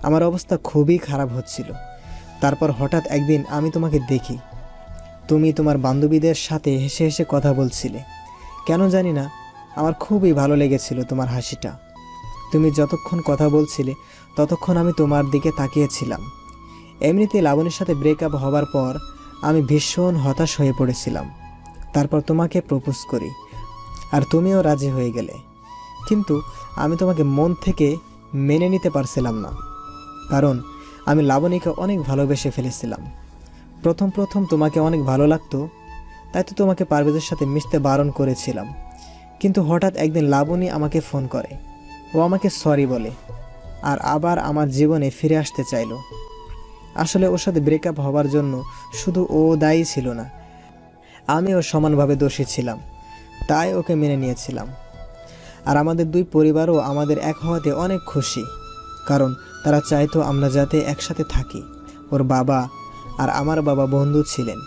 আমার অবস্থা খুবই খারাপ হচ্ছিল। তারপর হঠাৎ একদিন আমি তোমাকে দেখি, তুমি তোমার বান্ধবীদের সাথে হেসে হেসে কথা বলছিলে। কেন জানি না, আমার খুবই ভালো লেগেছিল তোমার হাসিটা। তুমি যতক্ষণ কথা বলছিলে ততক্ষণ আমি তোমার দিকে তাকিয়েছিলাম। এমনিতে লাবণীর সাথে ব্রেকআপ হবার পর আমি ভীষণ হতাশ হয়ে পড়েছিলাম। তারপর তোমাকে প্রপোজ করি, আর তুমিও রাজি হয়ে গেলে। কিন্তু আমি তোমাকে মন থেকে মেনে নিতে পারছিলাম না, কারণ আমি লাবণীকে অনেক ভালোবেসে ফেলেছিলাম। প্রথম তোমাকে অনেক ভালো লাগতো, তাই তো তোমাকে পারভেজের সাথে মিশতে বারণ করেছিলাম। কিন্তু হঠাৎ একদিন লাবণী আমাকে ফোন করে, ও আমাকে সরি বলে। আর আবার আমার জীবনে ফিরে আসতে চাইলো। আসলে ওর সাথে ব্রেকআপ হওয়ার জন্য শুধু ও দায়ী ছিল না, আমিও সমানভাবে দোষী ছিলাম, তাই ওকে মেনে নিয়েছিলাম। আর আমাদের দুই পরিবারও আমাদের এক হওয়াতে অনেক খুশি, কারণ তারা চাইতো আমরা যাতে একসাথে থাকি। ওর বাবা আর আমার বাবা বন্ধু ছিলেন,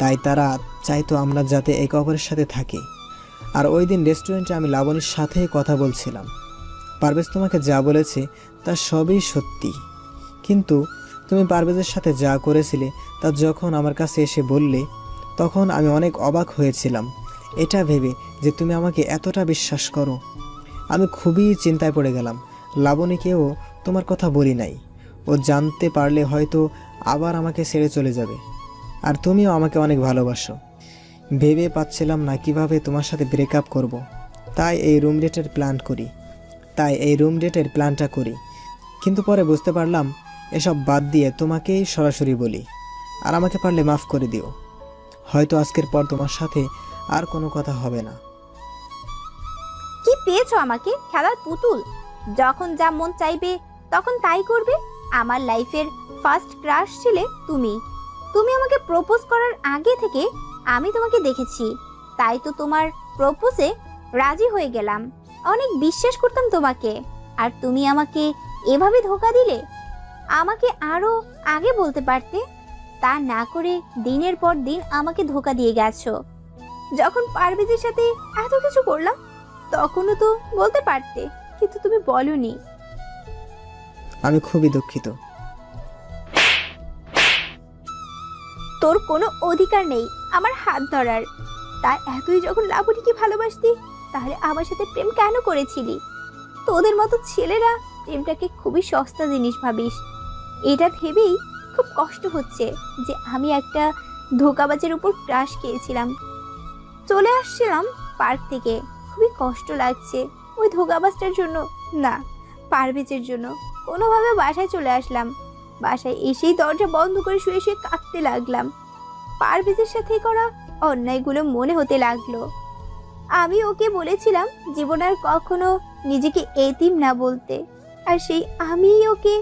তাই তারা চাইতো আমরা যাতে একে অপরের সাথে থাকি। আর ওই দিন রেস্টুরেন্টে আমি লাবণীর সাথেই কথা বলছিলাম। পারভেজ তোমাকে যা বলেছে তা সবই সত্যি, কিন্তু তুমি পারভেজের সাথে যা করেছিলে তা যখন আমার কাছে এসে বললে, তখন আমি অনেক অবাক হয়েছিলাম, এটা ভেবে যে তুমি আমাকে এতটা বিশ্বাস করো। আমি খুবই চিন্তায় পড়ে গেলাম। লাবণীকেও তোমার কথা বলি নাই, ও জানতে পারলে হয়তো আবার আমাকে ছেড়ে চলে যাবে। আর তুমিও আমাকে অনেক ভালোবাসো। ভেবে পাচ্ছিলাম না কিভাবে তোমার সাথে ব্রেকআপ করব, তাই এই রুম ডেটের প্ল্যানটা করি। কিন্তু পরে বুঝতে পারলাম এসব বাদ দিয়ে তোমাকেই সরাসরি বলি, আর আমাকে পারলে মাফ করে দিও। হয়তো আজকের পর তোমার সাথে আর কোনো কথা হবে না। কি পেয়েছো আমাকে? খেলার পুতুল। যখন যা মন চাইবে তখন তাই করবে। আমার লাইফের ফার্স্ট ক্রাশ ছিলে তুমি। তুমি আমাকে প্রপোজ করার আগে থেকে আমি তোমাকে দেখেছি, তাই তো তোমার প্রপোজে রাজি হয়ে গেলাম। অনেক বিশ্বাস করতাম তোমাকে, আর তুমি আমাকে এভাবে ধোঁকা দিলে। আমাকে আরো আগে বলতে পারতে, তা না করে দিনের পর দিন আমাকে ধোঁকা দিয়ে গেছো। যখন পারভেজের সাথে এত কিছু করলাম তখনও তো বলতে পারতে, কিন্তু তুমি বলোনি। আমি খুবই দুঃখিত। তোর কোনো অধিকার নেই আমার হাত ধরার। তাই এতই যখন লাবণীকে ভালোবাসতি, তাহলে আমার সাথে প্রেম কেন করেছিলি? তোদের মতো ছেলেরা প্রেমটাকে খুবই সস্তা জিনিস ভাবিস। এটা ভেবেই খুব কষ্ট হচ্ছে যে আমি একটা ধোঁকাবাজের উপর ক্রাশ খেয়েছিলাম। চলে আসছিলাম পার্ক থেকে, খুবই কষ্ট লাগছে ওই ধোঁকাবাজটার জন্য না, পারভেজের জন্য। কোনোভাবে বাসায় চলে আসলাম। বাসায় এসেই দরজা বন্ধ করে শুয়ে শুয়ে কাঁদতে লাগলাম। পারভেজের সাথে করা অন্যায়গুলো মনে হতে লাগলো। আমি ওকে বলেছিলাম জীবন আর কখনো নিজেকে এতিম না বলতে, আর সেই আমিই ওকে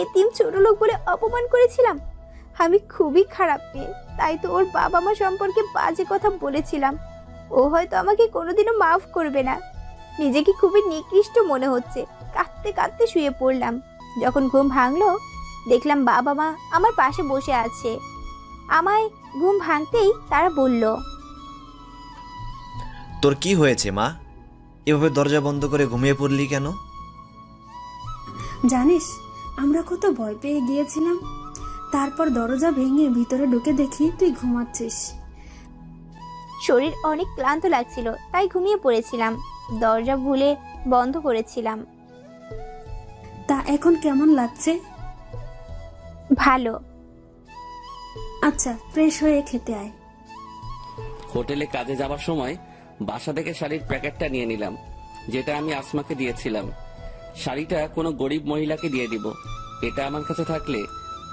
এতিম ছোট লোক বলে অপমান করেছিলাম। আমি খুবই খারাপ মেয়ে, তাই তো ওর বাবা মা সম্পর্কে বাজে কথা বলেছিলাম। ও হয়তো আমাকে কোনোদিনও মাফ করবে না। নিজেকে খুবই নিকৃষ্ট মনে হচ্ছে। কাঁদতে কাঁদতে শুয়ে পড়লাম। যখন ঘুম ভাঙলো দেখলাম বাবা মা আমার পাশে বসে আছে। আমায় ঘুম ভাঙতেই তারা বলল, তোর কি হয়েছে মা? এভাবে দরজা বন্ধ করে ঘুমিয়ে পড়লি কেন? জানিস, আমরা কত ভয় পেয়ে গিয়েছিলাম। তারপর দরজা ভেঙে ভিতরে ঢুকে দেখি তুই ঘুমাচ্ছিস। শরীর অনেক ক্লান্ত লাগছিল, তাই ঘুমিয়ে পড়েছিলাম। দরজা ভুলে বন্ধ করেছিলাম। তা এখন কেমন লাগছে? ভালো। আচ্ছা, ফ্রেশ হয়ে খেতে আয়। হোটেলে কাজে যাওয়ার সময় বাসা থেকে শাড়ির প্যাকেটটা নিয়ে নিলাম, যেটা আমি আসমাকে দিয়েছিলাম। শাড়িটা কোনো গরিব মহিলাকে দিয়ে দিব। এটা আমার কাছে থাকলে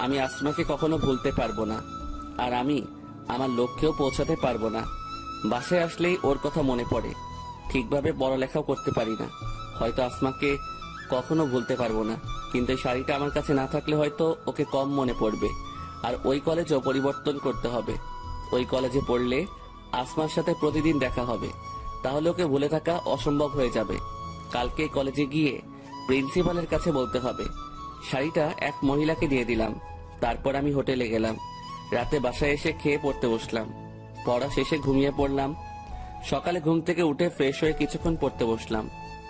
আমি আসমাকে কখনো ভুলতে পারবো না, আর আমি আমার লক্ষ্যেও পৌঁছাতে পারবো না। বাসায় আসলেই ওর কথা মনে পড়ে। ঠিকভাবে পড়ালেখাও করতে পারি না, হয়তো আসমাকে কখনো ভুলতে পারবো না। কিন্তু এই শাড়িটা আমার কাছে না থাকলে হয়তো ওকে কম মনে পড়বে। আর ওই কলেজও পরিবর্তন করতে হবে। ওই কলেজে পড়লে আসমার সাথে প্রতিদিন দেখা হবে, তাহলে ওকে ভুলে থাকা অসম্ভব হয়ে যাবে। কালকে কলেজে গিয়ে প্রিন্সিপালের কাছে বলতে হবে। শাড়িটা এক মহিলাকে দিয়ে দিলাম। তারপর আমি হোটেলে গেলাম। রাতে বাসায় এসে খেয়ে পড়তে বসলাম। পড়া শেষে ঘুমিয়ে পড়লাম। সকালে ঘুম থেকে উঠে ফ্রেশ হয়ে কিছুক্ষণ পড়তে বসলাম।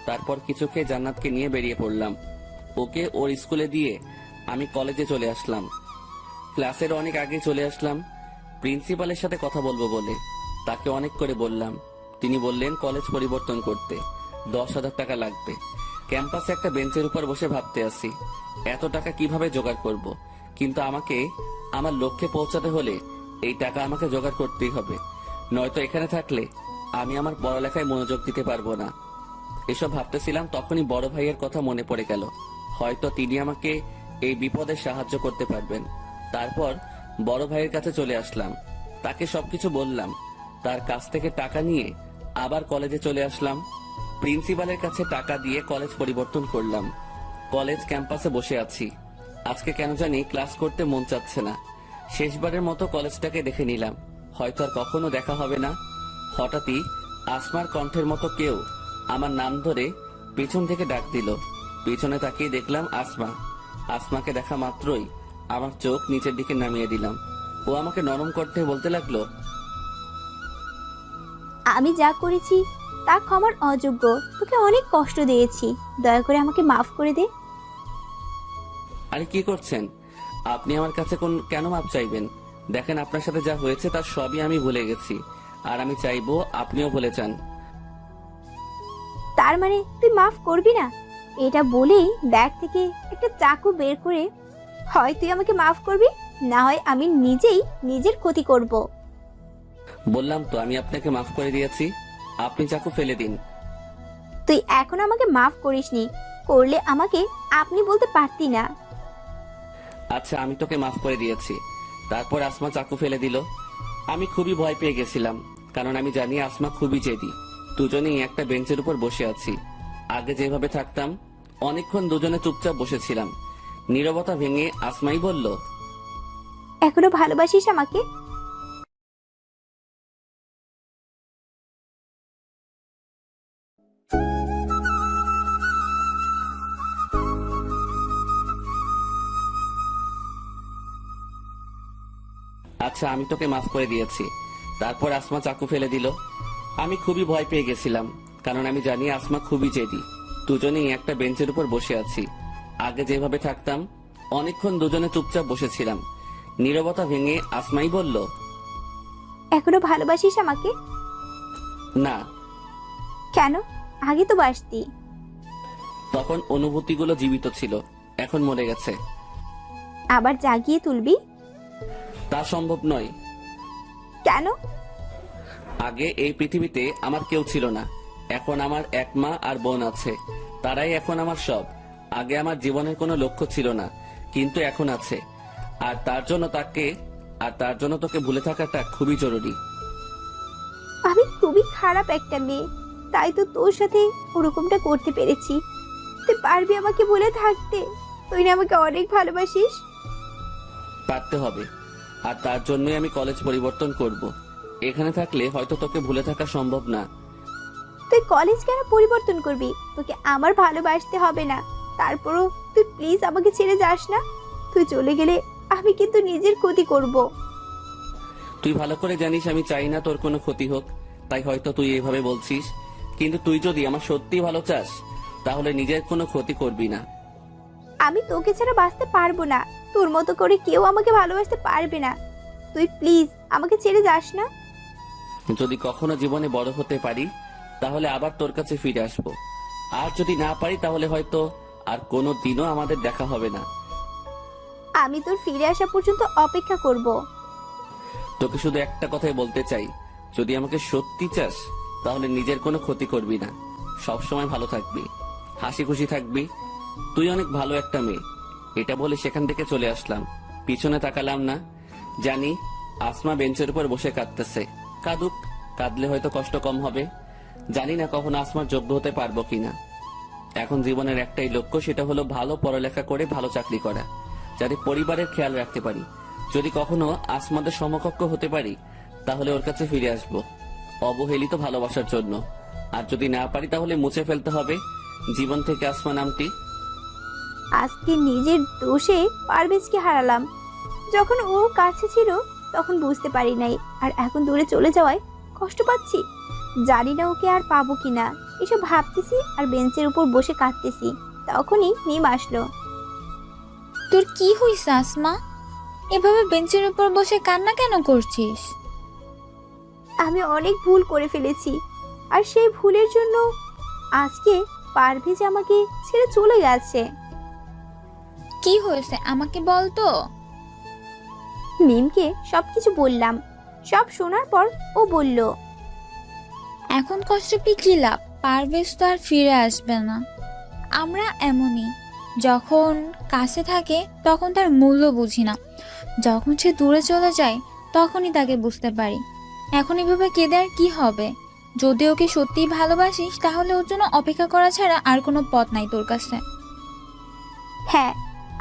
তারপর কিছু খেয়ে জান্নাতকে নিয়ে বেরিয়ে পড়লাম। ওকে ওর স্কুলে দিয়ে আমি কলেজে চলে আসলাম। ক্লাসের অনেক আগে চলে আসলাম প্রিন্সিপালের সাথে কথা বলবো বলে। তাকে অনেক করে বললাম। তিনি বললেন কলেজ পরিবর্তন করতে 10,000 টাকা লাগবে। ক্যাম্পাসে একটা বেঞ্চের উপর বসে ভাবতে আসি এত টাকা কিভাবে জোগাড় করব। কিন্তু আমাকে আমার লক্ষ্যে পৌঁছাতে হলে এই টাকা আমাকে জোগাড় করতেই হবে, নয়তো এখানে থাকলে আমি আমার পড়ালেখায় মনোযোগ দিতে পারবো না। এসব ভাবতেছিলাম, তখনই বড় ভাইয়ের কথা মনে পড়ে গেল। হয়তো তিনি আমাকে এই বিপদে সাহায্য করতে পারবেন। তারপর বড় ভাইয়ের কাছে চলে আসলাম। তাকে সবকিছু বললাম। তার কাছ থেকে টাকা নিয়ে আবার কলেজে চলে আসলাম। প্রিন্সিপালের কাছে টাকা দিয়ে কলেজ পরিবর্তন করলাম। কলেজ ক্যাম্পাসে বসে আছি। আজকে কেন জানি ক্লাস করতে মন চাচ্ছে না। শেষবারের মতো কলেজটাকে দেখে নিলাম, হয়তো আর কখনো দেখা হবে না। হঠাৎই আসমার কণ্ঠের মতো কেউ আমার নাম ধরে পিছন থেকে ডাক দিল। পিছনে তাকিয়ে দেখলাম আসমা। আসমাকে দেখা মাত্রই আমার চোখ নিচের দিকে নামিয়ে দিলাম। ও আমাকে নরম কণ্ঠে বলতে লাগলো, আমি যা করেছি তা ক্ষমার অযোগ্য। তোকে অনেক কষ্ট দিয়েছি, দয়া করে আমাকে মাফ করে দে। আরে কি করছেন আপনি? আমার কাছে কেন মাপ চাইবেন? দেখেন, আপনার সাথে যা হয়েছে তার সবই আমি ভুলে গেছি, আর আমি চাইবো আপনিও ভুলে যান। তার মানে তুই মাফ করবি না? এটা বলেই ব্যাগ থেকে একটা চাকু বের করে, হয় তুই আমাকে মাফ করবি, না হয় আমি নিজেই নিজের ক্ষতি করব। বললাম তো আমি আপনাকে মাফ করে দিয়েছি, আপনি চাকু ফেলে দিন। তুই এখন আমাকে মাফ করিসনি, করলে আমাকে আপনি বলতে পারতি না। আচ্ছা, আমি তোকে মাফ করে দিয়েছি। তারপর আসমা চাকু ফেলে দিল। আমি খুবই ভয় পেয়ে গেছিলাম, কারণ আমি জানি আসমা খুবই জেদি। দুজনেই একটা বেঞ্চের উপর বসে আছি। আগে যেভাবে থাকতাম, অনেকক্ষণ দুজনে চুপচাপ বসেছিলাম। নীরবতা ভেঙে আসমাই বলল, এখনো ভালোবাসিস আমাকে? আচ্ছা, আমি তোকে মাফ করে দিয়েছি। তারপর আসমা চাকু ফেলে দিল। আমি খুবই ভয় পেয়ে গেছিলাম, কারণ আমি জানি আসমা খুবই জেদি। দুজনেই একটা বেঞ্চের উপর বসে আছি। আগে যেভাবে থাকতাম, অনেকক্ষণ দুজনে চুপচাপ বসেছিলাম। নীরবতা ভেঙে আসমাই বলল, এখনো ভালোবাসিস আমাকে? না। কেন? আগে তো বাসতি। তখন অনুভূতিগুলো জীবিত ছিল, এখন মরে গেছে। আবার জাগিয়ে তুলবি? তা সম্ভব নয়। কেন? আগে এই পৃথিবীতে আমার কেউ ছিল না, এখন আমার এক মা আর বোন আছে। তারাই এখন আমার সব। আগে আমার জীবনের কোনো লক্ষ্য ছিল না, কিন্তু এখন আছে। আর তার জন্য তোকে ভুলে থাকাটা খুবই জরুরি। আমি খুবই খারাপ একটা মেয়ে, তাই তো তোর সাথে ওরকমটা করতে পেরেছি। তুই পারবি আমাকে ভুলে থাকতে? তুই না আমাকে অনেক ভালোবাসিস? পারতে হবে, আর তার জন্যই আমি কলেজ পরিবর্তন করব। এখানে থাকলে হয়তো তোকে ভুলে থাকা সম্ভব না। তুই কলেজ কেন পরিবর্তন করবি? তোকে আমার ভালোবাসতে হবে না। তারপরও তুই প্লিজ আমাকে ছেড়ে যাস না। তুই চলে গেলে আমি কিন্তু নিজের ক্ষতি করব। তুই ভালো করে জানিস আমি চাই না তোর কোনো ক্ষতি হোক, তাই হয়তো তুই এইভাবে বলছিস। কিন্তু তুই যদি আমার সত্যি ভালো চাস, তাহলে নিজের কোনো ক্ষতি করবি না। আমি তোকে ছাড়া বাঁচতে পারবো না। তোর মতো করে কেউ আমাকে ভালোবাসতে পারবে না। তুই প্লিজ আমাকে ছেড়ে যাস না। যদি কখনো জীবনে বড় হতে পারি, তাহলে আবার তোর কাছে ফিরে আসবো। আর যদি না পারি, তাহলে হয়তো আর কোনো দিনও আমাদের দেখা হবে না। আমি তোর ফিরে আসা পর্যন্ত অপেক্ষা করব। তোকে শুধু একটা কথাই বলতে চাই, যদি আমাকে সত্যি চাস, তাহলে নিজের কোনো ক্ষতি করবি না। সব সময় ভালো থাকবি, হাসি খুশি থাকবি। তুই অনেক ভালো একটা মেয়ে। এটা বলে সেখান থেকে চলে আসলাম। পিছনে তাকালাম না। জানি আসমা বেঞ্চের উপর বসে কাঁদতেছে। কাঁদুক, কাঁদলে হয়তো কষ্ট কম হবে। জানি না কখন আসমার যোগ্য হতে পারবো কিনা। এখন জীবনের একটাই লক্ষ্য, সেটা হলো ভালো পড়ালেখা করে ভালো চাকরি করা, যাতে পরিবারের খেয়াল রাখতে পারি। যদি কখনো আসমাদের সমকক্ষ হতে পারি, তাহলে ওর কাছে ফিরে আসবো অবহেলিত ভালোবাসার জন্য। আর যদি না পারি, তাহলে মুছে ফেলতে হবে জীবন থেকে আসমা নামটি। আজকে নিজের দোষে পারভেজকে হারালাম। যখন ও কাছে ছিল তখন বুঝতে পারি নাই, আর এখন দূরে চলে যাওয়ায় কষ্ট পাচ্ছি। জানি না ওকে আর পাবো কিনা। এসব ভাবতেছি আর বেঞ্চের উপর বসে কাঁদতেছি। তখনই মিম আসলো। তোর কি হইছে আসমা? এভাবে বেঞ্চের উপর বসে কান্না কেন করছিস? আমি অনেক ভুল করে ফেলেছি, আর সেই ভুলের জন্য আজকে পারভেজ আমাকে ছেড়ে চলে গেছে। কি হয়েছে আমাকে বল তো। মিমকে সবকিছু বললাম। সব শোনার পর ও বলল, এখন কষ্ট পেয়ে কি লাভ? পারভেজ তো আর ফিরে আসবে না। আমরা এমনই, যখন কাছে থাকে তখন তার মূল্য বুঝি না, যখন সে দূরে চলে যায় তখনই তাকে বুঝতে পারি। এখন এভাবে কেঁদে আর কি হবে? যদি ওকে সত্যিই ভালোবাসিস, তাহলে ওর জন্য অপেক্ষা করা ছাড়া আর কোনো পথ নাই তোর কাছে। হ্যাঁ,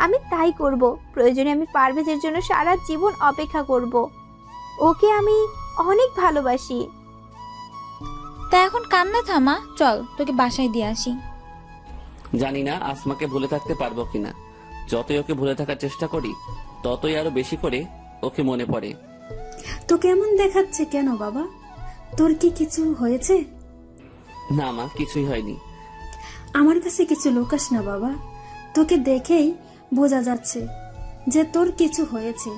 আমি তাই করব। প্রয়োজনে আমি পারভেজের জন্য সারা জীবন অপেক্ষা করব। ওকে আমি অনেক ভালোবাসি। তা এখন কান্না থামা, চল তোকে বাসায় দিয়ে আসি। জানি না আসমাকে ভুলে থাকতে পারবো কিনা। যতই ওকে ভুলে থাকার চেষ্টা করি ততই আরো বেশি করে ওকে মনে পড়ে। তো কেমন দেখাচ্ছে কেন বাবা? তোর কি কিছু হয়েছে? না মা, কিছুই হয়নি। আমার কাছে কিছু লুকাস না বাবা। তোকে দেখেই বোঝা যাচ্ছে যে তোর কিছু হয়েছে।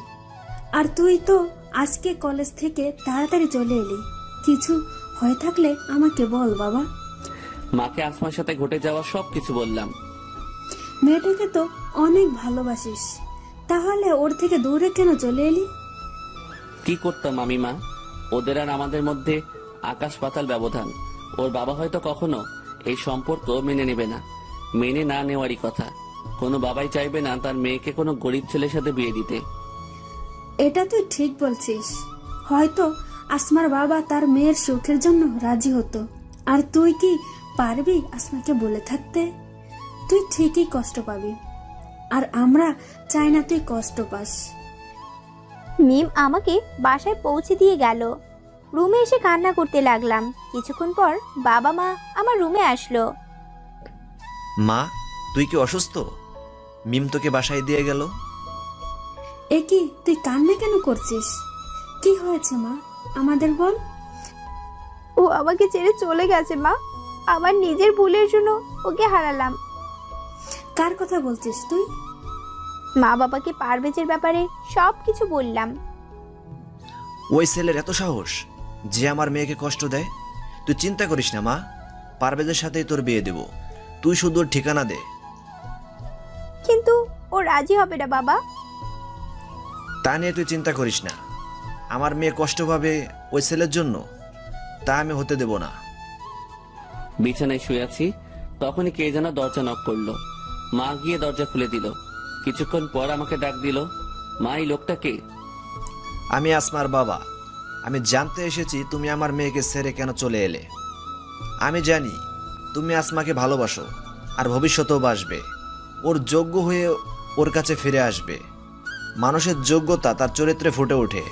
আর তুই তো আজকে কলেজ থেকে তাড়াতাড়ি চলে এলি। কিছু হয়ে থাকলে আমাকে বল বাবা। মাকে আসমার সাথে ঘটে যাওয়া সব কিছু বললাম। মেয়েটাকে তো অনেক ভালোবাসিস, তাহলে ওর থেকে দূরে কেন চলে এলি? কি করতাম আমি মা? ওদের আর আমাদের মধ্যে আকাশ পাতাল ব্যবধান। ওর বাবা হয়তো কখনো এই সম্পর্ক মেনে নেবে না। মেনে না নেওয়ারই কথা। কোনো বাবাই চাইবে না তার মেয়েকে কোনো গরিব ছেলের সাথে বিয়ে দিতে। এটা তুই ঠিক বলছিস। হয়তো আসমার বাবা তার মেয়ের সুখের জন্য রাজি হতো। আর তুই কি পারবি আসমাকে বলে থাকতে? তুই ঠিকই কষ্ট পাবি, আর আমরা চাই না তুই কষ্ট পাস। মিম আমাকে বাসায় পৌঁছে দিয়ে গেল। রুমে এসে কান্না করতে লাগলাম। কিছুক্ষণ পর বাবা মা আমার রুমে আসলো। মা, তুই কি অসুস্থ? মিম তোকে বাসায় দিয়ে গেল। এ কি, তুই কান্না কেন করছিস? কি হয়েছে মা, আমাদের বল। ও আমাকে ছেড়ে চলে গেছে মা। আমার নিজের ভুলের জন্য ওকে হারালাম। কার কথা বলছিস তুই? মা বাবাকে পারভেজের ব্যাপারে সব কিছু বললাম। ওই ছেলের এত সাহস যে আমার মেয়েকে কষ্ট দেয়। তুই চিন্তা করিস না মা, পারভেজের সাথেই তোর বিয়ে দেব। তুই শুধু ওর ঠিকানা দে। কিন্তু ও রাজি হবে না বাবা। তা নিয়ে তুই চিন্তা করিস না। আমার মেয়ে কষ্ট পাবে ওই ছেলের জন্য, তা আমি হতে দেব না। বিছানায় শুয়ে আছি, তখনই কে যেন দরজা নক করলো। মা গিয়ে দরজা খুলে দিল। কিছুক্ষণ পর আমাকে ডাক দিল। মা, এই লোকটা কে? আমি আসমার বাবা। আমি জানতে এসেছি তুমি আমার মেয়েকে ছেড়ে কেন চলে এলে। আমি জানি তুমি আসমাকে ভালোবাসো আর ভবিষ্যতেও বাসবে। ওর যোগ্য হয়ে ওর কাছে ফিরে আসবে। মানুষের যোগ্যতা তার চরিত্রে ফুটে ওঠে।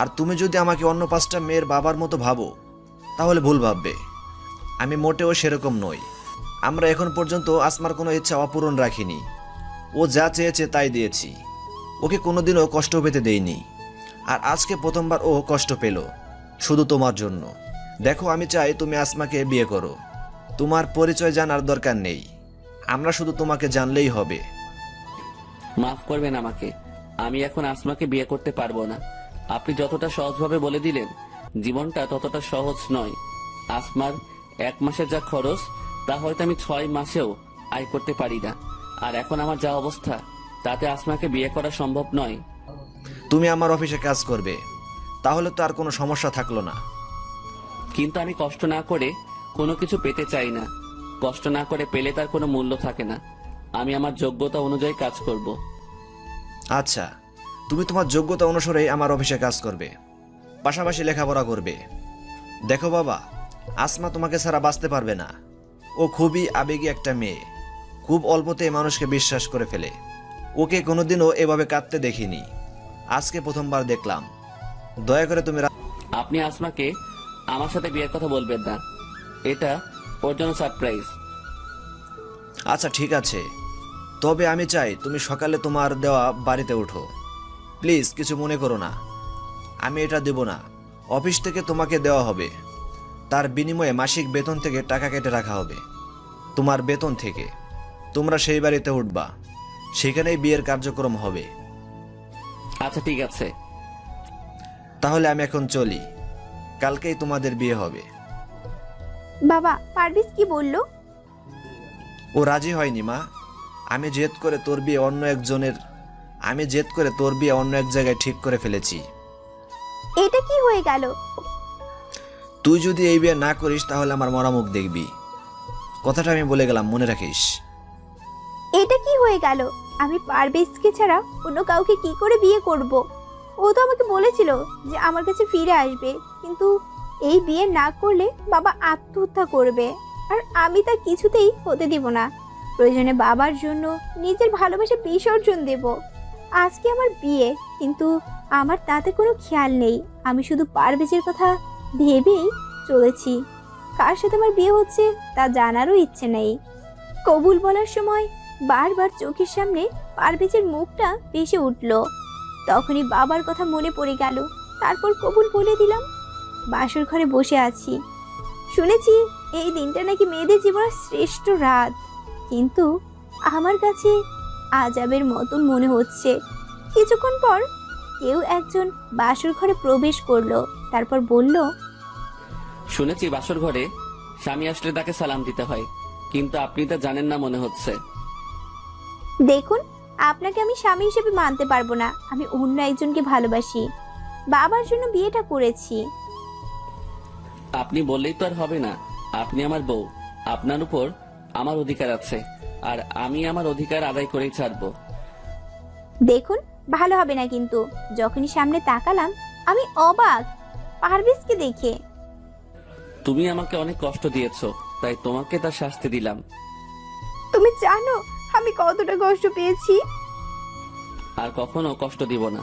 আর তুমি যদি আমাকে অন্য 5টা মেয়ের বাবার মতো ভাবো তাহলে ভুল ভাববে। আমি মোটেও সেরকম নই। আমরা এখন পর্যন্ত আসমার কোনো ইচ্ছা অপূরণ রাখিনি। ও যা চেয়েছে তাই দিয়েছি। ওকে কোনোদিনও কষ্ট পেতে দেইনি। আর আজকে প্রথমবার ও কষ্ট পেল, শুধু তোমার জন্য। দেখো, আমি চাই তুমি আসমাকে বিয়ে করো। তোমার পরিচয় জানার দরকার নেই, আমরা শুধু তোমাকে জানলেই হবে। মাফ করবেন আমাকে, আমি এখন আসমাকে বিয়ে করতে পারবো না। আপনি যতটা সহজভাবে বলে দিলেন, জীবনটা ততটা সহজ নয়। আসমার 1 মাসের যা খরচ তা হয়তো আমি 6 মাসেও আয় করতে পারি না। আর এখন আমার যা অবস্থা, তাতে আসমাকে বিয়ে করা সম্ভব নয়। তুমি আমার অফিসে কাজ করবে, তাহলে তো আর কোনো সমস্যা থাকলো না। কিন্তু আমি কষ্ট না করে কোনো কিছু পেতে চাই না। কষ্ট না করে পেলে তার কোনো মূল্য থাকে না। আমি আমার যোগ্যতা অনুযায়ী কাজ করব। আচ্ছা, তুমি তোমার যোগ্যতা অনুসারেই আমার অফিসে কাজ করবে, পাশাপাশি লেখাপড়া করবে। দেখো বাবা, আসমা তোমাকে ছাড়া বাঁচতে পারবে না। ও খুবই আবেগী একটা মেয়ে, খুব অল্পতে মানুষকে বিশ্বাস করে ফেলে। ওকে কোনোদিনও এভাবে কাঁদতে দেখিনি, আজকে প্রথমবার দেখলাম। দয়া করে তুমি আপনি আসমাকে আমার সাথে বিয়ের কথা বলবেন না, এটা ওর জন্য সারপ্রাইজ। আচ্ছা ঠিক আছে, তবে আমি চাই তুমি সকালে তোমার দেওয়া বাড়িতে ওঠো। প্লিজ কিছু মনে করো না। আমি এটা দেব না, অফিস থেকে তোমাকে দেওয়া হবে। তার বিনিময়ে মাসিক বেতন থেকে টাকা কেটে রাখা হবে। তোমার বেতন থেকে তোমরা সেই বাড়িতে উঠবা, সেখানেই বিয়ের কার্যক্রম হবে। আচ্ছা ঠিক আছে, তাহলে আমি এখন চলি, কালকেই তোমাদের বিয়ে হবে। বাবা, পারভেজ কি বললো? ও রাজি হয়নি মা। আমি জেদ করে তোর বিয়ে অন্য এক জায়গায় ঠিক করে ফেলেছি। এটা কি হয়ে গেল? তুই যদি এই বিয়ে না করিস তাহলে আমার মরা মুখ দেখবি। কথাটা আমি বলে গেলাম, মনে রাখিস। এটা কি হয়ে গেল? আমি পারভেজকে ছাড়া অন্য কাউকে কি করে বিয়ে করব? ও তো আমাকে বলেছিল যে আমার কাছে ফিরে আসবে, কিন্তু এই বিয়ে না করলে বাবা আত্মহত্যা করবে, আর আমি তা কিছুতেই হতে দিব না। প্রয়োজনে বাবার জন্য নিজের ভালোবাসা বিসর্জন দেব। আজকে আমার বিয়ে, কিন্তু আমার তাতে কোনো খেয়াল নেই। আমি শুধু পারভেজের কথা ভেবেই চলেছি। কার সাথে আমার বিয়ে হচ্ছে তা জানারও ইচ্ছে নেই। কবুল বলার সময় বারবার চোখের সামনে পারভেজের মুখটা ভেসে উঠল। তখনই বাবার কথা মনে পড়ে গেল। তারপর কবুল বলে দিলাম। বাসর ঘরে বসে আছি। শুনেছি এই দিনটা নাকি মেয়েদের জীবনের শ্রেষ্ঠ রাত, কিন্তু আমার কাছে আজাবের মতন মনে হচ্ছে। কিছুক্ষণ পর কেউ একজন বাসর ঘরে প্রবেশ করলো, তারপর বলল, শুনেছি বাসর ঘরে স্বামী আসলে তাকে সালাম দিতে হয়, কিন্তু আপনি তা জানেন না মনে হচ্ছে। দেখুন, আপনাকে আমি স্বামী হিসেবে মানতে পারবো না। আমি অন্য একজনকে ভালোবাসি, বাবার জন্য বিয়েটা করেছি। আপনি বললেই তো আর হবে না। আপনি আমার বউ, আপনার উপর আমার অধিকার আছে, আর আমি আমার অধিকার আদায় করেই ছাড়বো। দেখুন, ভালো হবে না কিন্তু। যখনই সামনে তাকালাম আমি অবাক পারভেজকে দেখে। তুমি আমাকে অনেক কষ্ট দিয়েছো, তাই তোমাকে তার শাস্তি দিলাম। তুমি জানো আমি কতটা কষ্ট পেয়েছি? আর কখনো কষ্ট দিব না।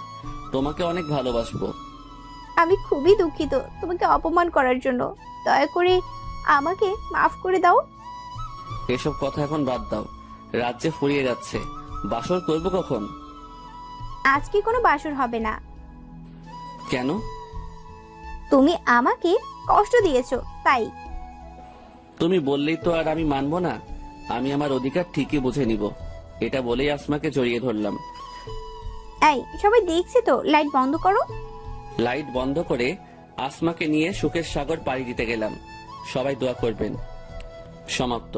তোমাকে অনেক ভালোবাসবো। আমি খুবই দুঃখিত তোমাকে অপমান করার জন্য। দয়া করে আমাকে মাফ করে দাও। এসব কথা এখন বাদ দাও। রাত যে ফুরিয়ে যাচ্ছে, বাসর করবো কখন? আজকে কোনো বাসর হবে না। কেন? তুমি আমাকে কষ্ট দিয়েছো তাই। তুমি বললেই তো আর আমি মানবো না। আমি আমার অধিকার ঠিকই বুঝে নিব। এটা বলেই আসমাকে জড়িয়ে ধরলাম। এই সবাই দেখছে তো, লাইট বন্ধ করো। লাইট বন্ধ করে আসমাকে নিয়ে সুখের সাগর পাড়ি দিতে গেলাম। সবাই দোয়া করবেন। সমাপ্ত।